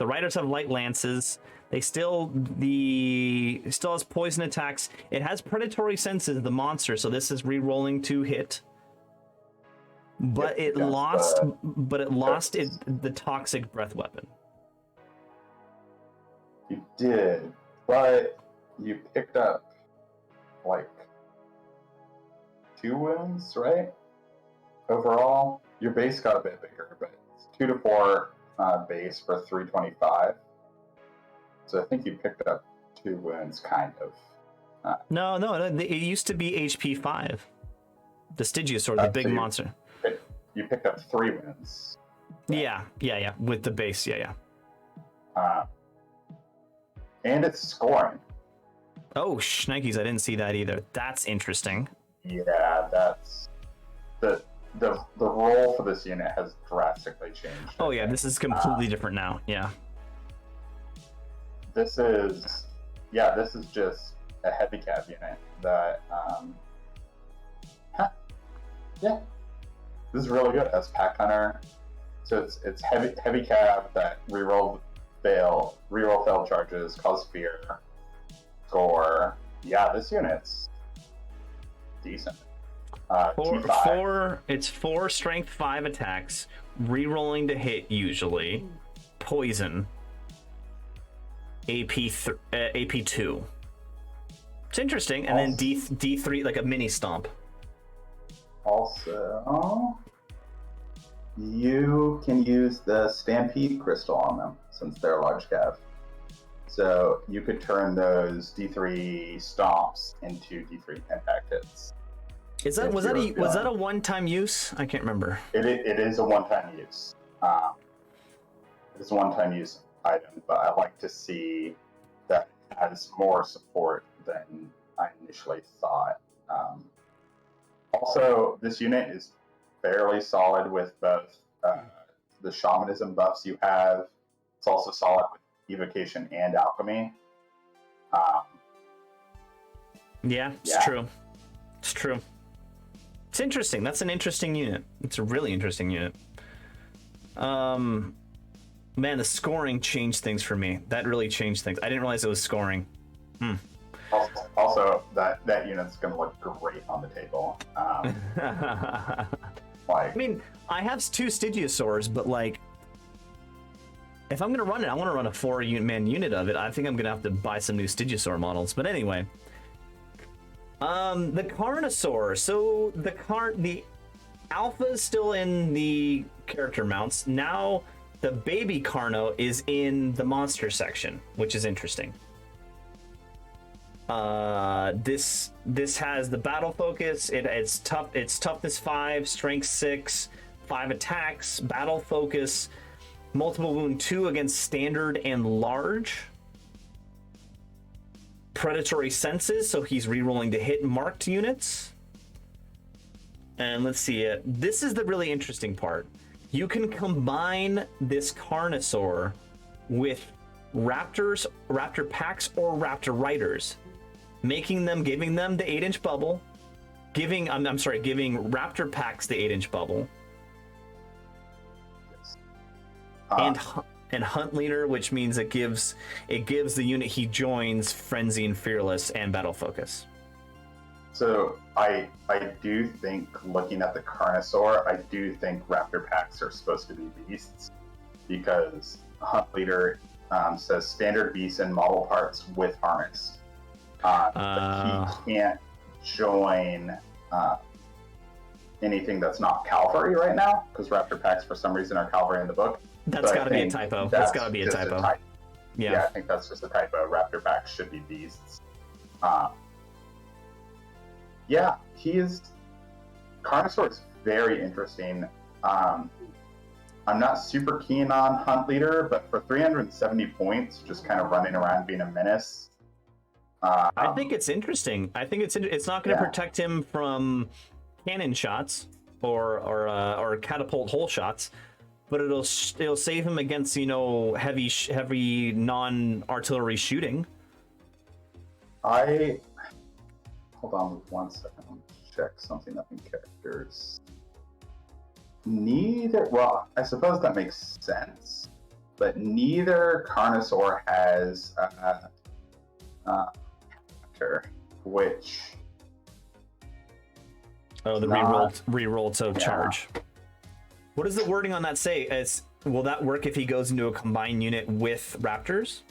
Riders have light lances. They still has poison attacks. It has predatory senses, the monster, so this is re-rolling to hit. But it lost the toxic breath weapon. You did, but you picked up like 2 wounds, right? Overall, your base got a bit bigger, but it's 2 to 4 base for 325. So I think you picked up 2 wounds, kind of. No, it used to be HP 5. The Stygiosaur, the big monster. You picked up 3 wounds. Yeah, with the base, yeah. And it's scoring. Oh, shnikes, I didn't see that either. That's interesting. Yeah, that's... The role for this unit has drastically changed. Oh yeah, this is completely different now, yeah. This is just a heavy cab unit that, yeah, this is really good as Pack Hunter. So it's heavy cab that reroll failed charges, cause fear, score. Yeah, this unit's decent. It's 4 strength 5 attacks, rerolling to hit usually, poison, AP 2. It's interesting, and then D3 like a mini stomp. Also, you can use the Stampede Crystal on them since they're large cav. So you could turn those D3 stomps into D3 impact hits. Was that a one-time use? I can't remember. It is a one-time use. It is a one-time use item, but I like to see that it has more support than I initially thought. Also, this unit is fairly solid with both the shamanism buffs you have. It's also solid with evocation and alchemy. It's true. It's true. It's interesting. That's an interesting unit. It's a really interesting unit. Man, the scoring changed things for me. That really changed things. I didn't realize it was scoring. Also, that unit's going to look great on the table. I mean, I have 2 Stygiosaurs, but like, if I'm going to run it, I want to run a 4-man unit of it. I think I'm going to have to buy some new Stygiosaur models. But anyway, the Carnosaur. So the alpha is still in the character mounts. Now the baby Carno is in the monster section, which is interesting. This has the battle focus. It's toughness 5, strength 6, 5 attacks, battle focus, multiple wound 2 against standard and large. Predatory senses, so he's rerolling to hit marked units. And let's see it. This is the really interesting part. You can combine this Carnosaur with raptors, raptor packs, or raptor riders, giving them the 8-inch bubble, giving raptor packs the 8-inch bubble, and hunt leader, which means it gives the unit he joins frenzy and fearless and battle focus. So I do think, looking at the Carnosaur, I do think raptor packs are supposed to be beasts, because hunt leader says standard beast and model parts with harness. But he can't join anything that's not cavalry right now, because raptor packs for some reason are cavalry in the book. That's got to be a typo. That's got to be a typo. Yeah, I think that's just a typo. Raptor packs should be beasts. Carnosaur is very interesting. I'm not super keen on Hunt Leader, but for 370 points, just kind of running around being a menace. I think it's interesting. I think it's not going to protect him from cannon shots or catapult hole shots, but it'll save him against heavy non-artillery shooting. Hold on 1 second. Let me check something up in characters. Well, I suppose that makes sense, but neither Carnosaur has which rerolled so charge. What does the wording on that say? Will that work if he goes into a combined unit with raptors?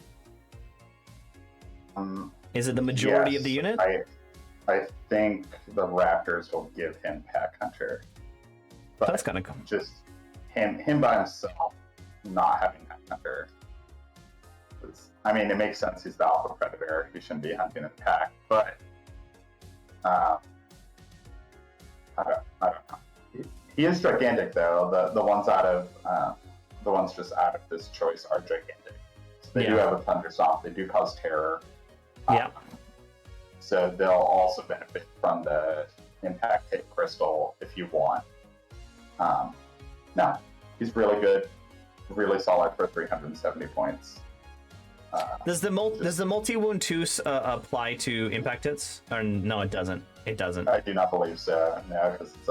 Is it the majority of the unit? I think the raptors will give him Pack Hunter. But that's kind of cool. Just him by himself not having Pack Hunter. I mean, it makes sense. He's the alpha predator. He shouldn't be hunting in pack, but I don't know. He is gigantic, though. The ones just out of this choice are gigantic. So they do have a thunder stomp. They do cause terror. So they'll also benefit from the impact hit crystal if you want. No, he's really good, really solid for 370 points. Does the multi-wound 2 apply to impact hits? Or no, it doesn't. It doesn't. I do not believe so. No, because it's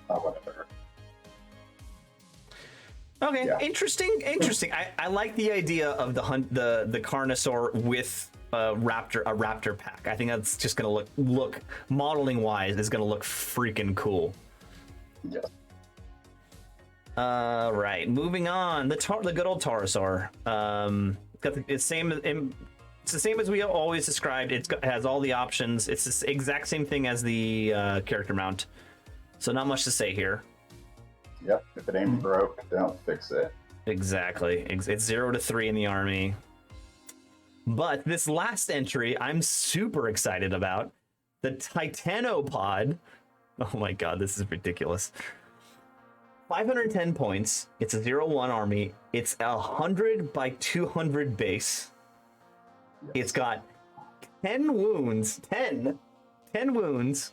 whatever. Okay, Yeah. interesting. I like the idea of the Carnosaur with a raptor pack. I think that's just gonna look modeling wise is gonna look freaking cool. Yes. Right, moving on. The good old Taurosaur. Got it's the same as we always described. It has all the options. It's the exact same thing as the character mount. So not much to say here. Yep. If it ain't broke, don't fix it. Exactly. It's 0 to 3 in the army. But this last entry, I'm super excited about. The Titanopod. Oh my god, this is ridiculous. 510 points. It's a 0-1 army. It's 100 by 200 base. Yes. It's got 10 wounds. 10 wounds.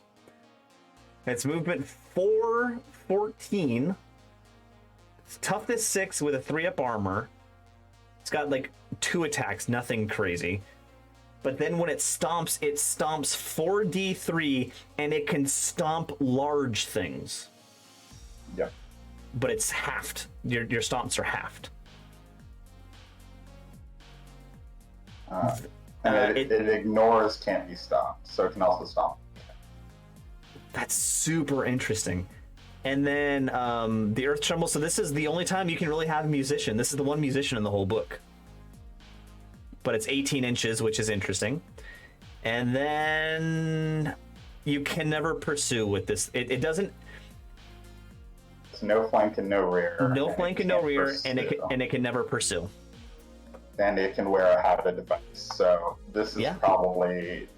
Its movement 414. Toughness 6 with a 3-up armor. It's got like 2 attacks, nothing crazy. But then when it stomps 4d3 and it can stomp large things. Yep. But it's halved. Your stomps are halved. And it ignores can't be stopped, so it can also stomp. That's super interesting. And then the Earth Tremble. So this is the only time you can really have a musician. This is the one musician in the whole book. But it's 18 inches, which is interesting. And then you can never pursue with this. It doesn't. It's no flank and no rear. No flank and no rear, and pursue. it can never pursue. And it can wear a Howdah device. So this is probably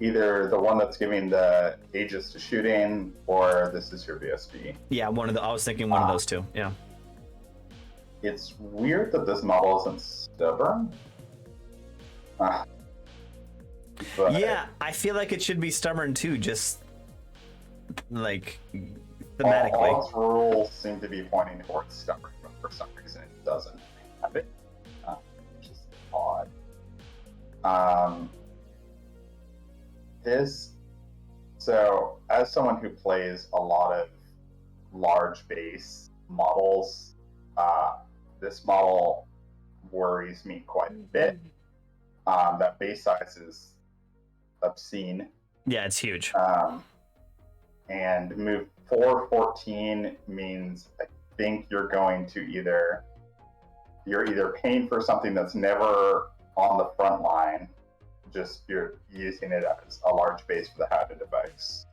either the one that's giving the Aegis to shooting, or this is your VSB. Yeah, I was thinking one of those two. Yeah. It's weird that this model isn't stubborn. But Yeah, I feel like it should be stubborn too, just like thematically. All its rules seem to be pointing towards stubborn, but for some reason it doesn't have it, which is odd. So as someone who plays a lot of large base models, this model worries me quite a bit. That base size is obscene. Yeah, it's huge. And move 414 means I think you're either paying for something that's never on the front line, just you're using it as a large base for the Howdah device,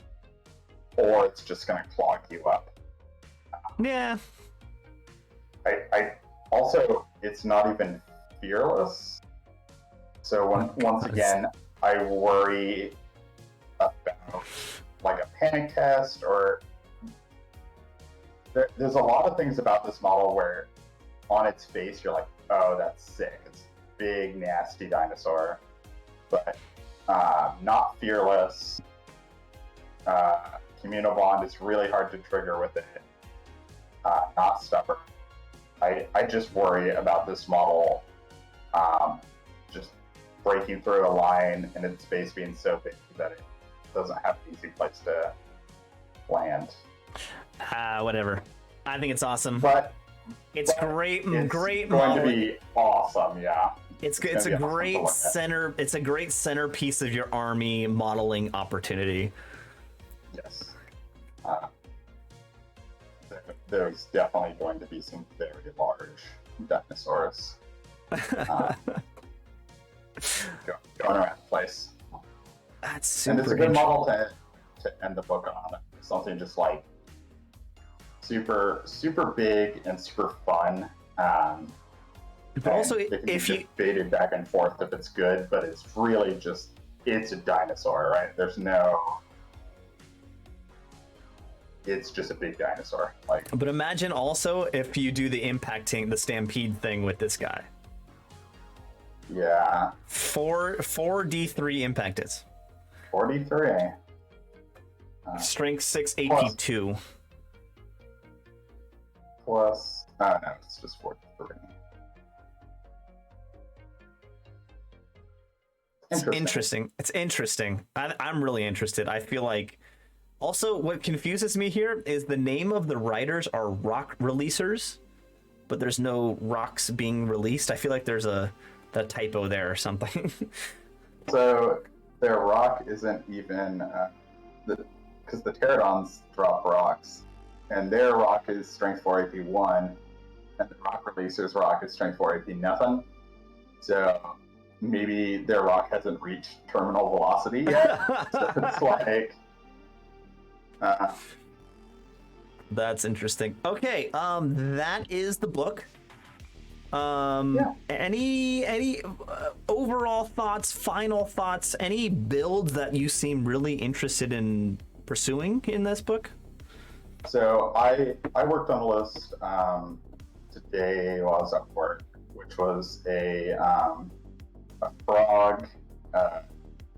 or it's just going to clog you up. Yeah. I also, it's not even fearless. So once again, I worry about like a panic test, or there's a lot of things about this model where on its face you're like, oh, that's sick. It's a big, nasty dinosaur, but not fearless. Communal bond is really hard to trigger with it. Not stubborn. I just worry about this model just breaking through a line and its base being so big that it doesn't have an easy place to land. Whatever. I think it's awesome. But it's great it's going to be awesome, yeah. It's a great center. It's a great centerpiece of your army modeling opportunity. Yes. There's definitely going to be some very large dinosaurs going around the place. That's super. And it's a good model to end the book on. Something just like super big and super fun. But also, it can if be you debated back and forth if it's good, but it's really just, it's a dinosaur, right? It's just a big dinosaur. But imagine also if you do the impacting, the stampede thing with this guy. Yeah. 4d3 impact hits. 43. Strength 6, AP2. Plus, no, it's just 43. interesting. It's interesting. I'm really interested. I feel like also what confuses me here is the name of the writers are rock releasers, but there's no rocks being released. I feel like there's a typo there or something. So their rock isn't even because the pterodons drop rocks, and their rock is strength 4 AP 1, and the rock releaser's rock is strength 4 AP nothing. So maybe their rock hasn't reached terminal velocity yet. So it's like That's interesting. Okay, that is the book. Any overall thoughts, final thoughts, any builds that you seem really interested in pursuing in this book? So I worked on a list today while I was at work, which was a frog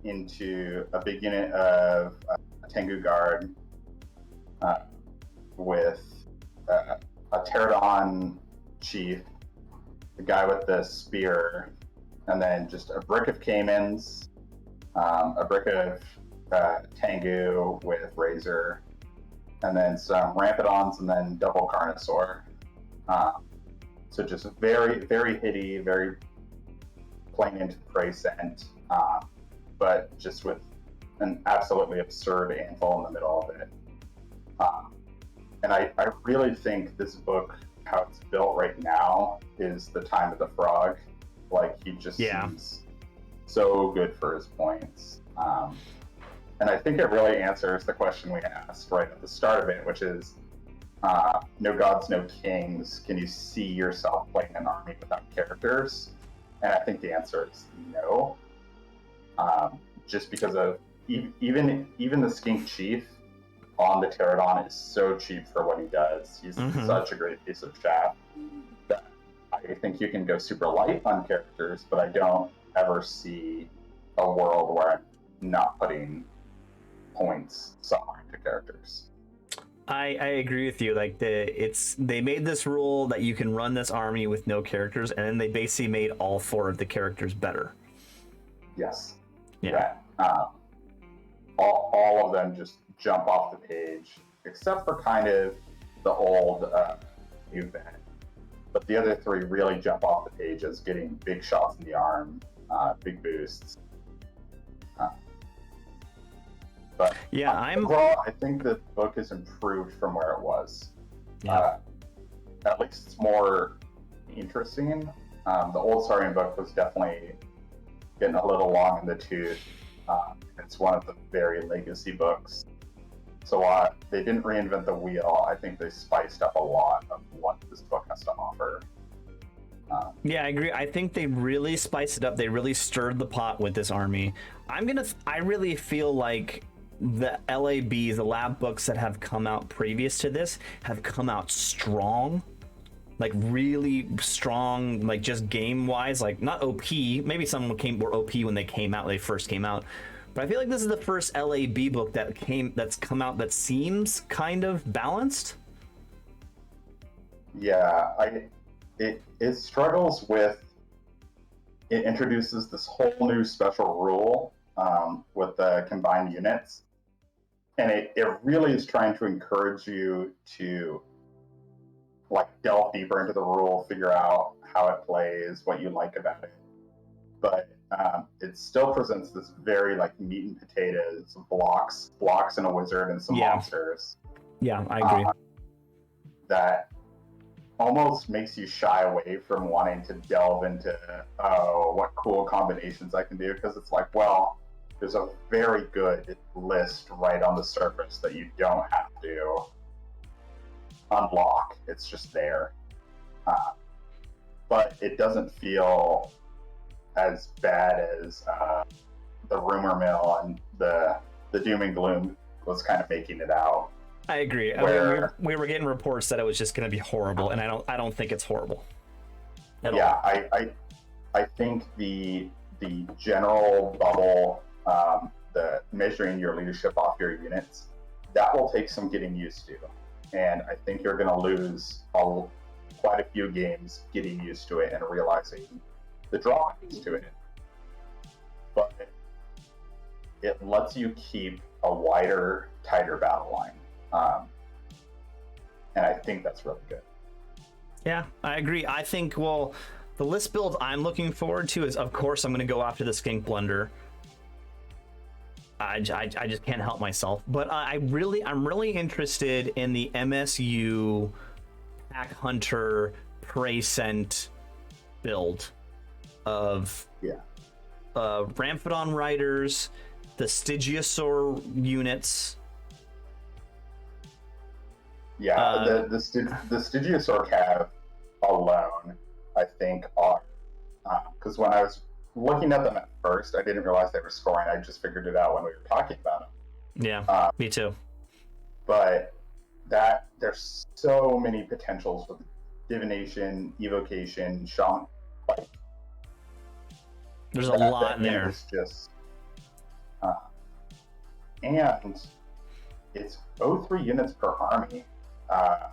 into a big unit of Tengu Guard with a pterodon chief, the guy with the spear, and then just a brick of caimans, a brick of Tengu with razor, and then some rampedons, and then double carnosaur. So just very, very hitty, very plain into the prey scent, but just with an absolutely absurd anvil in the middle of it. And I really think this book, how it's built right now, is the time of the frog. Like, he just seems so good for his points. And I think it really answers the question we asked right at the start of it, which is, no gods, no kings. Can you see yourself playing an army without characters? And I think the answer is no. Just because of even the skink chief on the pterodon is so cheap for what he does. He's such a great piece of chaff that I think you can go super light on characters, but I don't ever see a world where I'm not putting points somewhere into characters. I agree with you. Like they made this rule that you can run this army with no characters, and then they basically made all 4 of the characters better. Yes. Yeah. All of them just jump off the page, except for kind of the old event. But the other 3 really jump off the page as getting big shots in the arm, big boosts. But overall, I think the book has improved from where it was. At least it's more interesting. The old Saurian book was definitely getting a little long in the tooth. It's one of the very legacy books. So they didn't reinvent the wheel. I think they spiced up a lot of what this book has to offer. Yeah, I agree. I think they really spiced it up. They really stirred the pot with this army. I really feel like the LABs, the lab books that have come out previous to this, have come out strong. Like really strong, like just game wise, like not OP. Maybe some were OP when they first came out. But I feel like this is the first LAB book that's come out that seems kind of balanced. Yeah, it struggles with, it introduces this whole new special rule with the combined units. And it really is trying to encourage you to like delve deeper into the rule, figure out how it plays, what you like about it. But it still presents this very like meat and potatoes, blocks and a wizard and some monsters. Yeah, I agree. That almost makes you shy away from wanting to delve into, what cool combinations I can do, because it's like, well, there's a very good list right on the surface that you don't have to unlock. It's just there. But it doesn't feel as bad as the rumor mill and the doom and gloom was kind of making it out. I agree. We were getting reports that it was just going to be horrible, and I don't think it's horrible at all. I think the general bubble, the measuring your leadership off your units, that will take some getting used to, and I think you're going to lose quite a few games getting used to it and realizing the drawbacks to it. but it lets you keep a wider, tighter battle line. And I think that's really good. Yeah, I agree. I think, well, the list build I'm looking forward to is, of course, I'm going to go after the Skink Blunder. I just can't help myself. But I'm really interested in the MSU Pack Hunter Prey Scent build of Ramphidon Riders, the Stygiosaur units. Yeah, the Stygiosaur cav alone, I think, are because when I was looking at them at first, I didn't realize they were scoring. I just figured it out when we were talking about them. Yeah, me too. But there's so many potentials with divination, evocation, shaman. Like, there's a lot there. It's just, and it's 03 units per army. I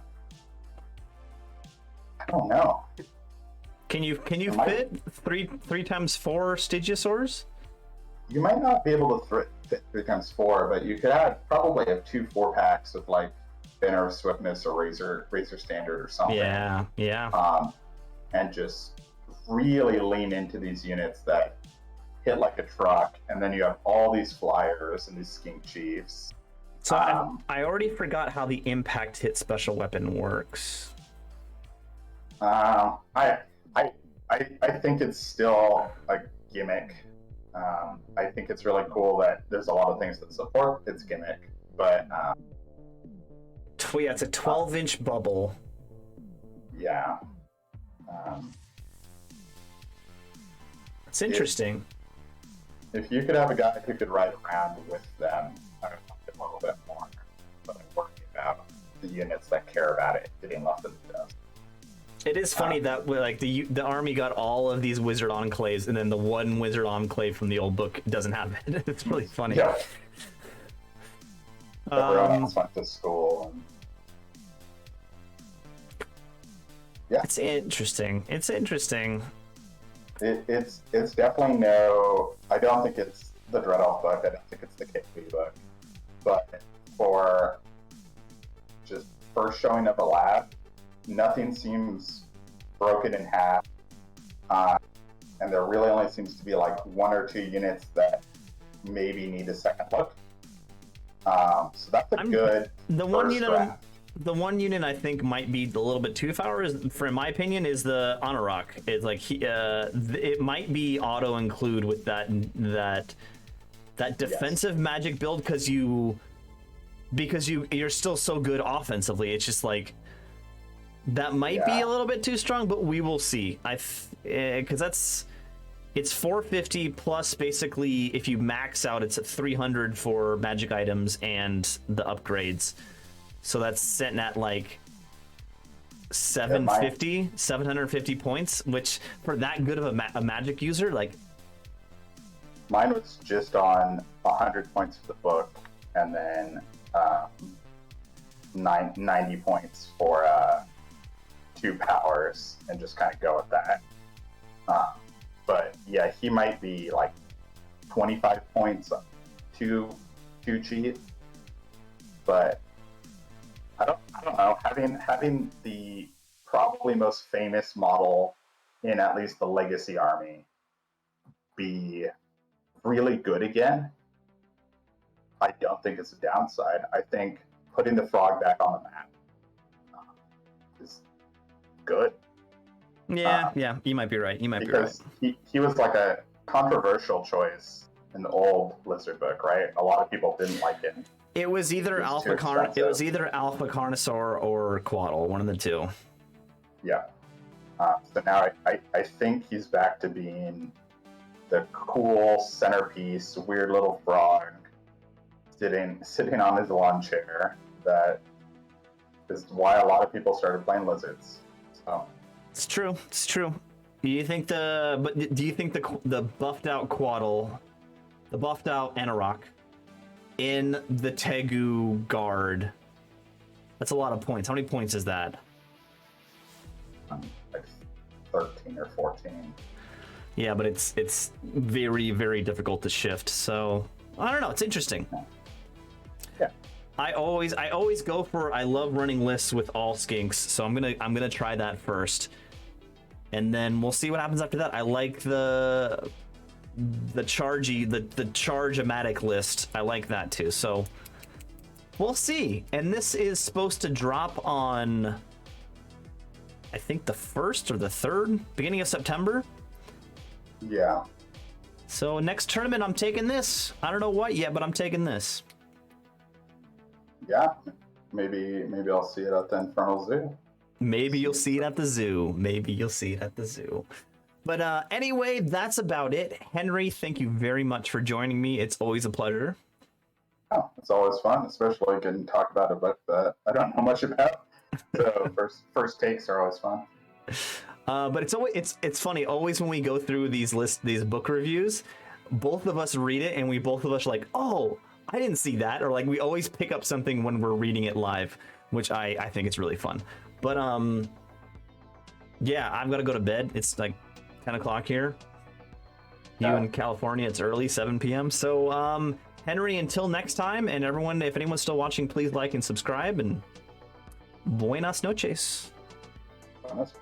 don't know. Can you fit three times 4 Stygiosaurs? You might not be able to fit 3 times 4, but you could probably have 2 4-packs with like Banner of Swiftness or Razor Standard or something. Yeah. And just really lean into these units that hit like a truck, and then you have all these flyers and these skink chiefs. So I already forgot how the impact hit special weapon works. I think it's still a gimmick. I think it's really cool that there's a lot of things that support its gimmick, but yeah, it's a 12-inch bubble. Yeah. It's interesting. If you could have a guy who could ride around with them, I would like it a little bit more. But I'm worrying about the units that care about it getting left in the dust. It is funny that like the army got all of these wizard enclaves, and then the one wizard enclave from the old book doesn't have it. It's really funny. Yeah. Everyone else went to school. And... Yeah. It's interesting. It's definitely no. I don't think it's the Dread Elf book. I don't think it's the KV book. But for just first showing of a lab, nothing seems broken in half, and there really only seems to be like 1 or 2 units that maybe need a second look. So that's a good first draft. The one unit I think might be a little bit too far, in my opinion, is the Anorok. It's like it might be auto include with that defensive magic build because you're still so good offensively. It's just like that might be a little bit too strong, but we will see. Because it's 450 plus basically if you max out, it's at 300 for magic items and the upgrades. So that's sitting at like 750 points, which for that good of a magic user, like mine was just on 100 points for the book, and then 90 points for 2 powers, and just kind of go with that. But yeah, he might be like 25 points too cheap, but I don't know. Having the probably most famous model in at least the Legacy Army be really good again, I don't think it's a downside. I think putting the frog back on the map is good. Yeah, you might be right. Because he was like a controversial choice in the old Lizard book, right? A lot of people didn't like him. It was either Alpha Carnosaur or Quaddle, one of the two. Yeah. So now I think he's back to being the cool centerpiece, weird little frog sitting on his lawn chair. That is why a lot of people started playing lizards. So it's true. Do you think the buffed out Quaddle, the buffed out Anorok, in the Tegu guard? That's a lot of points. How many points is that? Like 13 or 14. Yeah, but it's very, very difficult to shift. So I don't know. It's interesting. Yeah. I always go for, I love running lists with all skinks, so I'm gonna try that first, and then we'll see what happens after that. I like the charge-o-matic list. I like that too. So we'll see. And this is supposed to drop on, I think, the 1st or the 3rd, beginning of September. Yeah. So next tournament, I'm taking this. I don't know what yet, but I'm taking this. Yeah. Maybe I'll see it at the Infernal Zoo. Maybe you'll see it at the zoo. Maybe you'll see it at the zoo. But anyway, that's about it. Henry, thank you very much for joining me. It's always a pleasure. Oh, it's always fun, especially getting to talk about a book that I don't know much about. So first takes are always fun. But it's funny. Always when we go through these book reviews, both of us read it and we both of us are like, oh, I didn't see that, or like we always pick up something when we're reading it live, which I think it's really fun. But yeah, I've got to go to bed. It's like 10 o'clock here. You in California, it's early, 7 p.m. So Henry, until next time, and everyone, if anyone's still watching, please like and subscribe, and buenas noches. Buenas.